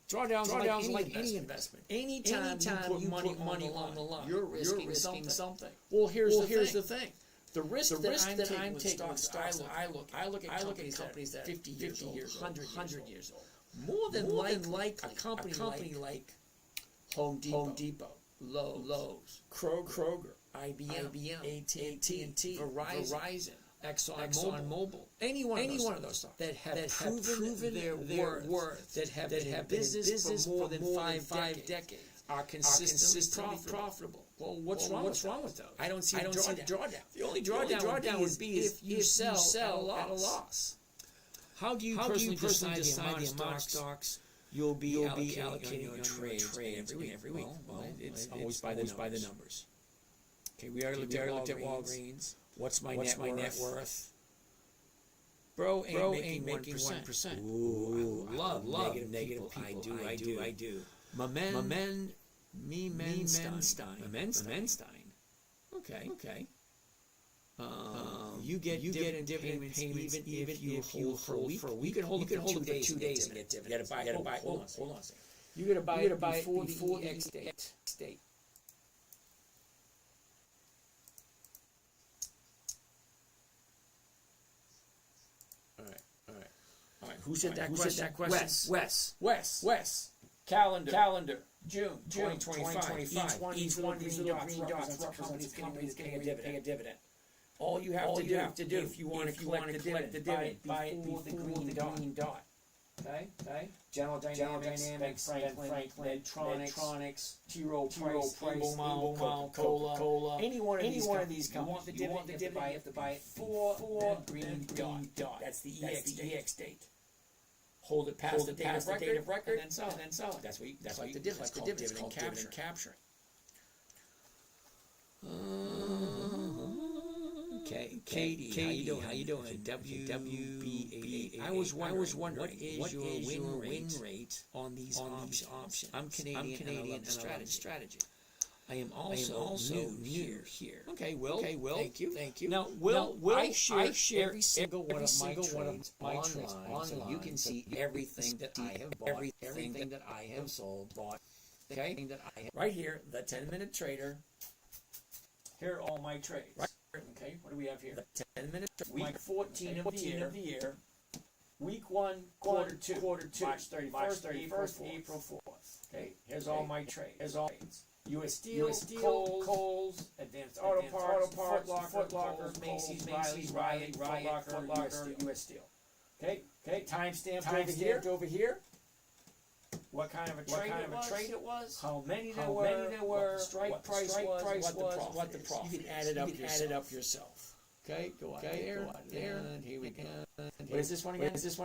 like any investment. Anytime you put money on the line, you're risking something. Well, here's the thing. The risk that I'm taking with stocks, I look at companies that are 50 years old, 100 years old. More than likely, a company like Home Depot, Lowe's, Kroger, IBM, AT&T, Verizon, ExxonMobil, any one of those stocks that have proven their worth, that have been in business for more than 5 decades, are consistently profitable. Well, what's wrong with those? I don't see the drawdown. The only drawdown would be if you sell at a loss. How do you personally decide the amount of stocks you'll be allocating on trades every week? Well, it's always by the numbers. Okay, we already looked at Walgreens. What's my net worth? Bro ain't making 1%. Ooh, love negative people. I do. Menstein. Okay. You get dividend payments even if you hold for a week. You can hold it for 2 days and get dividends. You gotta buy. Hold on a second. You gotta buy it before the X date. All right. Who said that question? Wes. Calendar. June 2025. Each one of these little green dots represents a company that's paying a dividend. All you have to do if you want to collect the dividend, buy it before the green dot. Okay? General Dynamics, Franklin, Medtronics, T-Rowe Price, Coca-Cola. Any one of these companies. You want the dividend, you have to buy it before the green dot. That's the EX date. Hold it past the date of record, and then sell it. That's what the dividend. It's called dividend capturing. Okay, Katie, how you doing? WBA. I was wondering, what is your win rate on these options? I'm Canadian and I love the strategy. I am also new here. Okay, Will. Thank you. Now, Will, I share every single one of my trades online, so you can see everything that I have bought, everything that I have sold, bought. Okay, right here, the 10-minute trader. Here are all my trades. Right. Okay, what do we have here? The 10-minute week 14 of the year. Week 1, quarter 2, March 31st, April 4th. Okay, here's all my trades. U.S. Steel, Kohl's, Advanced Auto Parts, Foot Locker, Macy's, Riot, Foot Locker, U.S. Steel. Okay, timestamped over here. What kind of a trade it was? How many there were? What the strike price was? What the profit? You can add it up yourself. Okay, go out there. And here we go. What is this one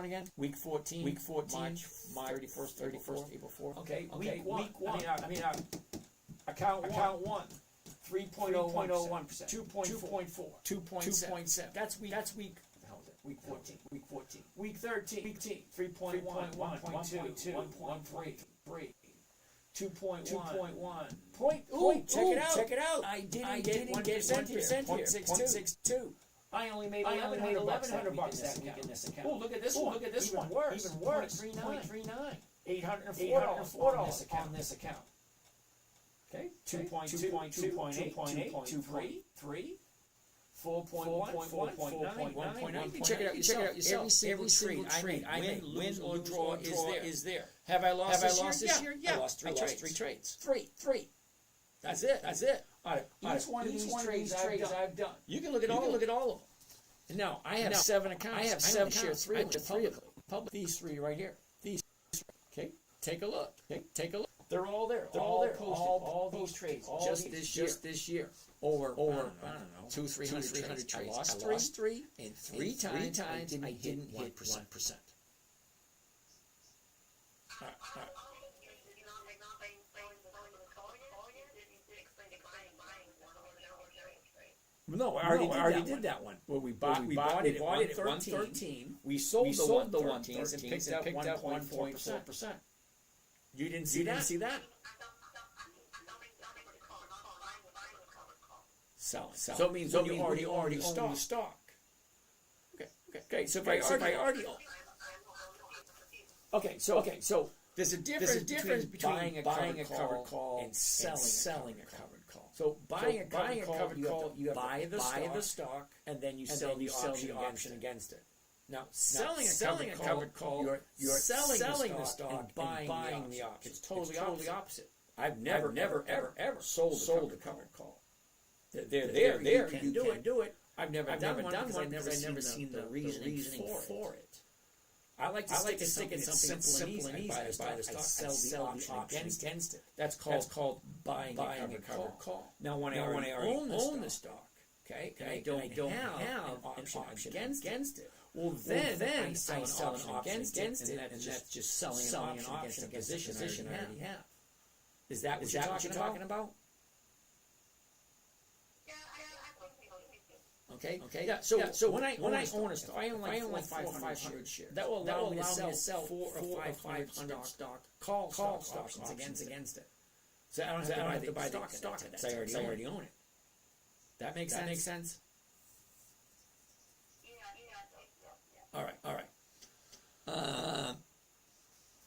again? Week 14. March 31st, April 4th. Okay, week 1. I mean, account 1. 3.01%. 2.4. 2.7. That's week. Week 14. Week 13. 3.1, 1.2, 1.3, 2.1. Check it out. I didn't get 1% here. 0.62. I only made $1,100 that week in this account. Oh, look at this one. Even worse. 0.39. $804 on this account. Okay. 2.2, 2.8, 2.3. 4.1, 4.9, 1.9. Check it out yourself. Every single trade I made, win or draw is there. Have I lost this year? Yeah. I lost three trades. Three. That's it. All right. Each one of these trades I've done. You can look at all of them. And now I have 7 accounts. I have 7 shares. 3 of them. These 3 right here. Okay. Take a look. They're all there. All these trades. Just this year. Over I don't know, 200-300 trades. I lost 3, and 3 times I didn't hit 1%. No, I already did that one. Well, we bought it at 113. We sold the 113s and picked up 1.4%. You didn't see that? Selling. So it means when you already own the stock. Okay. So if I already own. Okay. So there's a difference between buying a covered call and selling a covered call. So buying a covered call, you have to buy the stock, and then you sell the option against it. Now, selling a covered call, you're selling the stock and buying the option. It's totally opposite. I've never ever sold a covered call. They're there. You can do it. I've never done one because I've never seen the reasoning for it. I like to stick in something simple and easy. Buy the stock, sell the option against it. That's called buying a covered call. Now, when I own the stock, okay, and I don't have an option against it, well, then I sell an option against it, and that's just selling an option against a position I already have. Is that what you're talking about? Okay. Yeah. So when I own a stock, I own like 500 shares. That will allow me to sell 400 or 500 stock call options against it. So I don't have to buy the stock. I already own it. That makes sense. All right.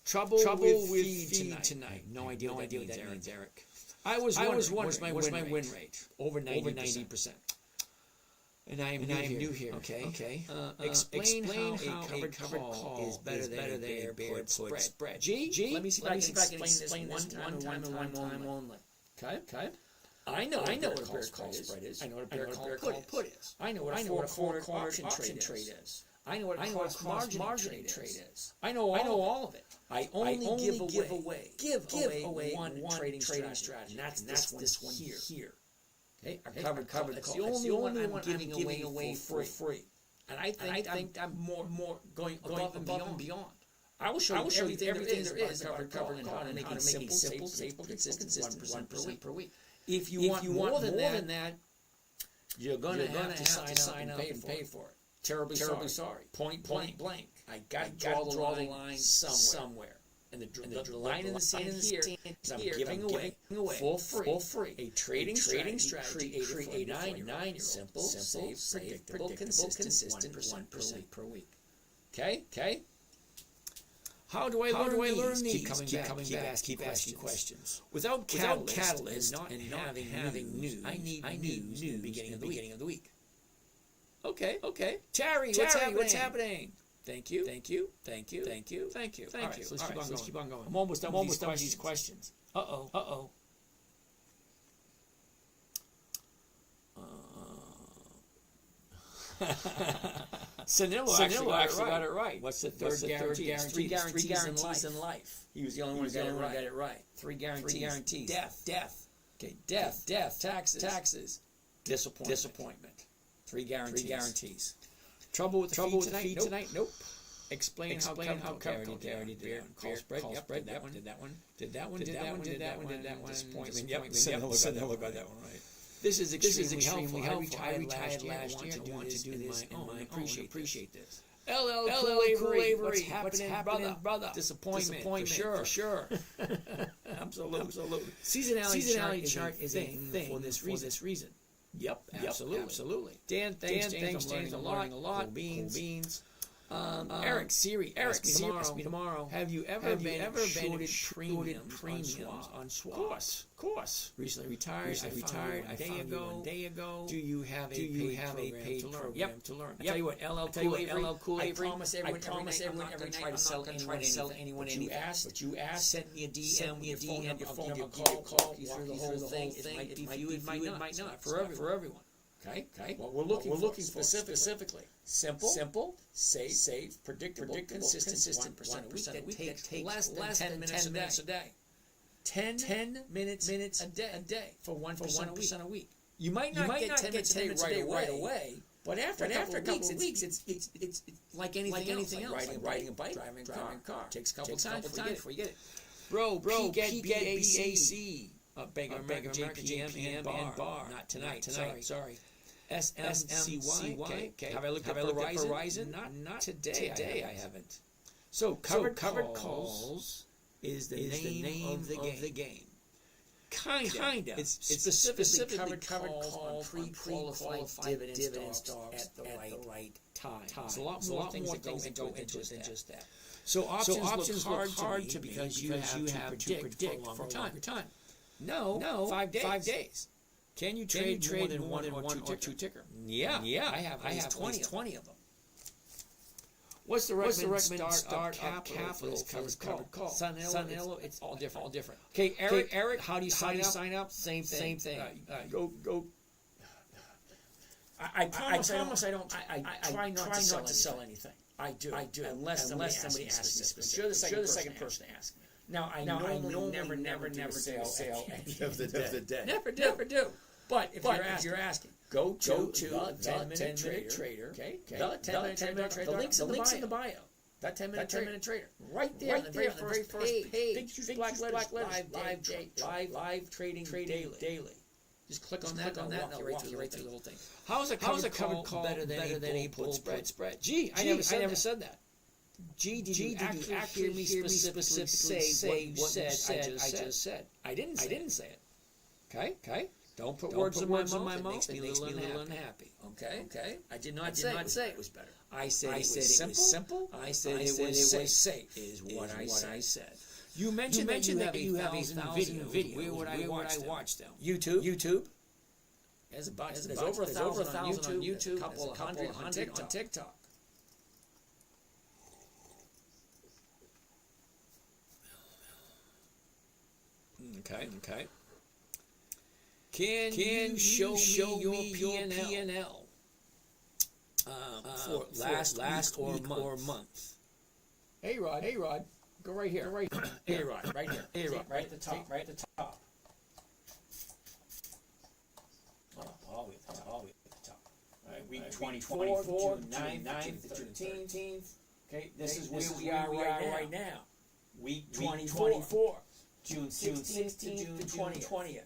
Trouble with feed tonight. No idea what that means, Eric. I was wondering what's my win rate? Over 90%. And I am new here. Okay. Explain how a covered call is better than a bear put spread. G? Let me see if I can explain this one time only. Okay. I know what a bear call spread is. I know what a bear call put is. I know what a forward option trade is. I know what a cross margin trade is. I know all of it. I only give away one trading strategy, and that's this one here. Okay, a covered call. It's the only one I'm giving away for free. And I think I'm more going above and beyond. I will show you everything there is about covered and how to make it simple, consistent, 1% per week. If you want more than that, you're going to have to sign up and pay for it. Terribly sorry. Point blank. I got to draw the line somewhere. And the line in the sand here is I'm giving away full free a trading strategy created for a 9-year-old. Simple, safe, predictable, consistent 1% per week. Okay. How do I learn these? Keep coming back. Keep asking questions. Without catalyst and having news, I need news in the beginning of the week. Okay. Terry, what's happening? Thank you. All right, so let's keep on going. I'm almost done with these questions. Uh-oh. Sanillo actually got it right. What's the third guarantee? Three guarantees in life. He was the only one who got it right. Three guarantees. Death. Okay, death. Taxes. Disappointment. Three guarantees. Trouble with the feed tonight? Nope. Explain how covered did call spread. Did that one. Disappointment. Yep. Sanillo got that one right. This is extremely helpful. I retired last year. I want to do this on my own. Appreciate this. LL Cool Avery. What's happening, brother? Disappointment. For sure. Absolutely. Seasonality chart is a thing for this reason. Yep, absolutely. Dan, thanks, James. I'm learning a lot. Cool beans. Eric, Siri, ask me tomorrow. Have you ever been premiums on swaps? Of course. Recently retired. I found one day ago. Do you have a paid program to learn? I tell you what, LL Cool Avery. I promise everyone every night to sell anyone anything. But you ask. Send me a DM. Your phone number. Call. You through the whole thing. It might be for you. It might not. For everyone. Okay. What we're looking for specifically. Simple, safe, predictable, consistent 1% a week. That takes less than 10 minutes a day. 10 minutes a day for 1% a week. You might not get 10 minutes a day right away. But after a couple of weeks, it's like anything else. Like riding a bike, driving a car. Takes a couple times before you get it. Bro, get BAC. Bank of America, JPM, and Bar. Not tonight. Sorry. SMCY. Okay. Have I looked at Verizon? Not today. I haven't. So covered calls is the name of the game. Kinda. It's specifically covered calls on pre-qualified dividend stocks at the right time. There's a lot more things that go into it than just that. So options look hard to me because you have to predict for a longer time. No, 5 days. Can you trade more than one or two ticker? Yeah. I have 20 of them. What's the recommended start capital is covered call? Sunillo, it's all different. Okay, Eric, how do you sign up? Same thing. Go. I promise I don't. I try not to sell anything. I do. Unless somebody asks me specifically. You're the second person to ask me. Now I normally never do a sale end of the day. Never do. But if you're asking, go to the 10-minute trader. Okay. The 10-minute trader. The link's in the bio. That 10-minute trader. Right there on the very first page. Big huge black letters. Live trading daily. Just click on that and walk you right through the whole thing. How is a covered call better than a bull spread? Gee, I never said that. Gee, did you actually hear me specifically say what you said I just said? I didn't say it. Okay? Don't put words in my mouth. It makes me a little unhappy. Okay? I did not say it was better. I said it was simple. I said it was safe. Is what I said. You mentioned that you have 1,000 videos. Where would I watch them? YouTube. There's over 1,000 on YouTube. A couple of hundred on TikTok. Okay. Can you show me your P&L for last week or month? Hey Rod, go right here. Hey Rod, right here. Hey Rod, right at the top. All the way at the top. All right, week 24, June 9th to June 13th. Okay, this is where we are right now. Week 24, June 16th to June 20th.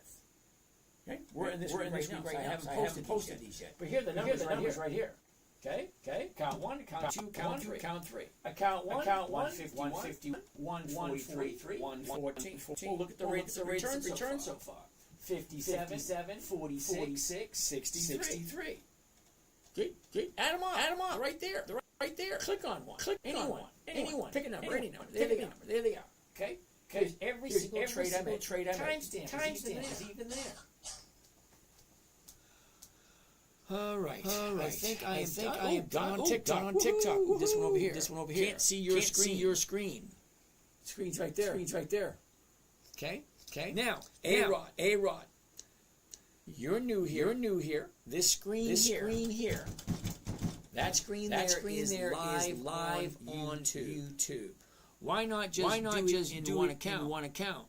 Okay? We're in this week right now. I haven't posted these yet. But here are the numbers right here. Okay? Count 1, count 2, count 3. Account 1, 150, 143, 114. Oh, look at the rates of return so far. 57, 46, 63. Okay? Add them up. They're right there. Click on one. Anyone. Pick a number. Any number. There they are. Okay? Because every single trade I make, timestamp is even there. All right. I think I am done on TikTok. This one over here. Can't see your screen. Screen's right there. Okay. Now, A-Rod. You're new here. This screen here. That screen there is live on YouTube. Why not just do one account?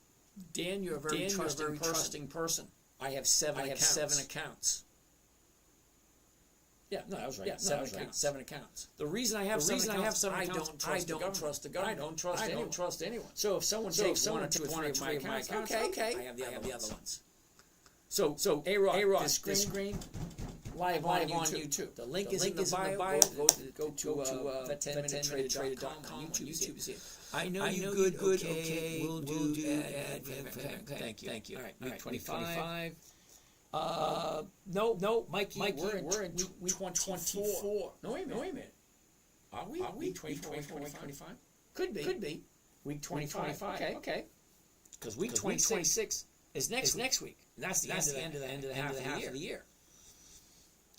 Dan, you're a very trusting person. I have seven accounts. Yeah, no, I was right. 7 accounts. The reason I have 7 accounts, I don't trust the government. I don't trust anyone. So if someone takes one or two of my accounts, okay, I have the other ones. So A-Rod, this screen live on YouTube. The link is in the bio. Go to the10minutetrader.com on YouTube. I know you good. Okay, we'll do ad. Thank you. All right, week 25. No, Mikey, we're in week 24. No, wait a minute. Are we? Week 24, 25? Could be. Week 25. Okay. Because week 26 is next week. And that's the end of the half of the year.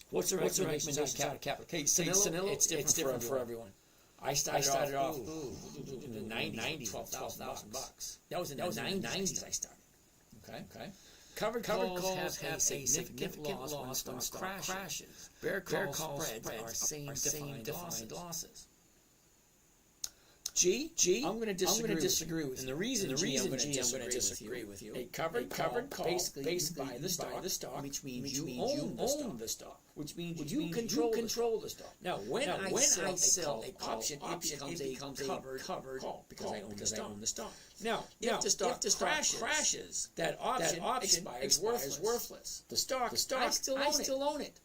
What's the recommendation capital? Okay, Sunillo, it's different for everyone. I started off in the 90s, $12,000. That was in the 90s I started. Okay. Covered calls have a significant loss when stock crashes. Bear call spreads are same defined losses. G, I'm going to disagree with you. And the reason I'm going to disagree with you. A covered call basically buy the stock, which means you own the stock. Which means you control the stock. Now, when I sell a option, it becomes a covered call because I own the stock. Now, if the stock crashes, that option expires worthless. The stock, I still own it.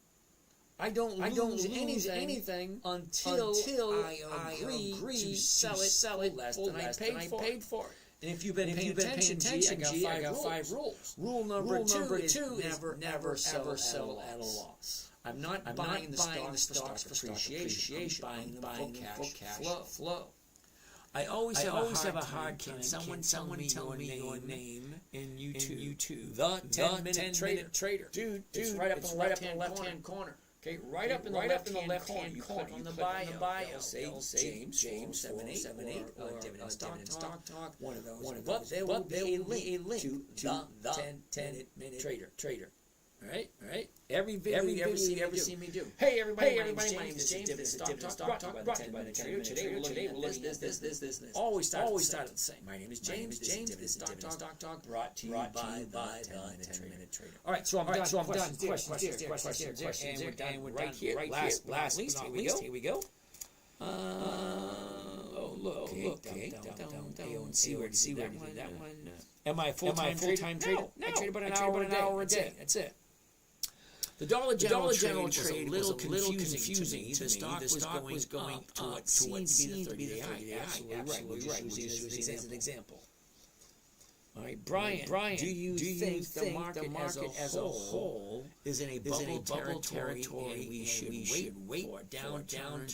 I don't lose anything until I agree to sell it less than I paid for it. And if you've been paying attention, I got five rules. Rule number two is never sell at a loss. I'm not buying the stocks for appreciation. I'm buying them for cash flow. I always have a hard time. Someone tell me your name in YouTube. The 10-minute trader. Dude, it's right up in the left-hand corner. Okay, right up in the left-hand corner. You click on the bio. Say James 78 or Dividend Stock Talk. One of those. But there will be a link to the 10-minute trader. All right. Every video you ever see me do. Hey everybody, my name is James. This is Dividend Stock Talk by the 10-minute trader. Today we're looking at this. Always start the same. My name is James. This is Dividend Stock Talk brought to you by the 10-minute trader. All right, so I'm done. Questions here, and we're right here. Last but not least, here we go. Look, down. See where that one. Am I a full-time trader? No, I trade about an hour a day. That's it. The Dollar General trade was a little confusing to me. The stock was going up to what seemed to be the 30-day high. Absolutely right. We'll use this as an example. All right, Brian, do you think the market as a whole is in a bubble territory and we should wait for a downturn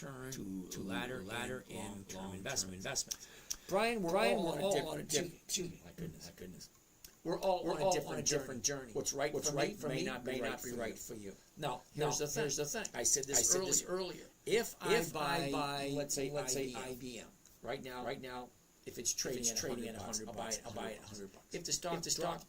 to ladder in long investment? Brian, we're all on a different my goodness. We're all on a different journey. What's right for me may not be right for you. Now, here's the thing. I said this earlier. If I buy let's say IBM right now, if it's trading at 100 bucks, I'll buy it at $100. If the stock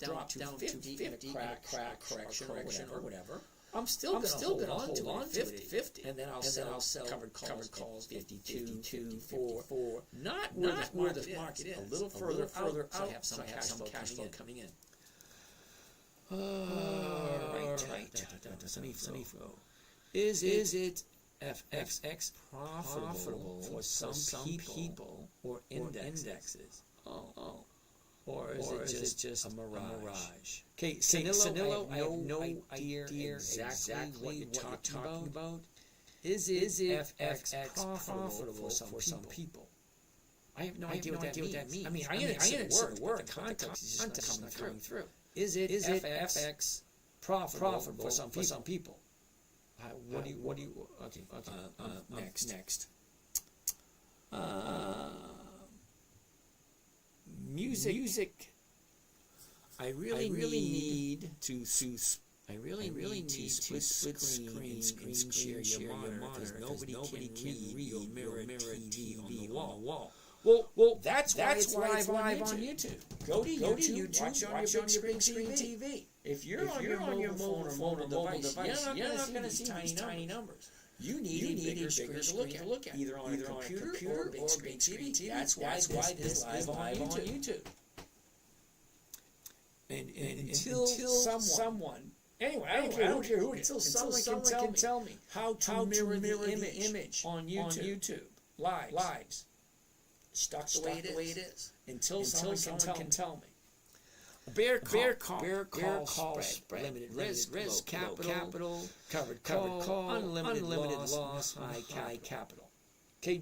drops down to 50 in a crack correction or whatever, I'm still going to hold on to it at 50, and then I'll sell covered calls 52, 54. Not where the market is. A little further out, so I have some cash flow coming in. Right. Is it FX profitable for some people or indexes? Or is it just a mirage? Okay, Sanillo, I have no idea exactly what you're talking about. Is it FX profitable for some people? I have no idea what that means. I mean, I understand the word. The context is just not coming through. Is it FX profitable for some people? What do you? Okay. Next. Music. I really need to split screen and share your monitor because nobody can read your mirror TV on the wall. Well, that's why it's live on YouTube. Go to YouTube, watch on your big screen TV. If you're on your mobile phone or mobile device, you're not going to see tiny numbers. You need a bigger screen to look at, either on a computer or a big screen TV. That's why this is live on YouTube. And until someone, anyway, I don't care who it is, until someone can tell me how to mirror the image on YouTube, lives, stuck the way it is, until someone can tell me. Bear call spread, limited risk, capital, covered call, unlimited loss, high capital. Okay,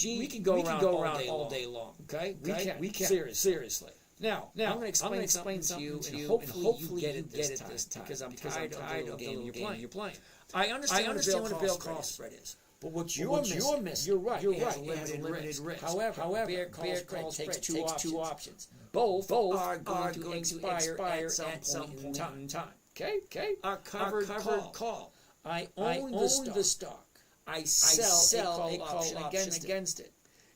we can go around all day long. Okay, we can. Seriously. Now I'm going to explain to you, and hopefully you get it this time, because I'm tired of the little game you're playing. I understand what a bear call spread is. But what you're missing, you're right. It has limited risk. However, bear call spread takes two options. Both are going to expire at some point in time. Okay. A covered call. I own the stock. I sell a call option against it.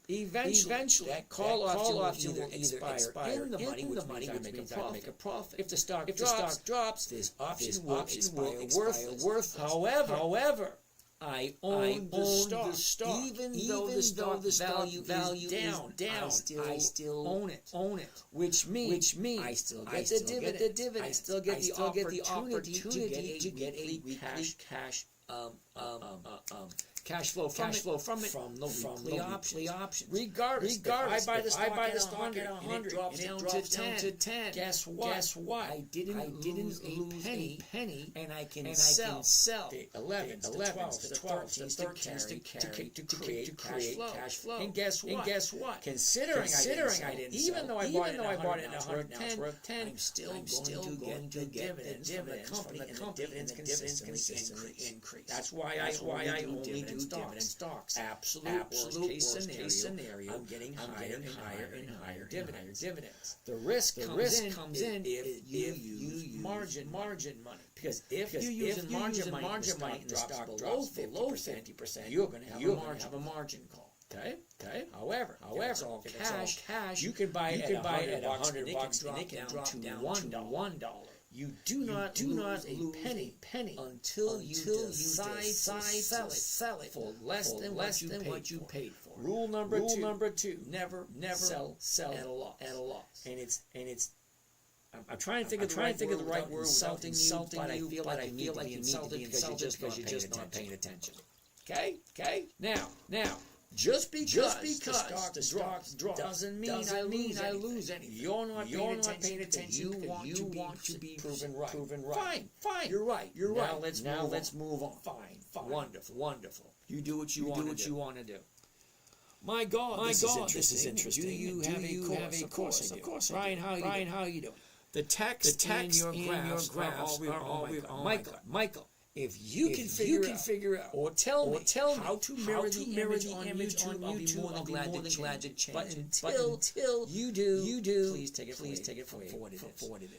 Eventually, that call option will either expire in the money, which means I can make a profit. If the stock drops, this option will expire worth. However, I own the stock. Even though the stock value is down, I still own it. Which means I still get the dividend. I still get the opportunity to get a weekly cash cash flow from the weekly option. Regardless, if I buy the stock at 100 and it drops down to 10, guess what? I didn't lose a penny, and I can sell the 11s, the 12s, the 13s to create cash flow. And guess what? Considering I didn't sell, even though I bought it at 100, now it's worth 10, I'm still going to get the dividends from the company, and the dividends consistently increase. That's why I only do dividend stocks. Absolute worst case scenario, I'm getting higher and higher dividends. The risk comes in if you use margin money. Because if you use margin money and the stock drops below 50%, you're going to have a margin call. Okay. However, if it's cash, you can buy it at $100 and it can drop down to $1. You do not lose a penny until you decide to sell it for less than what you paid for. Rule number two: never sell at a loss. And it's. I'm trying to think of the right word without insulting you, but I feel like you need to be insulted because you're just not paying attention. Okay. Now. Just because the stock drops doesn't mean I lose anything. You're not paying attention. You want to be proven right. Fine. You're right. Now let's move on. Fine. Wonderful. You do what you want to do. My God, this is interesting. Do you have a course? Of course. Ryan, how you doing? The text in your graphs are Michael. If you can figure out or tell me how to mirror the image on YouTube, I'll be more than glad to change. But until you do, please take it for what it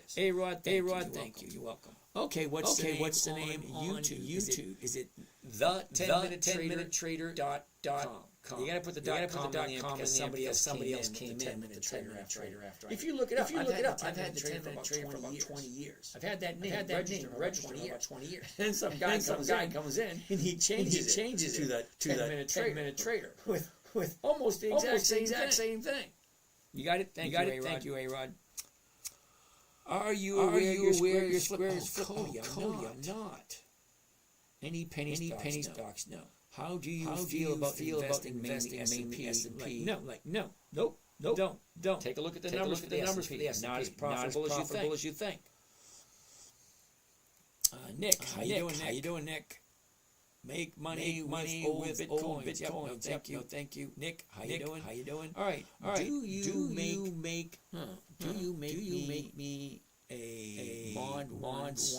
is. A-Rod, thank you. You're welcome. Okay, what's the name on YouTube? Is it the 10minutetrader.com? You gotta put the .com in because somebody else came in. 10-minute trader after. If you look it up, I've had the 10-minute trader for about 20 years. I've had that name registered for about 20 years. And some guy comes in and he changes it to the 10-minute trader with almost the exact same thing. You got it. Thank you, A-Rod. Are you aware your square is full? No, you're not. Any penny stocks? No. How do you feel about investing mainly S&P? No. Nope. Don't. Take a look at the numbers for the S&P. Not as profitable as you think. Nick, how you doing, Nick? Make money with Bitcoin. No, thank you. Nick, how you doing? All right. Do you make me a mod once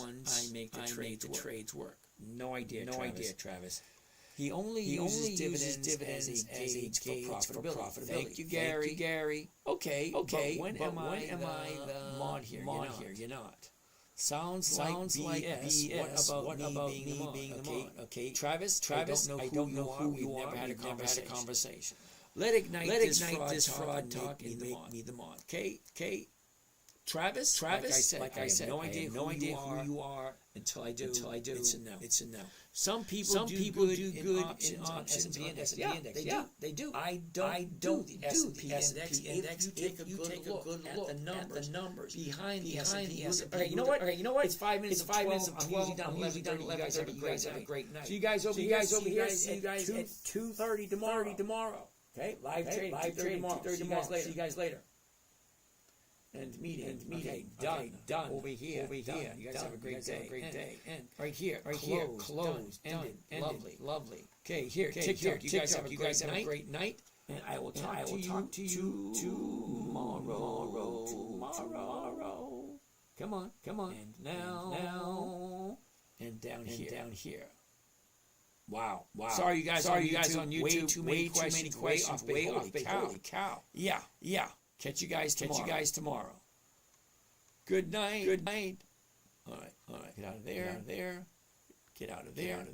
I make the trades work? No idea, Travis. He only uses dividends as a gauge for profitability. Thank you, Gary. Okay. But when am I the mod here? You're not. Sounds like BS. What about me being the mod? Okay, Travis. I don't know who you are. We've never had a conversation. Let ignite this fraud talk and make me the mod. Okay. Travis. Like I said, I have no idea who you are until I do. It's a no. Some people do good in S&P index. Yeah, they do. I don't the S&P index. If you take a good look at the numbers behind the S&P. Okay, you know what? It's 5 minutes. I'm usually done 11. You guys have a great night. See you guys over here. See you guys at 2:30 tomorrow. Okay, live trading tomorrow. See you guys later. And meeting. Okay, done. Over here. You guys have a great day. And right here, closed, ended. Lovely. Okay, here, TikTok. You guys have a great night. And I will talk to you tomorrow. Come on. And now. And down here. Wow. Sorry, you guys on YouTube. Way too many questions. Holy cow. Yeah. Catch you guys tomorrow. Good night. All right. Get out of there.